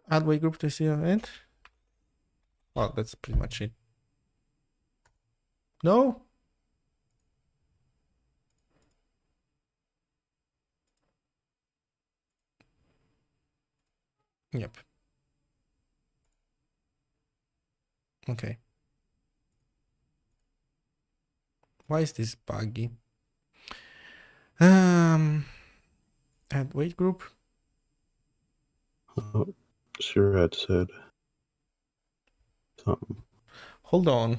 Add WaitGroup to see event. Well, that's pretty much it. No? Yep. Okay. Why is this buggy? Add WaitGroup. Oh, sure had said something. Hold on.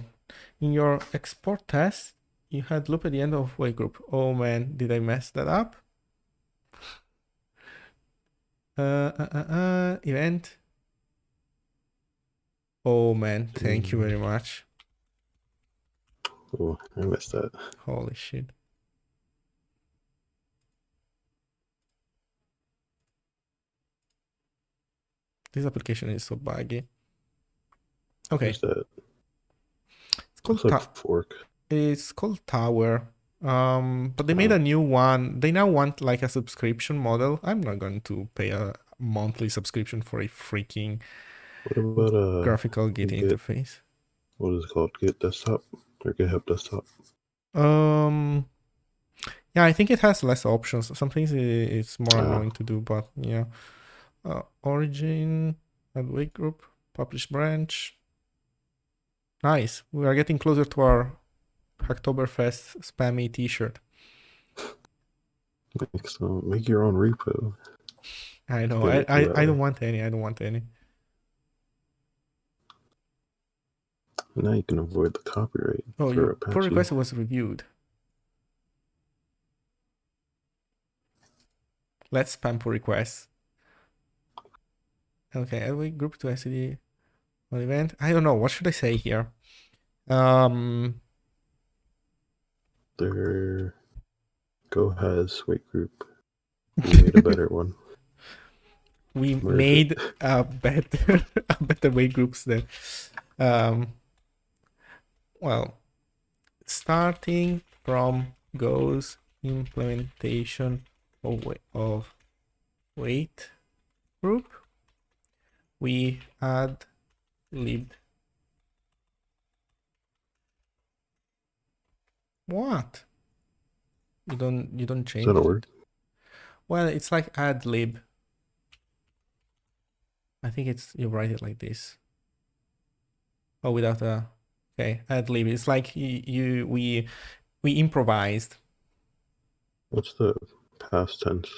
In your export test, you had loop at the end of WaitGroup. Oh man, did I mess that up? Event. Oh man, thank you very much. Oh, I missed that. Holy shit. This application is so buggy. Okay. Where's that? It's called like fork. It's called Tower. But they made a new one. They now want like a subscription model. I'm not going to pay a monthly subscription for a freaking what about a graphical Git interface. What is it called? Git desktop or GitHub desktop? Yeah, I think it has less options. Some things it's more annoying to do, but yeah. Origin, add WaitGroup, publish branch. Nice. We are getting closer to our Hacktoberfest spammy t-shirt. So make your own repo. I know. I don't want any. I don't want any. Now you can avoid the copyright. Oh, your pull request was reviewed. Let's spam pull requests. Okay, add WaitGroup to SED on event. I don't know. What should I say here? There Go has WaitGroup. We made a better one. We made a better WaitGroups than well, starting from Go's implementation of WaitGroup, we add lib. What? You don't change. Is that a word? Well, it's like add lib. I think you write it like this. Oh, without a Okay, ad lib. It's like we improvised. What's the past tense?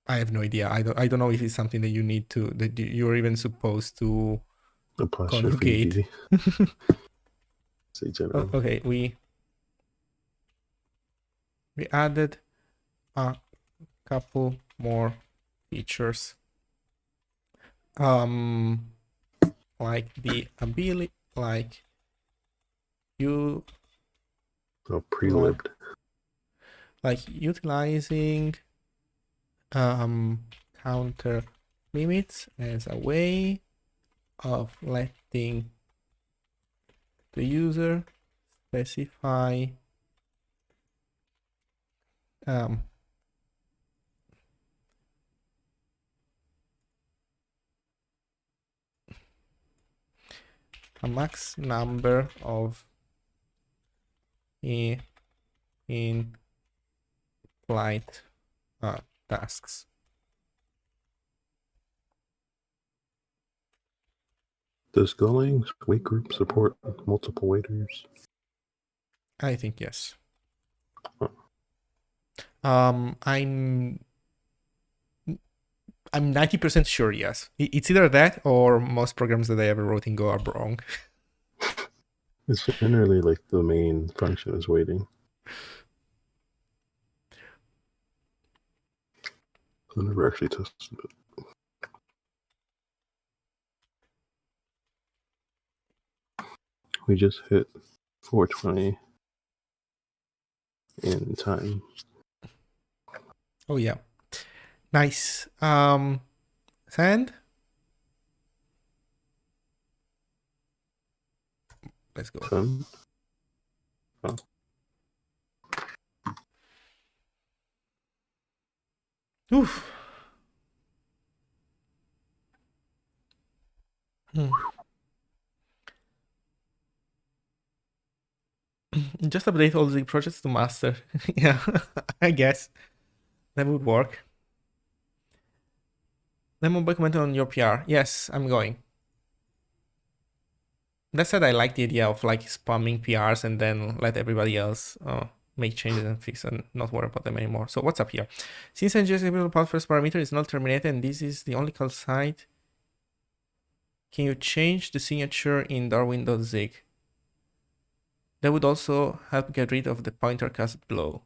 I have no idea. I don't know if it's something that you need to, that you're even supposed to conjugate. Say general. Okay, we added a couple more features. Like the ability, like you. Oh, pre-libbed. Like utilizing counter limits as a way of letting the user specify a max number of in-flight tasks. Does Golang's WaitGroup support multiple waiters? I think yes. Huh. I'm 90% sure yes. It's either that or most programs that I ever wrote in Go are wrong. It's generally like the main function is waiting. I never actually tested it. We just hit 420 in time. Oh yeah. Nice. Send. Let's go. Send. Oh. Oof. Just update all the projects to master. Yeah, I guess that would work. Lemon boy commented on your PR. Yes, I'm going. That said, I like the idea of like spamming PRs and then let everybody else make changes and fix and not worry about them anymore. So what's up here? Since NG's path first parameter is not terminated and this is the only call site, can you change the signature in darwin.zig? That would also help get rid of the pointer cast below.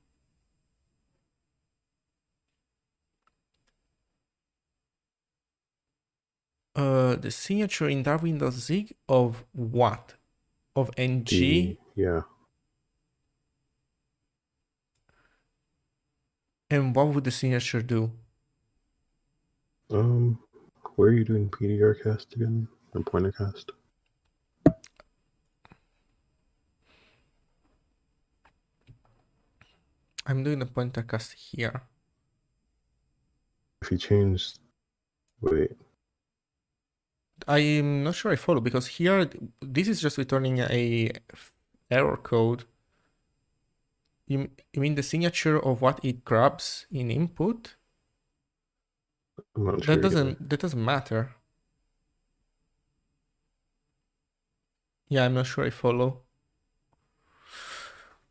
The signature in darwin.zig of what? Of ng? Yeah. And what would the signature do? Where are you doing PDR cast again? Or pointer cast? I'm doing the pointer cast here. If you change, wait. I'm not sure I follow because here, this is just returning a error code. You mean the signature of what it grabs in input? I'm not sure. That doesn't matter. Yeah, I'm not sure I follow.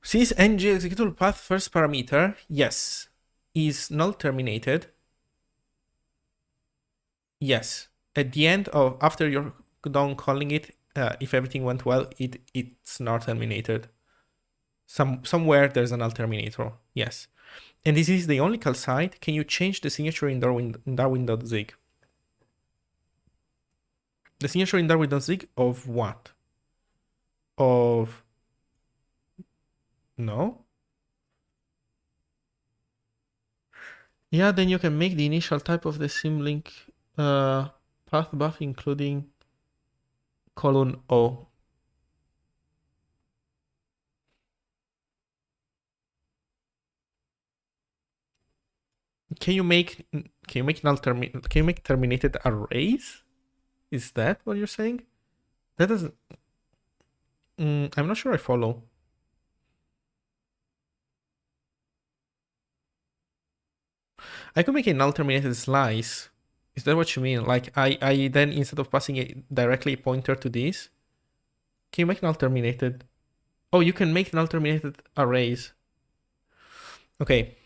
Since ng executable path first parameter, yes, is null terminated. Yes, at the end of after you're done calling it, if everything went well, it's not terminated. Somewhere there's a null terminator. Yes, and this is the only call site. Can you change the signature in darwin.zig? The signature in darwin.zig of what? Of no. Yeah, then you can make the initial type of the symlink path buff including colon O. Can you make terminated arrays? Is that what you're saying? That doesn't. I'm not sure I follow. I could make a null terminated slice. Is that what you mean? Like I then instead of passing a directly pointer to this, Can you make null terminated? Oh, you can make null terminated arrays. Okay,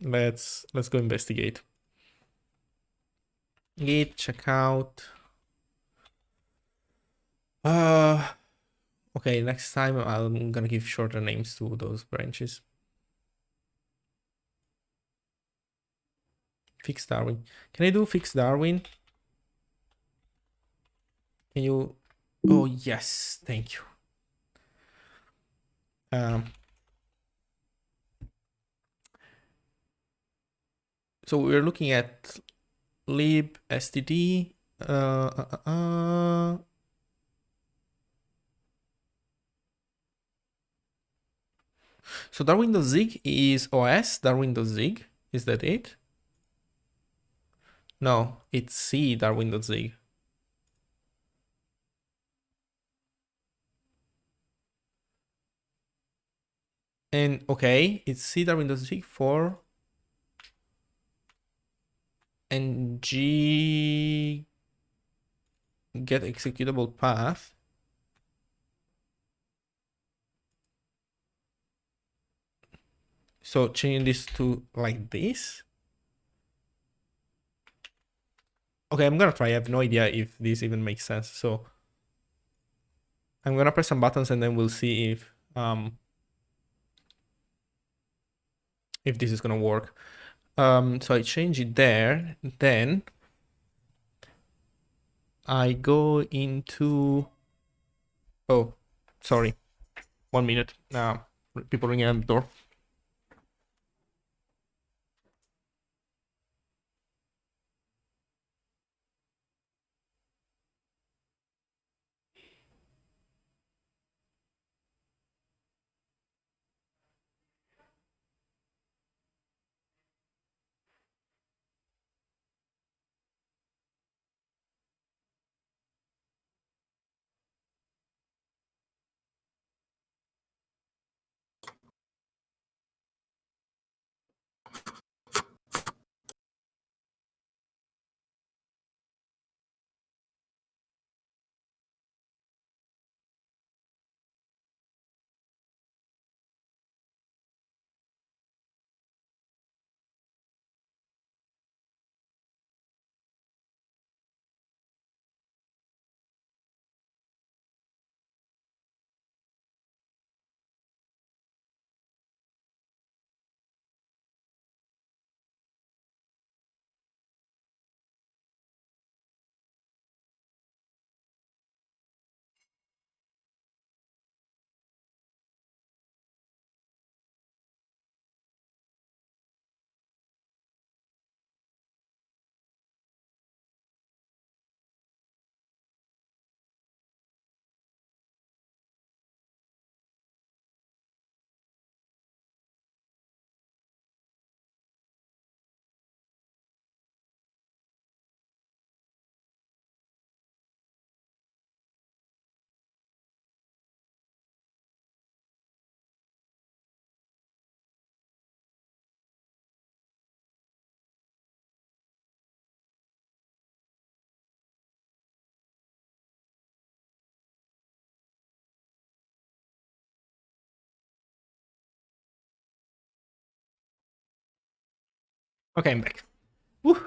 let's go investigate. Git checkout. Okay, next time I'm gonna give shorter names to those branches. Fix Darwin. Can I do fix Darwin? Can you? Oh yes, thank you. So we're looking at libstd. So Darwin.zig is OS. Darwin.zig, is that it? No, it's C Darwin.zig. And okay, it's C Darwin.zig for and G get executable path. So changing this to like this. Okay, I'm gonna try. I have no idea if this even makes sense. So I'm gonna press some buttons and then we'll see if this is gonna work. So I change it there. Then I go into. Oh, sorry. 1 minute. People ringing at the door. Okay, I'm back. Woo.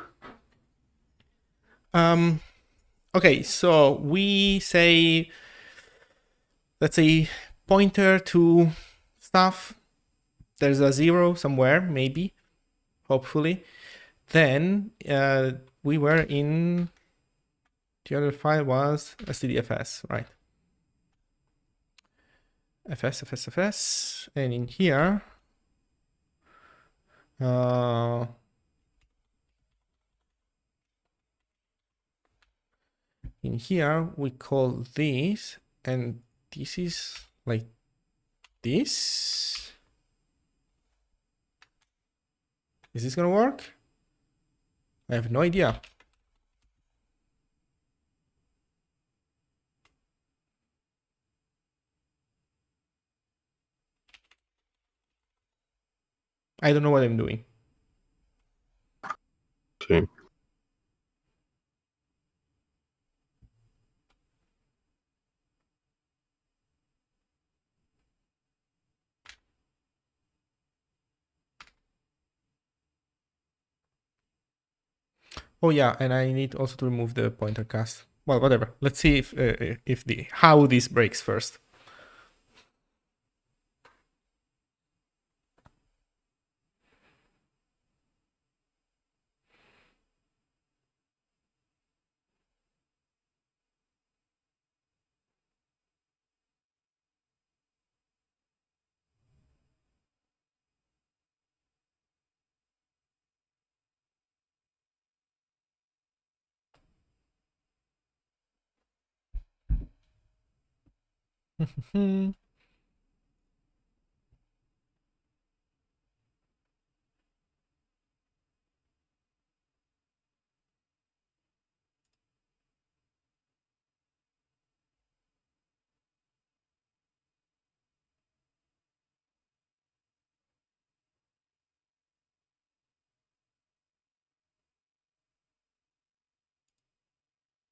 Okay, so we say, let's say, pointer to stuff. There's a 0 somewhere, maybe, hopefully. Then we were in, the other file was stdfs, right? fs, and in here, we call this, and this is like this. Is this gonna work? I have no idea. I don't know what I'm doing. Same. Oh yeah, and I need also to remove the pointer cast. Well, whatever. Let's see if how this breaks first.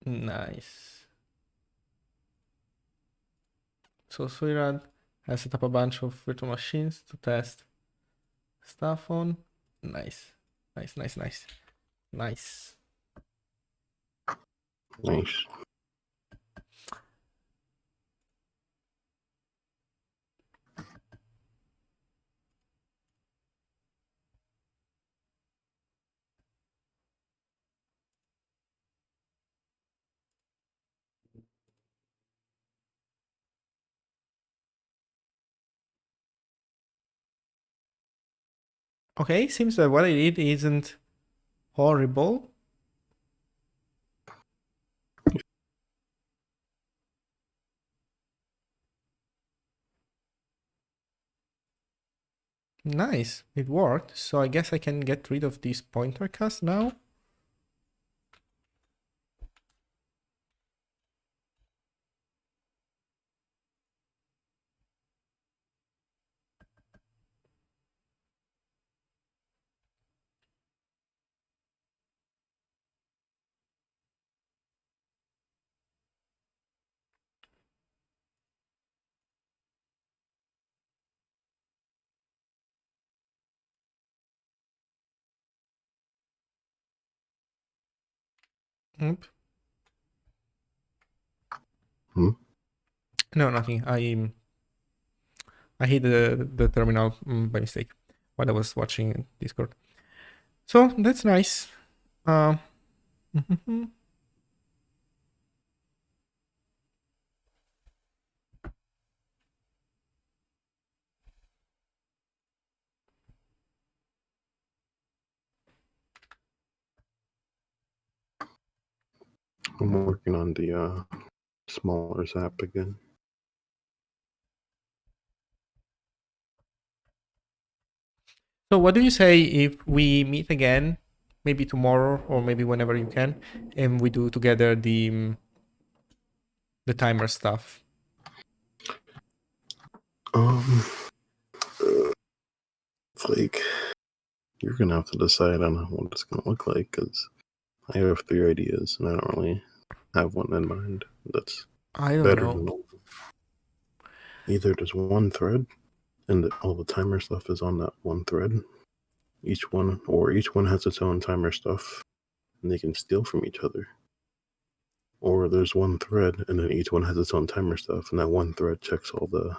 Nice. So Suirad has set up a bunch of virtual machines to test stuff on. Nice. Nice, nice, nice. Nice. Nice. Okay, seems that what I did isn't horrible. Nice, it worked. So I guess I can get rid of this pointer cast now. Oop. Hmm? No, nothing. I hit the terminal by mistake while I was watching Discord. So that's nice. Uh, I'm working on the smaller zap again. So what do you say if we meet again, maybe tomorrow or maybe whenever you can, and we do together the timer stuff? It's like you're gonna have to decide on what it's gonna look like because I have 3 ideas and I don't really have one in mind that's I don't better know. than all. Either there's one thread and all the timer stuff is on that one thread, each one has its own timer stuff and they can steal from each other. Or there's one thread and then each one has its own timer stuff and that one thread checks all the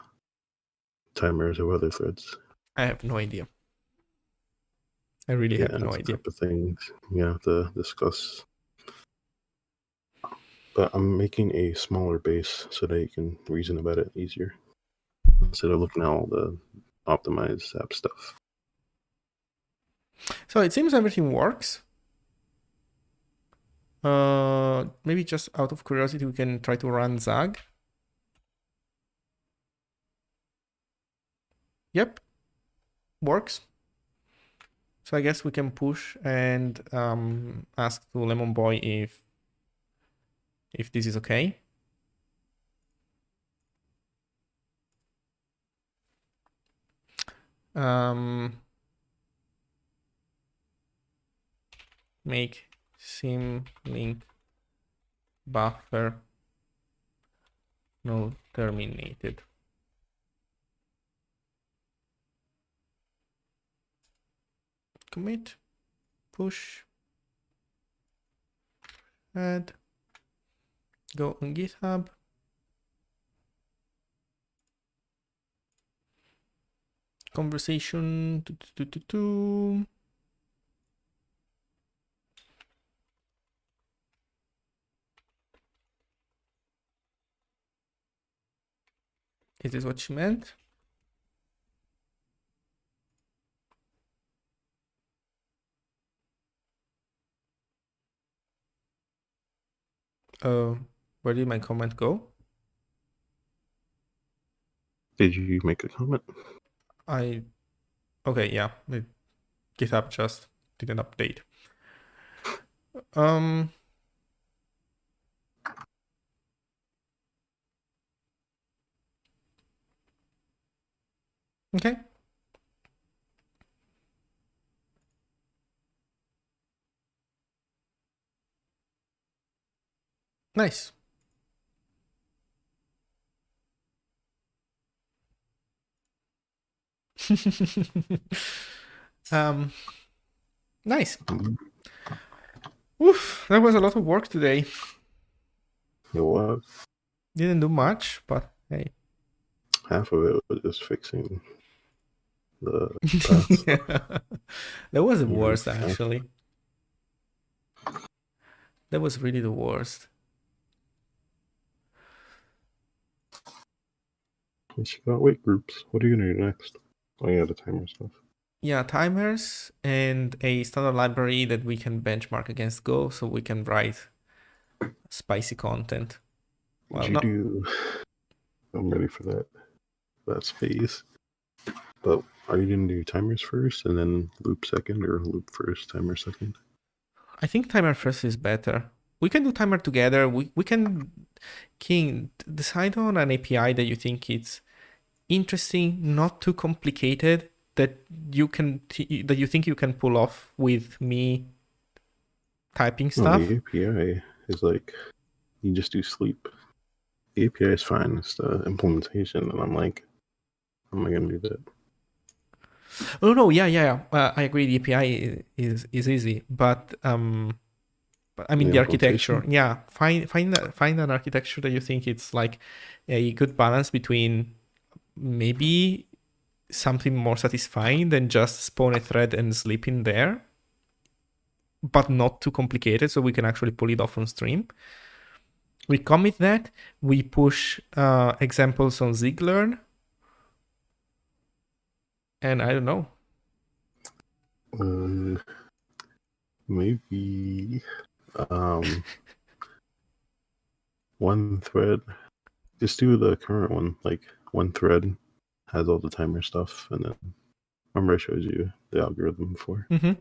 timers of other threads. I have no idea. I really have no that's idea. the type of things you have to discuss. But I'm making a smaller base so that you can reason about it easier instead of looking at all the optimized app stuff. So it seems everything works. Maybe just out of curiosity, we can try to run Zag. Yep, works. So I guess we can push and ask to Lemon Boy if this is okay. Make sim link buffer no terminated. Commit, push. add, go on GitHub. Conversation. Is this what she meant? Where did my comment go? Did you make a comment? Okay, yeah. GitHub just didn't update. Okay. Nice. Nice. Oof, that was a lot of work today. It was. Didn't do much, but hey. Half of it was just fixing the path stuff. Yeah. That was the worst, actually. That was really the worst. She got wait groups. What are you gonna do next? Oh, yeah, the timer stuff. Yeah, timers and a standard library that we can benchmark against Go, so we can write spicy content. Well, Did you do? I'm ready for that. That space. But are you gonna do timers first and then loop second, or loop first, timer second? I think timer first is better. We can do timer together. We can decide on an API that you think it's interesting, not too complicated, that you think you can pull off with me typing stuff. No, the API is like you just do sleep. The API is fine. It's the implementation, and I'm like, how am I gonna do that? Oh no, yeah. I agree. The API is easy, but I mean the architecture. Yeah, find an architecture that you think it's like a good balance between maybe something more satisfying than just spawn a thread and sleep in there, but not too complicated, so we can actually pull it off on stream. We commit that. We push examples on Zig Learn, and I don't know. Maybe one thread. Just do the current one. Like one thread has all the timer stuff, and then remember I showed you the algorithm before. Mm-hmm.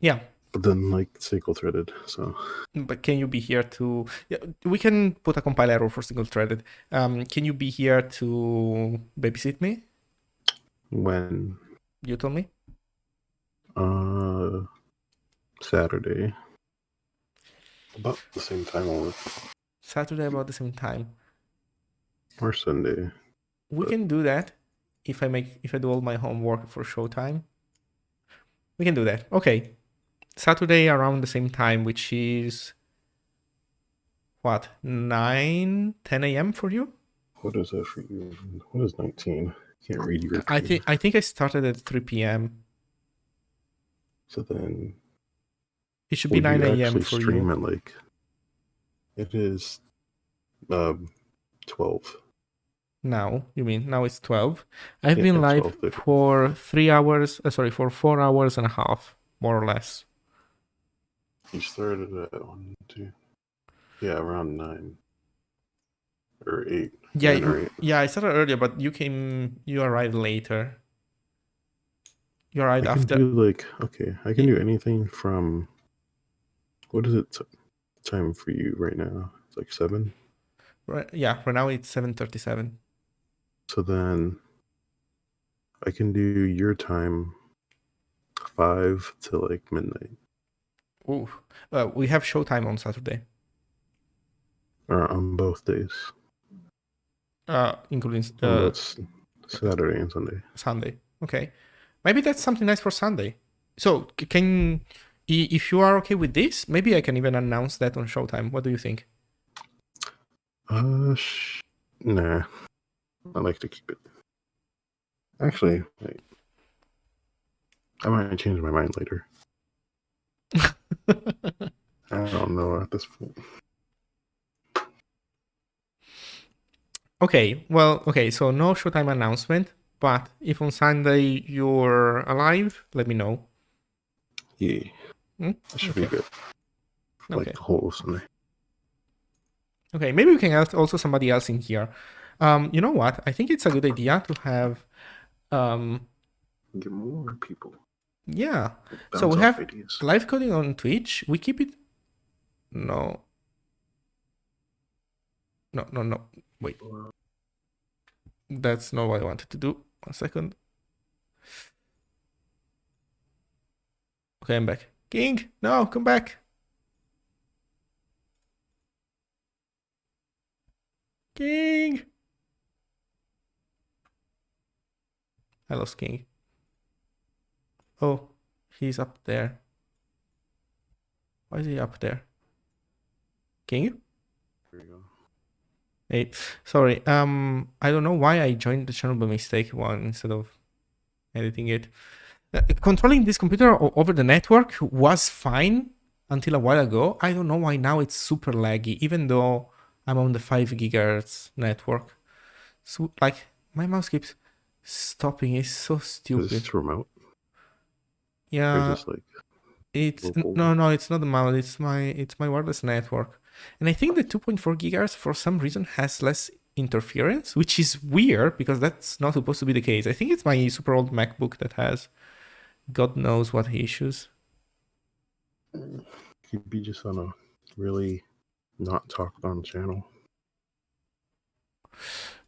Yeah. But then like single threaded. So. But can you be here to? Yeah, we can put a compile error for single threaded. Can you be here to babysit me? When? You told me. Saturday. About the same time I'll work. Saturday about the same time. Or Sunday. We can do that if I do all my homework for Showtime. We can do that. Okay. Saturday around the same time, which is what, 9, 10 a.m. for you? What is that for you? What is 19? Can't read your. I think I started at 3 p.m. So then it should be 9 a.m. for stream you. At like it is 12. Now, you mean now it's 12? I've been live for 4 hours and a half, more or less. You started at 1, 2. Yeah, around 9 or 8. Yeah, 9 or 8. Yeah, I started earlier, but you arrived later. You arrived after. I can do anything from. What is it time for you right now? It's like 7. Right. Yeah, right now it's 7:37. So then I can do your time 5 to like midnight. Ooh. We have Showtime on Saturday. On both days. Including both Saturday and Sunday. Sunday. Okay. Maybe that's something nice for Sunday. So if you are okay with this, maybe I can even announce that on Showtime. What do you think? Nah. I like to keep it. Actually, wait. I might change my mind later. I don't know at this point. Okay, well, okay, so no Showtime announcement, but if on Sunday you're alive, let me know. Yeah. That should be good. Like Okay. the whole Sunday. Okay, maybe we can add also somebody else in here. You know what? I think it's a good idea to have Get more people. yeah. Bounce So we off have ideas. live coding on Twitch. We keep it. No. No. Wait. That's not what I wanted to do. 1 second. Okay, I'm back. King, no, come back. King. I lost King. Oh, he's up there. Why is he up there? King? There you go. Hey, sorry. I don't know why I joined the channel by mistake one instead of editing it. Controlling this computer over the network was fine until a while ago. I don't know why now it's super laggy, even though I'm on the 5 gigahertz network. So, like, my mouse keeps stopping. It's so stupid. Is this remote? Yeah. Or is this like It's local? no, it's not the mouse. It's my wireless network, and I think the 2.4 gigahertz for some reason has less interference, which is weird because that's not supposed to be the case. I think it's my super old MacBook that has God knows what issues. You'd be just on a really not talked on channel.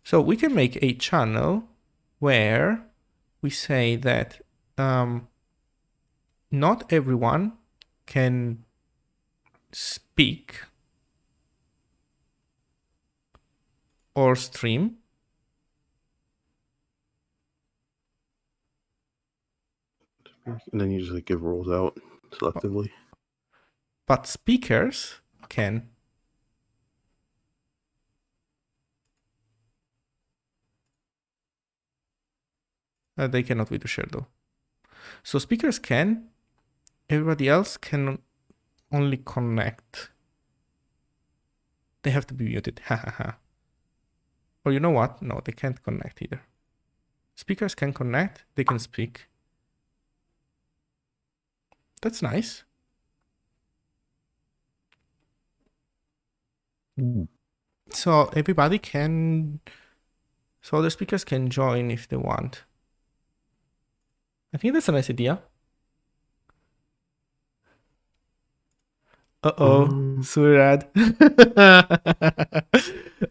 So we can make a channel where we say that not everyone can speak or stream. And then you just like give rules out selectively. But speakers can. They cannot video share though. So speakers can. Everybody else can only connect. They have to be muted. Ha ha ha. Or you know what? No, they can't connect either. Speakers can connect. They can speak. That's nice. Ooh. So everybody can. So the speakers can join if they want. I think that's a nice idea. Surad.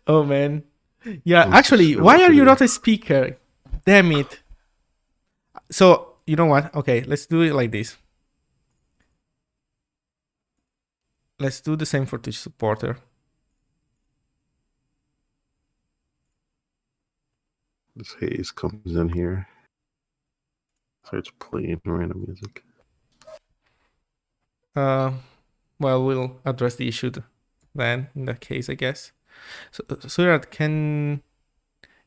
Oh man. Yeah, actually, why are you not a speaker? Damn it. So, you know what? Okay, let's do it like this. Let's do the same for Twitch supporter. This haze comes in here. Starts playing random music. Well, we'll address the issue then, in that case, I guess. So Surad,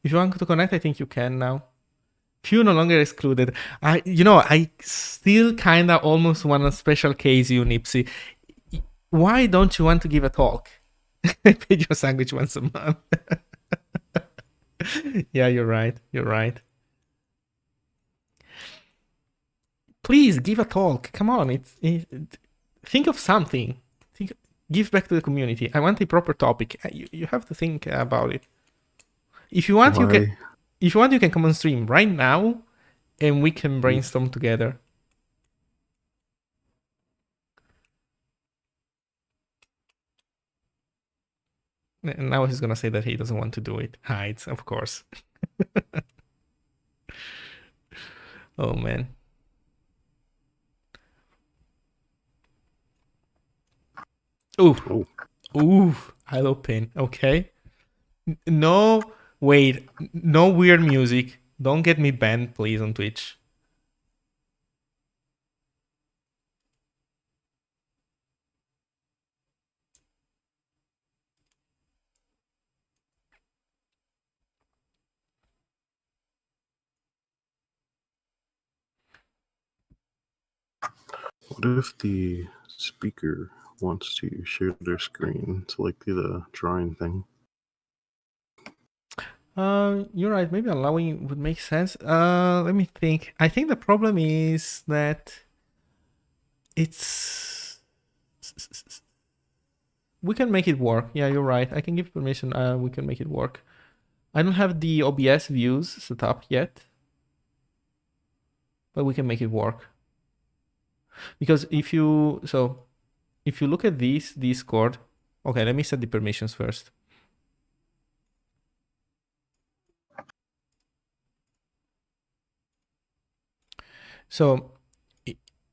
if you want to connect, I think you can now. Q no longer excluded. I still kind of almost want to special case you, nypsiee. Why don't you want to give a talk? I paid you a sandwich once a month. Yeah, you're right. You're right. Please give a talk. Come on. Think of something. Give back to the community. I want a proper topic. You have to think about it. If you want, you can. If you want, you can come on stream right now, and we can brainstorm together. And now he's gonna say that he doesn't want to do it. Hides, of course. Oh man. Oof. Hello, pin. Okay. No, wait. No weird music. Don't get me banned, please, on Twitch. What if the speaker wants to share their screen? So like do the drawing thing. You're right. Maybe allowing would make sense. Let me think. I think the problem is that it's we can make it work. Yeah, you're right. I can give permission. We can make it work. I don't have the OBS views set up yet, but we can make it work. Because if you look at this Discord, okay, let me set the permissions first. So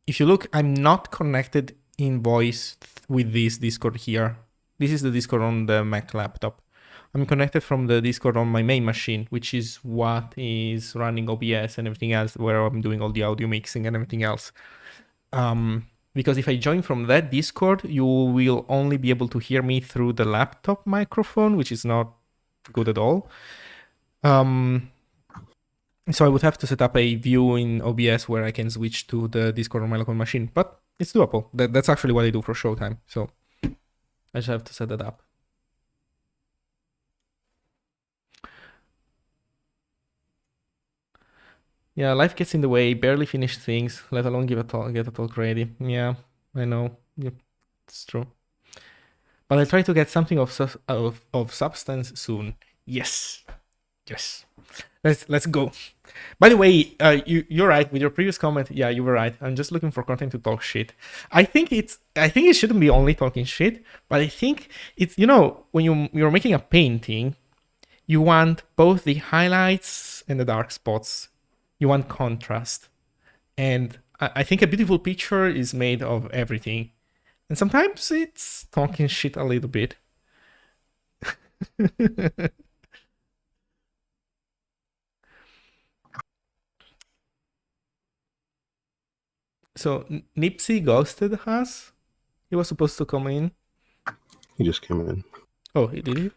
if you look, I'm not connected in voice with this Discord here. This is the Discord on the Mac laptop. I'm connected from the Discord on my main machine, which is what is running OBS and everything else, where I'm doing all the audio mixing and everything else. Because if I join from that Discord, you will only be able to hear me through the laptop microphone, which is not good at all. So I would have to set up a view in OBS where I can switch to the Discord on my local machine, but it's doable. That's actually what I do for Showtime. So I just have to set that up. Yeah, life gets in the way, barely finish things, let alone get a talk ready. Yeah, I know. Yep, it's true. But I try to get something of substance soon. Yes. Let's go. By the way, you're right with your previous comment. Yeah, you were right. I'm just looking for content to talk shit. I think it shouldn't be only talking shit, but I think it's, when you're making a painting, you want both the highlights and the dark spots. You want contrast. And I think a beautiful picture is made of everything. And sometimes it's talking shit a little bit. So nypsiee ghosted us. He was supposed to come in. He just came in. Oh, he did he?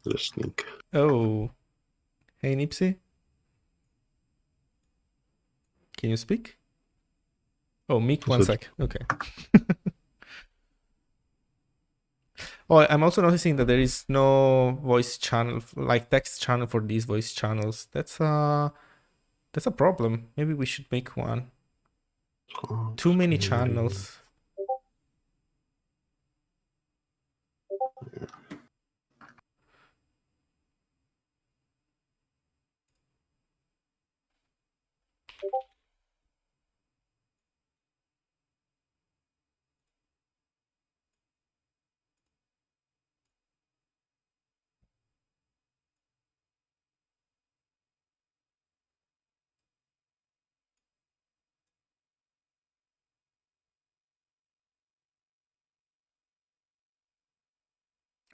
Let us sneak. Oh. Hey, nypsiee. Can you speak? Oh, Mick, one sec. Okay. Oh, I'm also noticing that there is no voice channel, like text channel for these voice channels. That's a problem. Maybe we should make one. Too many channels. Yeah.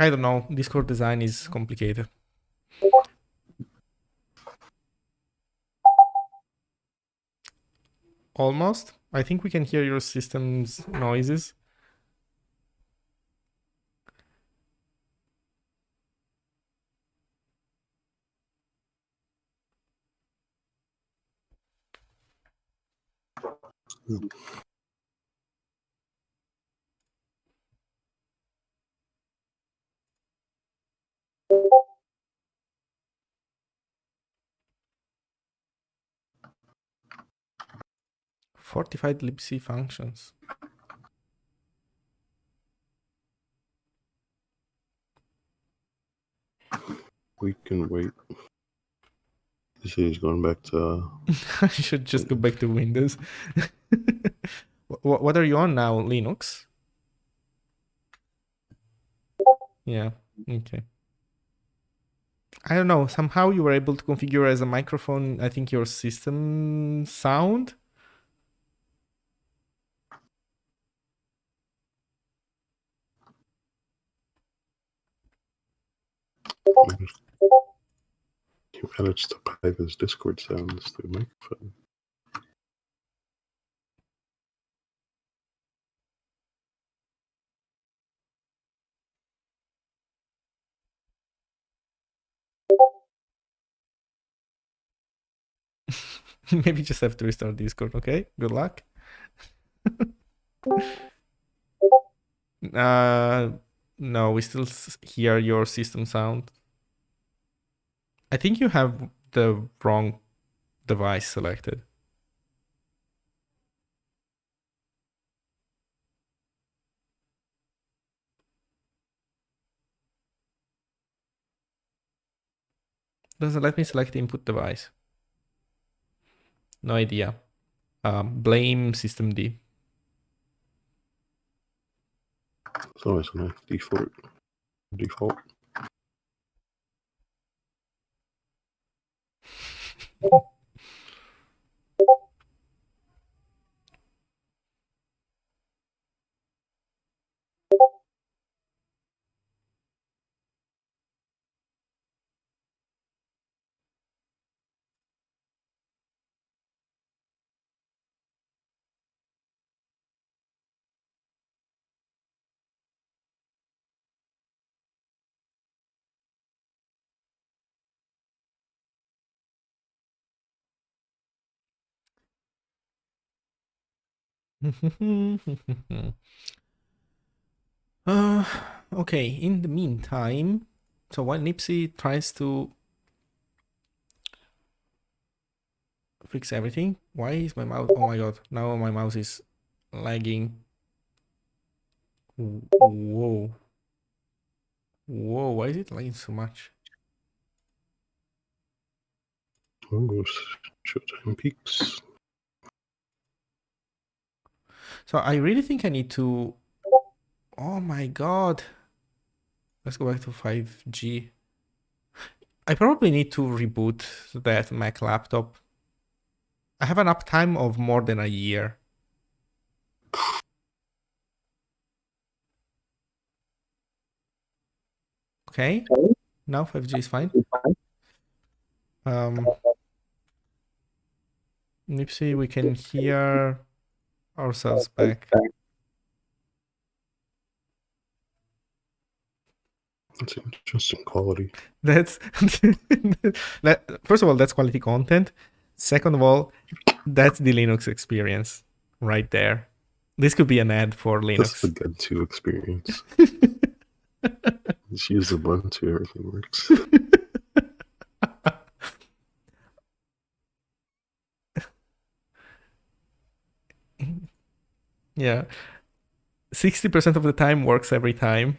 I don't know. Discord design is complicated. Almost. I think we can hear your system's noises. Mm. 45 libc functions. We can wait. He said he's going back to. I should just go back to Windows. What are you on now? Linux? Yeah. Okay. I don't know. Somehow you were able to configure as a microphone, I think, your system sound. He managed to pipe his Discord sounds through the microphone. Maybe just have to restart Discord, okay? Good luck. No, we still hear your system sound. I think you have the wrong device selected. Doesn't let me select the input device. No idea. Blame systemd. It's always a nice default. Okay, in the meantime, so while nypsiee tries to fix everything, why is my mouse? Oh my god, now my mouse is lagging. Whoa. Whoa, why is it lagging so much? Oh, Showtime peaks. So I really think I need to... Oh my god. Let's go back to 5G. I probably need to reboot that Mac laptop. I have an uptime of more than a year. Okay, now 5G is fine. nypsiee, we can hear ourselves back. That's interesting quality. That's first of all, that's quality content. Second of all, that's the Linux experience right there. This could be an ad for That's the Linux. Gentoo experience. Just use Ubuntu, everything works. Yeah. 60% of the time works every time.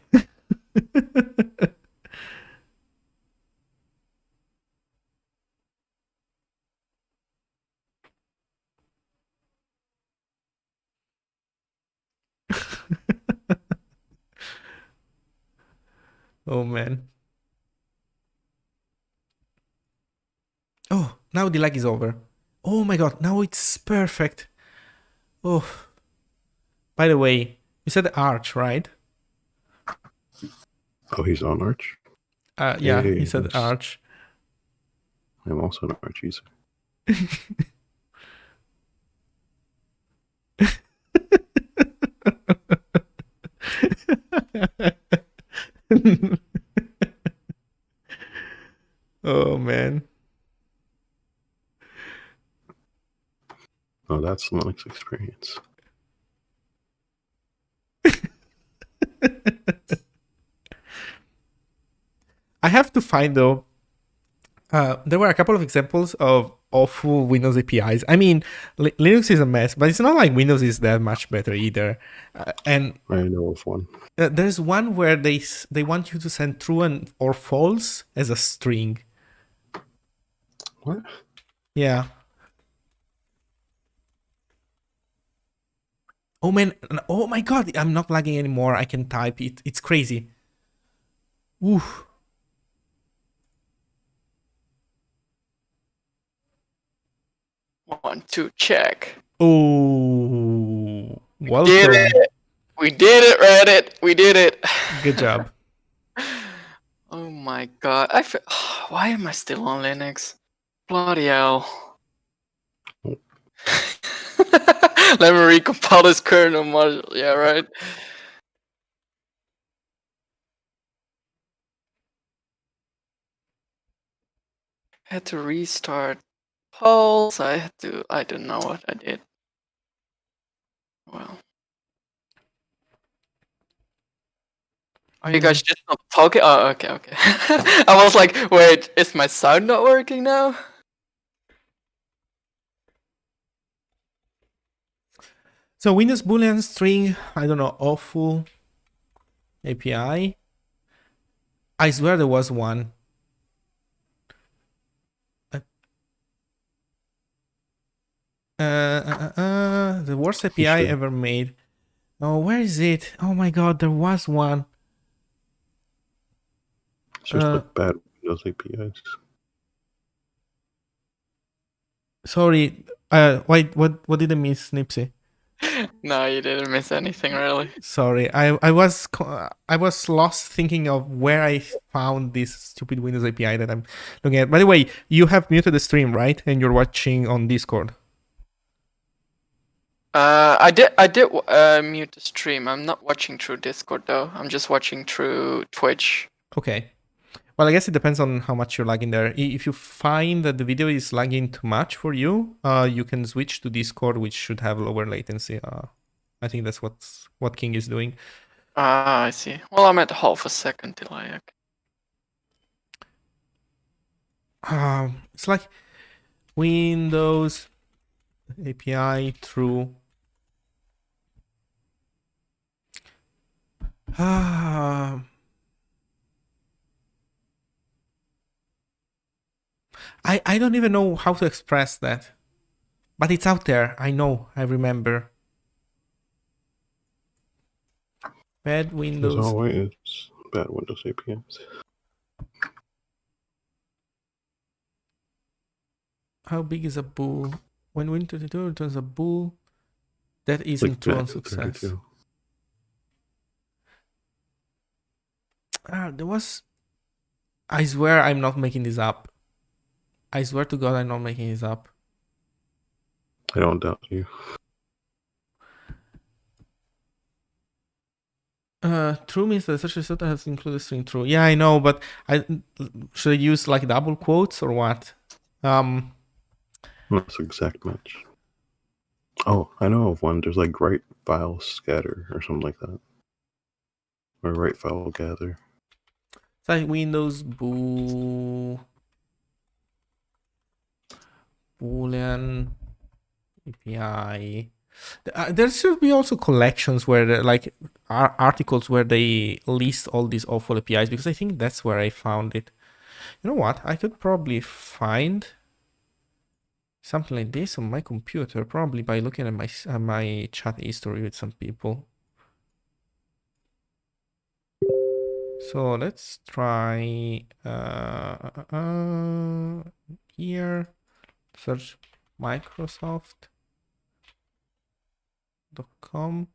Oh man. Oh, now the lag is over. Oh my god, now it's perfect. Oh. By the way, you said Arch, right? Oh, he's on Arch? Yeah, Hey, he said nice. Arch. I'm also an Arch user. Oh man. Oh, that's Linux experience. I have to find though. There were a couple of examples of awful Windows APIs. I mean, Linux is a mess, but it's not like Windows is that much better either. And I know of one. there's one where they want you to send true or false as a string. What? Yeah. Oh man. Oh my god. I'm not lagging anymore. I can type it. It's crazy. Oof. Want to check. Oh. Welcome. Did it. We did it, Reddit. We did it. Good job. Oh my god. Why am I still on Linux? Bloody hell. Let me recompile this kernel module. Yeah, right. Had to restart Pulse. I don't know what I did. Well. Are you guys just not talking? Oh, okay, okay. I was like, wait, is my sound not working now? So Windows Boolean string, I don't know, awful API. I swear there was one. The worst API ever made. Oh, where is it? Oh my god, there was one. It's just like bad Windows APIs. Sorry. Wait, what did I miss, nypsiee? No, you didn't miss anything really. Sorry, I was lost thinking of where I found this stupid Windows API that I'm looking at. By the way, you have muted the stream, right? And you're watching on Discord. I did mute the stream. I'm not watching through Discord though. I'm just watching through Twitch. Okay. Well, I guess it depends on how much you're lagging there. If you find that the video is lagging too much for you, you can switch to Discord, which should have lower latency. I think that's what King is doing. Ah, I see. Well, I'm at half a second delay. It's like Windows API through. I don't even know how to express that, but it's out there. I know. I remember. Bad Windows. As always, bad Windows APIs. How big is a bool? When Win32 returns a bool, that isn't Like true on bad success. 32. There was. I swear I'm not making this up. I swear to God I'm not making this up. I don't doubt you. True means that such a result has included string true. Yeah, I know, but should I use like double quotes or what? That's exact match. Oh, I know of one. There's like write file scatter or something like that. Or write file gather. It's like Windows Boolean API. There should be also collections where like articles where they list all these awful APIs, because I think that's where I found it. You know what? I could probably find something like this on my computer, probably by looking at my chat history with some people. So let's try here, search Microsoft.com.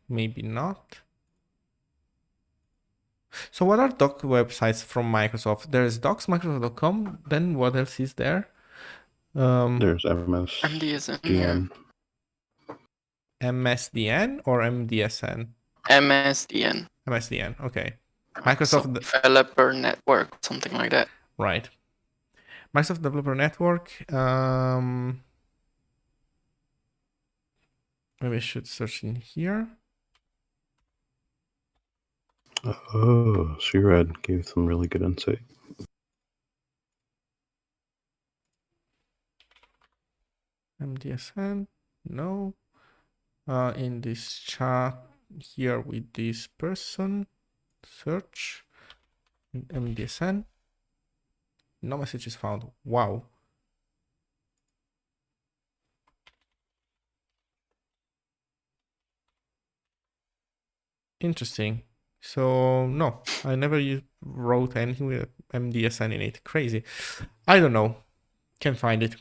Maybe not. So what are doc websites from Microsoft? There's docs.microsoft.com. Then what else is there? There's MSDN. MSDN or MDSN? MSDN. MSDN, okay. Microsoft Developer Network, something like that. Right. Microsoft Developer Network. Maybe I should search in here. Oh, Shirad gave some really good insight. MDSN, no. In this chat here with this person, search MDSN. No messages found. Wow. Interesting. So no, I never wrote anything with MDSN in it. Crazy. I don't know. Can't find it.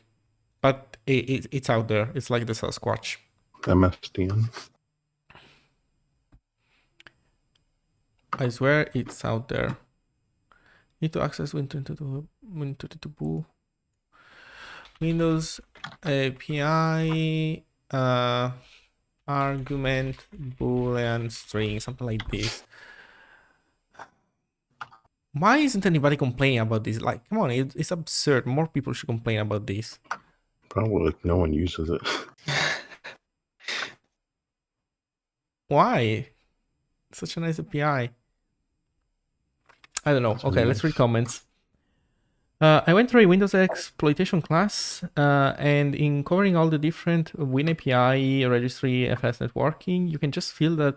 But it's out there. It's like the Sasquatch. MSDN. I swear it's out there. Need to access Win32 Bool. Windows API. argument boolean string, something like this. Why isn't anybody complaining about this? Like, come on, it's absurd. More people should complain about this. Probably like no one uses it. Why? Such a nice API. I don't know. So Okay, let's read comments. I went through a Windows exploitation class, and in covering all the different WinAPI, registry, FS networking, you can just feel that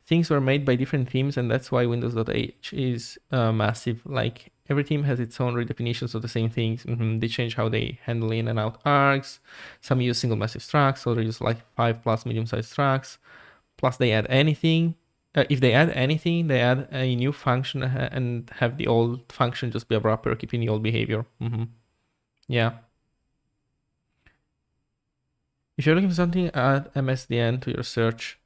things were made by different teams, and that's why Windows.h is massive. Like, every team has its own redefinitions of the same things. They change how they handle in and out args. Some use single massive structs, others use like 5+ medium-sized structs. Plus, they add anything. If they add anything, they add a new function and have the old function just be a wrapper, keeping the old behavior. Yeah. If you're looking for something, add MSDN to your search.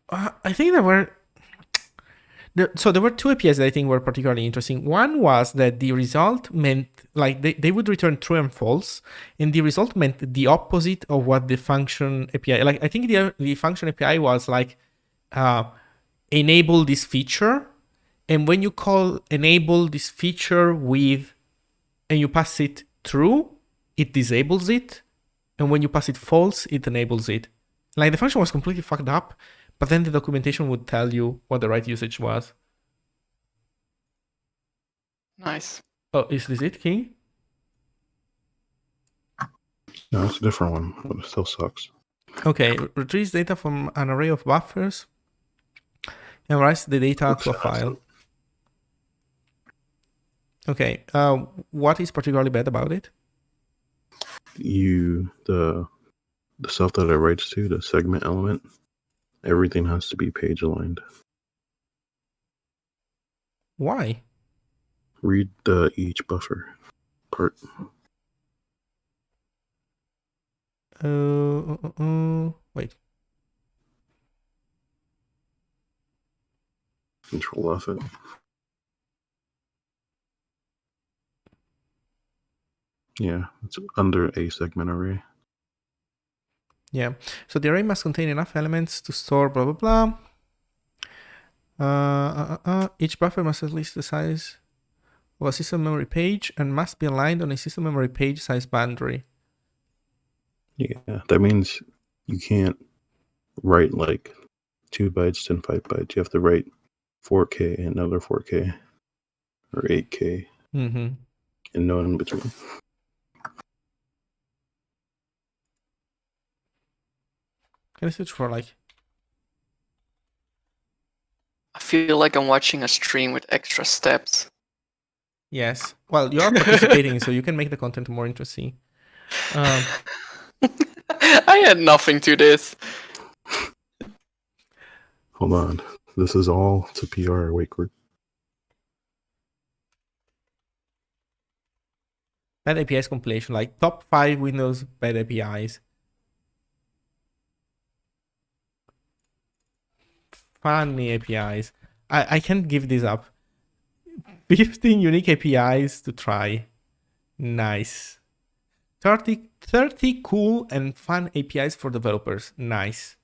I think there were two APIs that I think were particularly interesting. One was that the result meant, like, they would return true and false, and the result meant the opposite of what the function API, like, I think the function API was like, enable this feature, and when you call enable this feature with, and you pass it true, it disables it, and when you pass it false, it enables it. Like, the function was completely fucked up, but then the documentation would tell you what the right usage was. Nice. Oh, is this it, King? No, it's a different one, but it still sucks. Okay, retrieves data from an array of buffers and writes the data to a file. Okay, what is particularly bad about it? The stuff that it writes to, the segment element, everything has to be page aligned. Why? Read each buffer part. Wait. Control F it. Yeah, it's under a segment array. Yeah, so the array must contain enough elements to store blah, blah, blah. Each buffer must at least the size of a system memory page and must be aligned on a system memory page size boundary. Yeah, that means you can't write like 2 bytes and 5 bytes. You have to write 4K and another 4K or 8K and no in between. Can I switch for like? I feel like I'm watching a stream with extra steps. Yes. Well, you are participating, so you can make the content more interesting. I had nothing to this. Hold on. This is all to PR WaitGroup. Bad APIs compilation, like top 5 Windows bad APIs. Funny APIs. I can't give this up. 15 unique APIs to try. Nice. 30 cool and fun APIs for developers. Nice.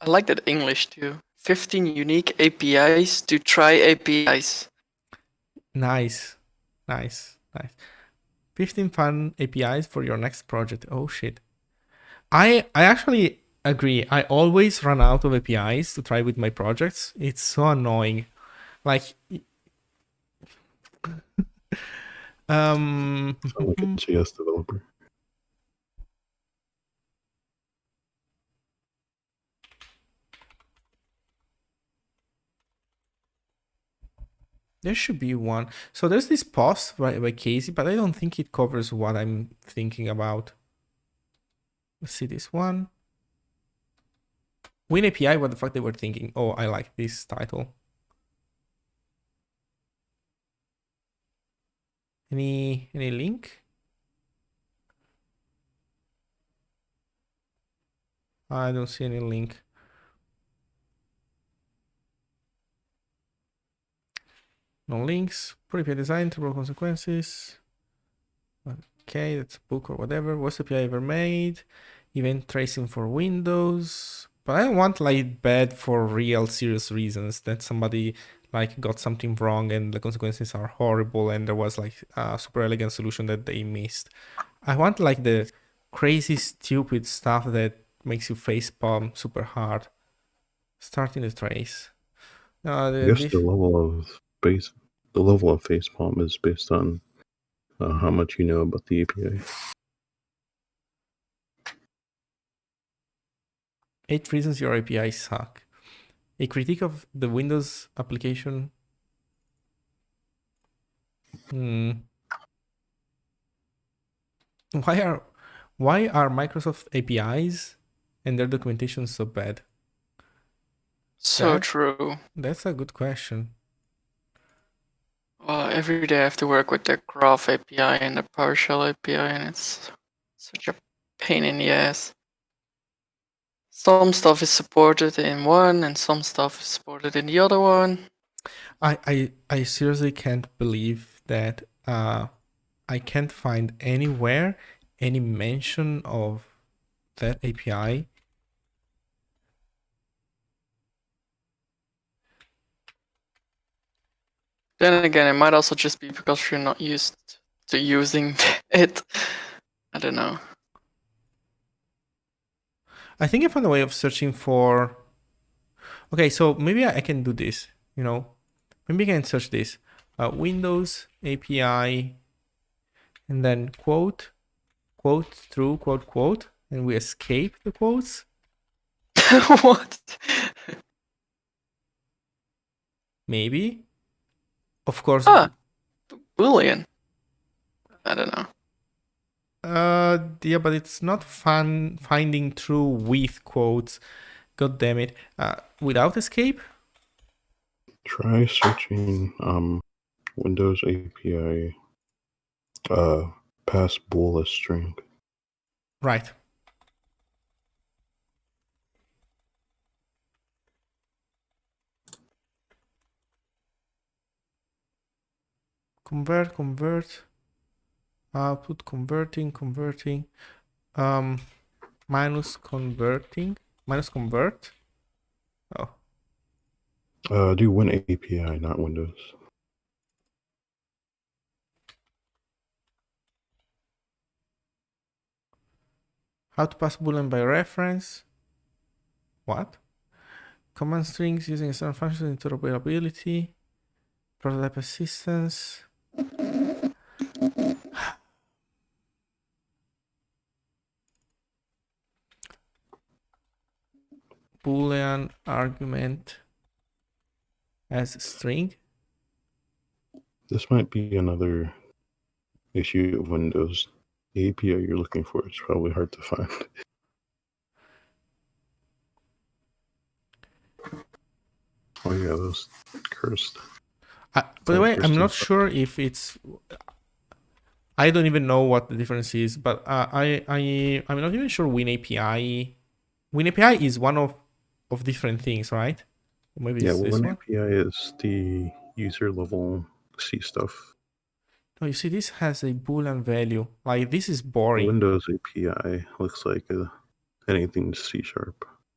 I like that English too. 15 unique APIs to try APIs. Nice. 15 fun APIs for your next project. Oh shit. I actually agree. I always run out of APIs to try with my projects. It's so annoying. Like, Sound like a JS developer. there should be one. So there's this post by Casey, but I don't think it covers what I'm thinking about. Let's see this one. WinAPI, what the fuck they were thinking. Oh, I like this title. Any link? I don't see any link. No links. Pre-API design, temporal consequences. Okay, that's a book or whatever. Worst API ever made. Event tracing for Windows, but I don't want like bad for real serious reasons that somebody like got something wrong and the consequences are horrible and there was like a super elegant solution that they missed. I want like the crazy stupid stuff that makes you facepalm super hard. Starting the trace. I guess the level of facepalm is based on how much you know about the API. 8 reasons your API suck. A critique of the Windows application. Why are Microsoft APIs and their documentation so bad? So true. That's a good question. Every day I have to work with the Graph API and the PowerShell API, and it's such a pain in the ass. Some stuff is supported in one, and some stuff is supported in the other one. I seriously can't believe that I can't find anywhere any mention of that API. Then again, it might also just be because you're not used to using it. I don't know. I think I found a way of searching for... Okay, so maybe I can do this, you know. Maybe I can search this. Windows API, and then quote through quote, and we escape the quotes. What? Maybe. Of course. Boolean. I don't know. Yeah, but it's not fun finding true with quotes. God damn it. Without escape? Try searching Windows API pass bool as string. Right. Convert. Output converting. Minus convert. Oh. Do Win API, not Windows. How to pass Boolean by reference. What? Command strings using external functions, interoperability, prototype assistance. Boolean argument as string. This might be another issue of Windows. The API you're looking for is probably hard to find. Oh yeah, those cursed. By the way, I'm not sure if it's... I don't even know what the difference is, but I'm not even sure WinAPI. WinAPI is one of different things, right? Or maybe it's this one. WinAPI is the user level C stuff. No, you see, this has a Boolean value. Like, this is boring. Windows API looks like anything C#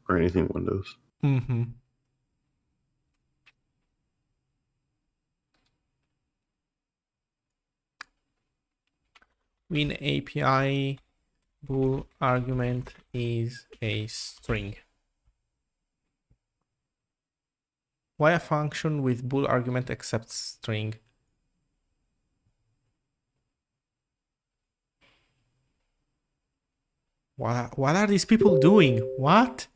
or anything Windows. Mm-hmm. WinAPI bool argument is a string. Why a function with bool argument accepts string? What are these people doing? What?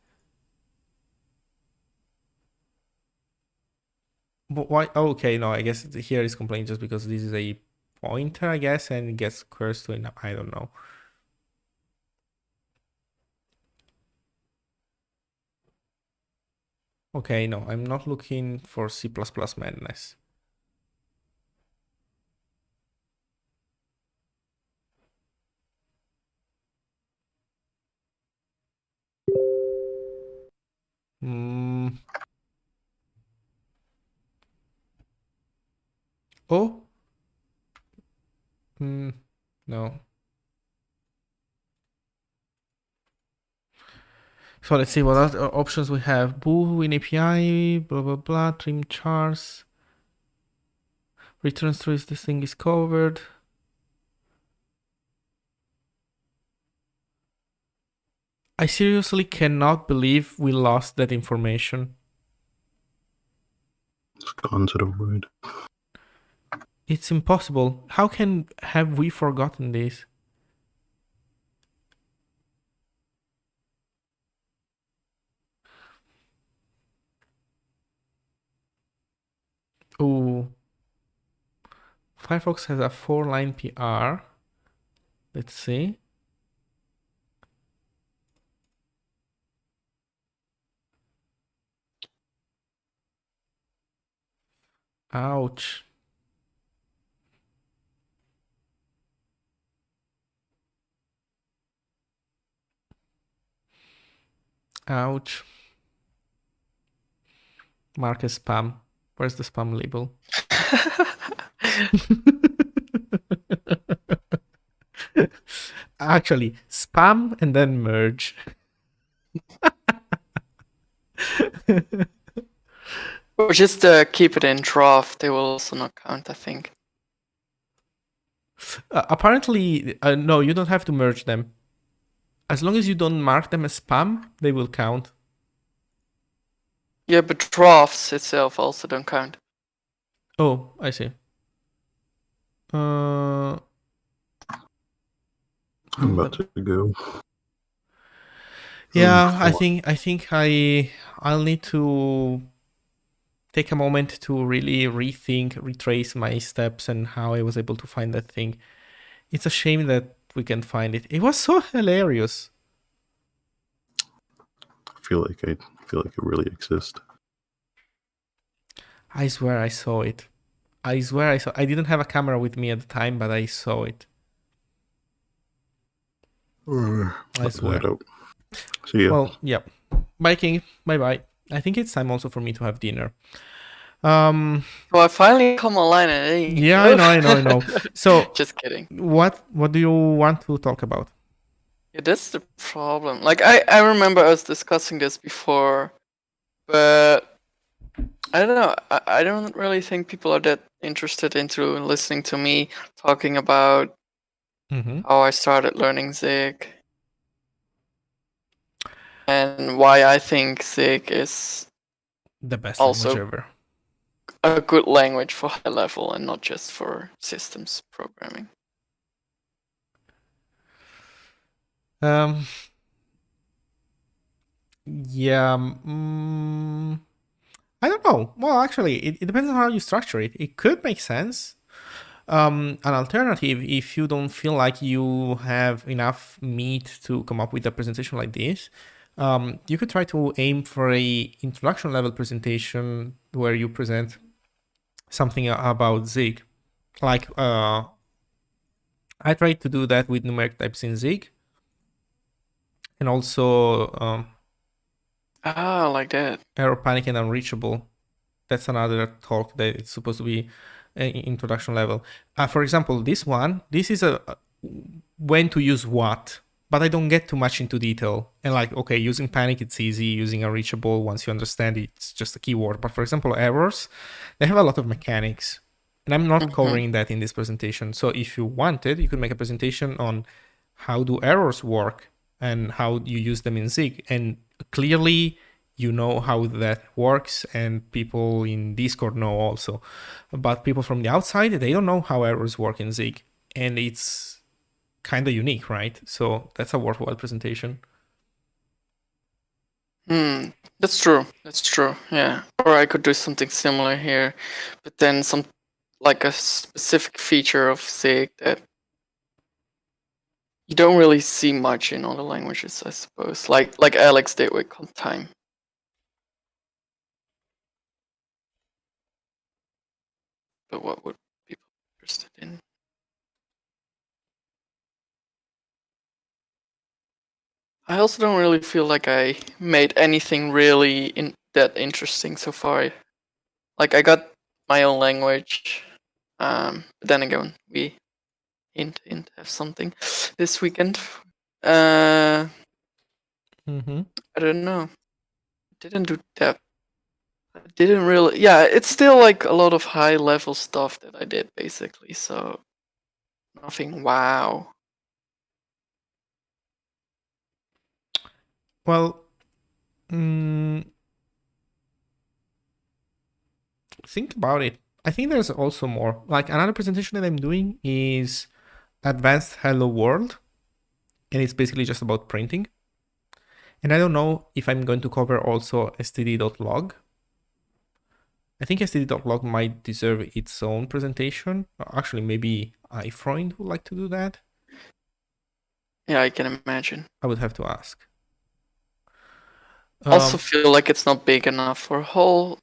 But why? Oh, okay, no, I guess here is complaining just because this is a pointer, I guess, and it gets cursed to an... I don't know. Okay, no, I'm not looking for C++ madness. Oh? No. So let's see what other options we have. Boolean API, blah blah blah, trim chars, return stories. This thing is covered. I seriously cannot believe we lost that information. It's gone to the void. It's impossible. How have we forgotten this? Oh, Firefox has a 4-line PR. Let's see. Ouch. Ouch. Mark as spam. Where's the spam label? Actually, spam and then merge. Or just keep it in draft. They will also not count, I think. Apparently, no, you don't have to merge them. As long as you don't mark them as spam, they will count. Yeah, but drafts itself also don't count. Oh, I see. I'm about to go. Yeah, I think I'll need to take a moment to really retrace my steps and how I was able to find that thing. It's a shame that we can't find it. It was so hilarious. I feel like it really exists. I swear I saw it. I swear I saw. I didn't have a camera with me at the time, but I saw it. I swear. See ya. Well, yeah. Bye, King. Bye. I think it's time also for me to have dinner. Well, I finally come online and yeah, I know. So just kidding. What do you want to talk about? Yeah, that's the problem. Like I remember us discussing this before, but I don't know. I don't really think people are that interested into listening to me talking about how I started learning Zig and why I think Zig is the best also language ever. A good language for high level and not just for systems programming. Yeah. I don't know. Well, actually, it depends on how you structure it. It could make sense. An alternative, if you don't feel like you have enough meat to come up with a presentation like this, you could try to aim for a introduction level presentation where you present something about Zig. Like I tried to do that with numeric types in Zig, and also like that. Error, Panic, and Unreachable. That's another talk that it's supposed to be an introduction level. For example, this is a when to use what, but I don't get too much into detail. And like, okay, using Panic, it's easy. Using Unreachable, once you understand it, it's just a keyword. But for example, errors, they have a lot of mechanics. And I'm not covering that in this presentation. So if you wanted, you could make a presentation on how do errors work and how you use them in Zig. And clearly, you know how that works, and people in Discord know also. But people from the outside, they don't know how errors work in Zig. And it's kind of unique, right? So that's a worthwhile presentation. That's true. Yeah. Or I could do something similar here, but then like a specific feature of Zig that you don't really see much in other languages, I suppose. Like Alex did with time. But what would people be interested in? I also don't really feel like I made anything really that interesting so far. Like I got my own language, but then again we hint have something this weekend. Mm-hmm. I don't know. Didn't do that. I didn't really. Yeah, it's still like a lot of high level stuff that I did basically. So nothing wow. Well, think about it. I think there's also more. Like another presentation that I'm doing is Advanced Hello World, and it's basically just about printing. And I don't know if I'm going to cover also std.log. I think std.log might deserve its own presentation. Actually, maybe iFreund would like to do that. Yeah, I can imagine. I would have to ask. Also feel like it's not big enough for a whole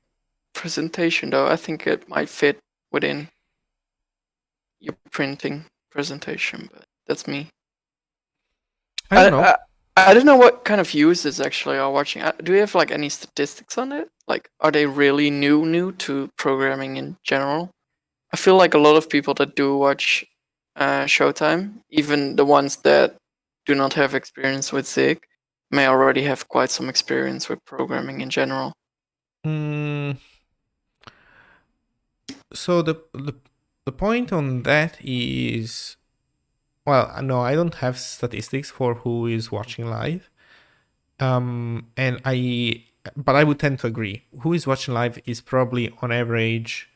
presentation though. I think it might fit within your printing presentation, but that's me. I don't know. I don't know what kind of users actually are watching. Do you have like any statistics on it? Like, are they really new to programming in general? I feel like a lot of people that do watch Showtime, even the ones that do not have experience with Zig, may already have quite some experience with programming in general. So the point on that is, well, no, I don't have statistics for who is watching live. But I would tend to agree. Who is watching live is probably on average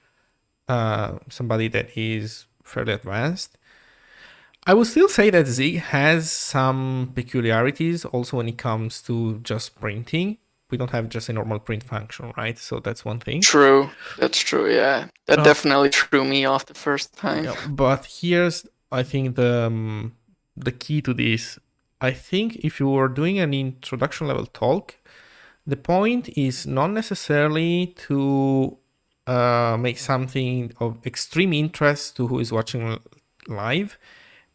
somebody that is fairly advanced. I would still say that Zig has some peculiarities also when it comes to just printing. We don't have just a normal print function, right? So that's one thing. True. That's true, yeah. That definitely threw me off the first time. Yeah, but here's, I think, the key to this. I think if you are doing an introduction level talk, the point is not necessarily to make something of extreme interest to who is watching live,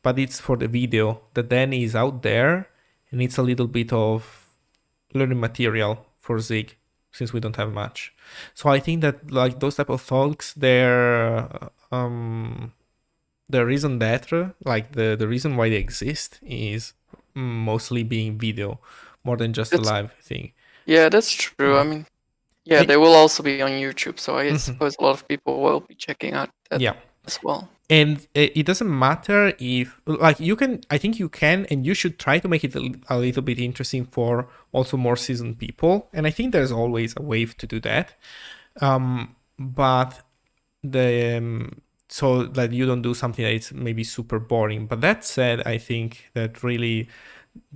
but it's for the video that then is out there and it's a little bit of learning material for Zig since we don't have much. So I think that like those type of talks, they're the reason that like the reason why they exist is mostly being video more than just a live thing. Yeah, that's true. I mean, yeah, they will also be on YouTube, so I suppose a lot of people will be checking out that as well. And it doesn't matter if, like, you can, I think you can and you should try to make it a little bit interesting for also more seasoned people. And I think there's always a way to do that. But so that you don't do something that is maybe super boring. But that said, I think that really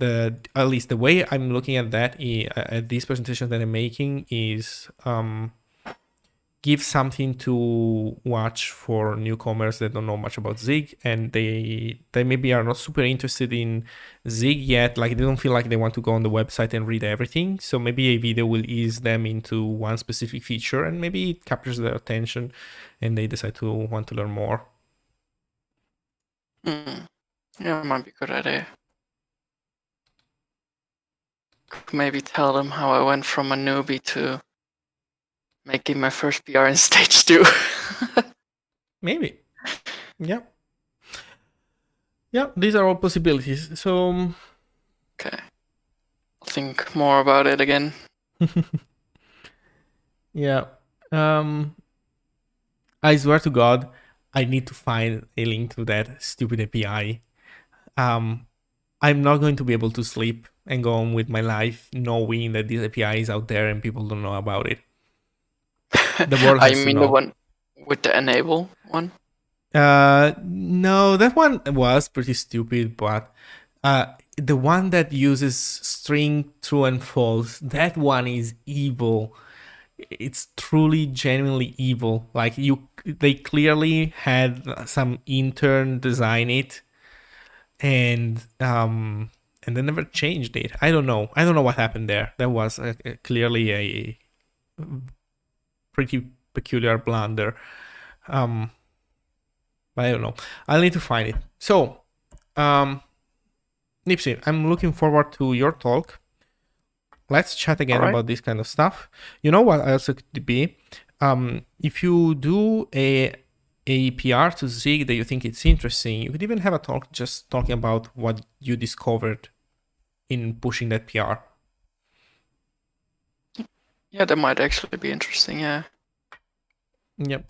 at least the way I'm looking at that at this presentation that I'm making is give something to watch for newcomers that don't know much about Zig, and they maybe are not super interested in Zig yet. Like they don't feel like they want to go on the website and read everything. So maybe a video will ease them into one specific feature, and maybe it captures their attention, and they decide to want to learn more. Yeah, it might be a good idea. Could maybe tell them how I went from a newbie to making my first PR in stage 2. Maybe. Yeah. Yeah, these are all possibilities. So okay. I'll think more about it again. Yeah. I swear to God, I need to find a link to that stupid API. I'm not going to be able to sleep and go on with my life knowing that this API is out there and people don't know about it. The world has to know. I mean the one with the enable one? No, that one was pretty stupid, but the one that uses string true and false, that one is evil. It's truly genuinely evil. Like they clearly had some intern design it and they never changed it. I don't know what happened there. That was clearly a pretty peculiar blunder. But I don't know. I'll need to find it. So nypsiee, I'm looking forward to your talk. Let's chat again about this kind of stuff. You know what else it could be? If you do a PR to Zig that you think it's interesting, you could even have a talk just talking about what you discovered in pushing that PR. Yeah, that might actually be interesting. Yeah. Yep.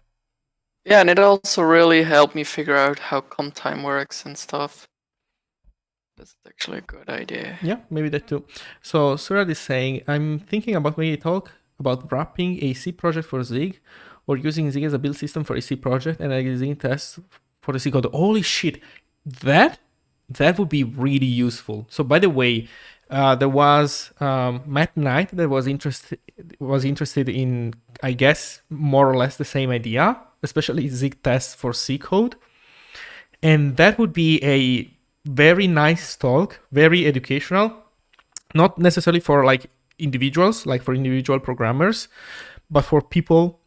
Yeah, and it also really helped me figure out how comp time works and stuff. That's actually a good idea. Yeah, maybe that too. So Surad is saying, I'm thinking about making a talk about wrapping a C project for Zig or using Zig as a build system for a C project and using tests for the C code. Holy shit, that would be really useful. So by the way, there was Matt Knight that was interested in, I guess, more or less the same idea, especially Zig tests for C code. And that would be a very nice talk, very educational, not necessarily for like individuals, like for individual programmers, but for people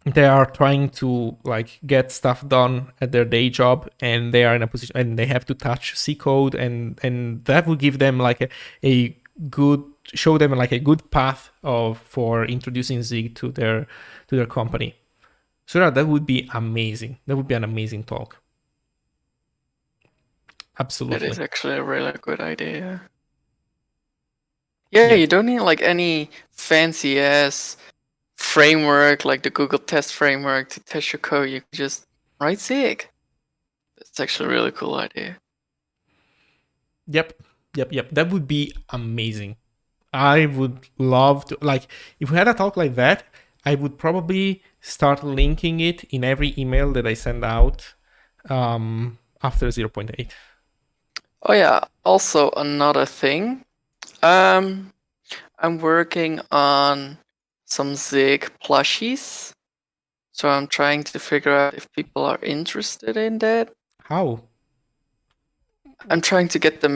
that are trying to like get stuff done at their day job and they are in a position and they have to touch C code, and that will give them like a good, show them like a good path for introducing Zig to their company. So that would be amazing. That would be an amazing talk. Absolutely. That is actually a really good idea. Yeah, you don't need like any fancy ass framework like the Google test framework to test your code. You can just write Zig. That's actually a really cool idea. Yep. That would be amazing. I would love to, like, if we had a talk like that, I would probably start linking it in every email that I send out after 0.8. Oh yeah, also another thing. I'm working on some Zig plushies. So I'm trying to figure out if people are interested in that. How? I'm trying to get the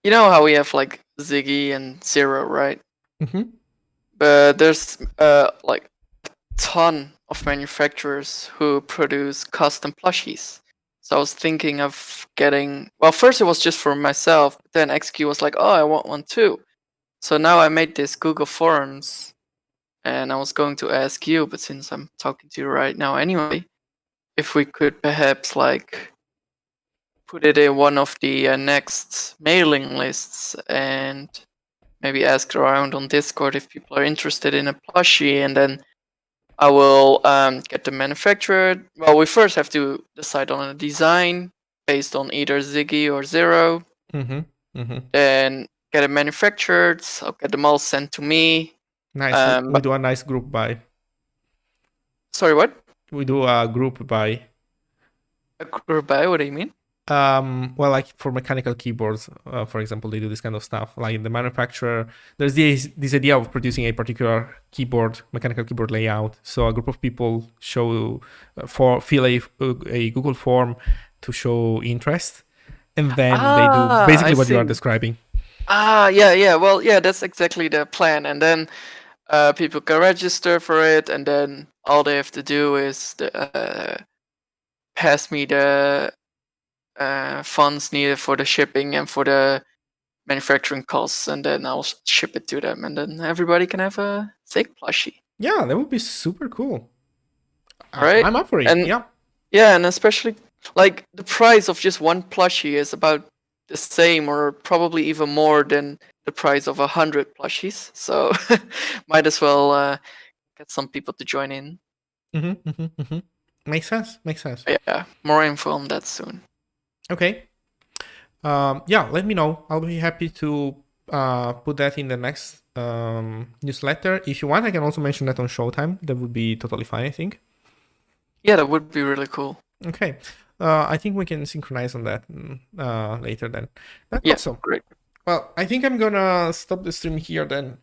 you know how we have like Ziggy and Zero, right? Mm-hmm. But there's like a ton of manufacturers who produce custom plushies. So I was thinking of getting, well, first it was just for myself, but then XQ was like, oh, I want one too. So now I made this Google Forums, and I was going to ask you, but since I'm talking to you right now anyway, if we could perhaps like put it in one of the next mailing lists and maybe ask around on Discord if people are interested in a plushie, and then I will get them manufactured. Well, we first have to decide on a design based on either Ziggy or Zero. Mm-hmm. Mm-hmm. Then get it manufactured. I'll get them all sent to me. Nice. We do a nice group buy. Sorry, what? We do a group buy. A group buy? What do you mean? Well, like for mechanical keyboards, for example, they do this kind of stuff. Like the manufacturer, there's this idea of producing a particular keyboard, mechanical keyboard layout. So a group of people fill a Google form to show interest, and then they do basically what you are describing. Yeah. Well, yeah, that's exactly the plan. And then people can register for it, and then all they have to do is pass me the funds needed for the shipping and for the manufacturing costs, and then I'll ship it to them, and then everybody can have a Zig plushie. Yeah, that would be super cool. Right? I'm up for it. And yeah, and especially like the price of just one plushie is about the same or probably even more than the price of 100 plushies. So might as well get some people to join in. Makes sense. Yeah, more info on that soon. Okay. Yeah, let me know. I'll be happy to put that in the next newsletter. If you want, I can also mention that on Showtime. That would be totally fine, I think. Yeah, that would be really cool. Okay. I think we can synchronize on that later then. That's awesome. Great. Well, I think I'm gonna stop the stream here then.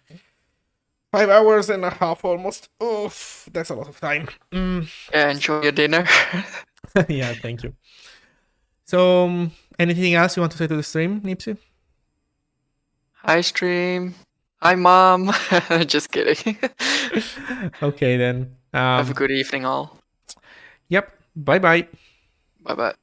5 hours and a half almost. Oof, that's a lot of time. Yeah, enjoy your dinner. Yeah, thank you. So, anything else you want to say to the stream, nypsiee? Hi, stream. Hi, mom. Just kidding. Okay, then. Have a good evening, all. Yep. Bye-bye. Bye-bye.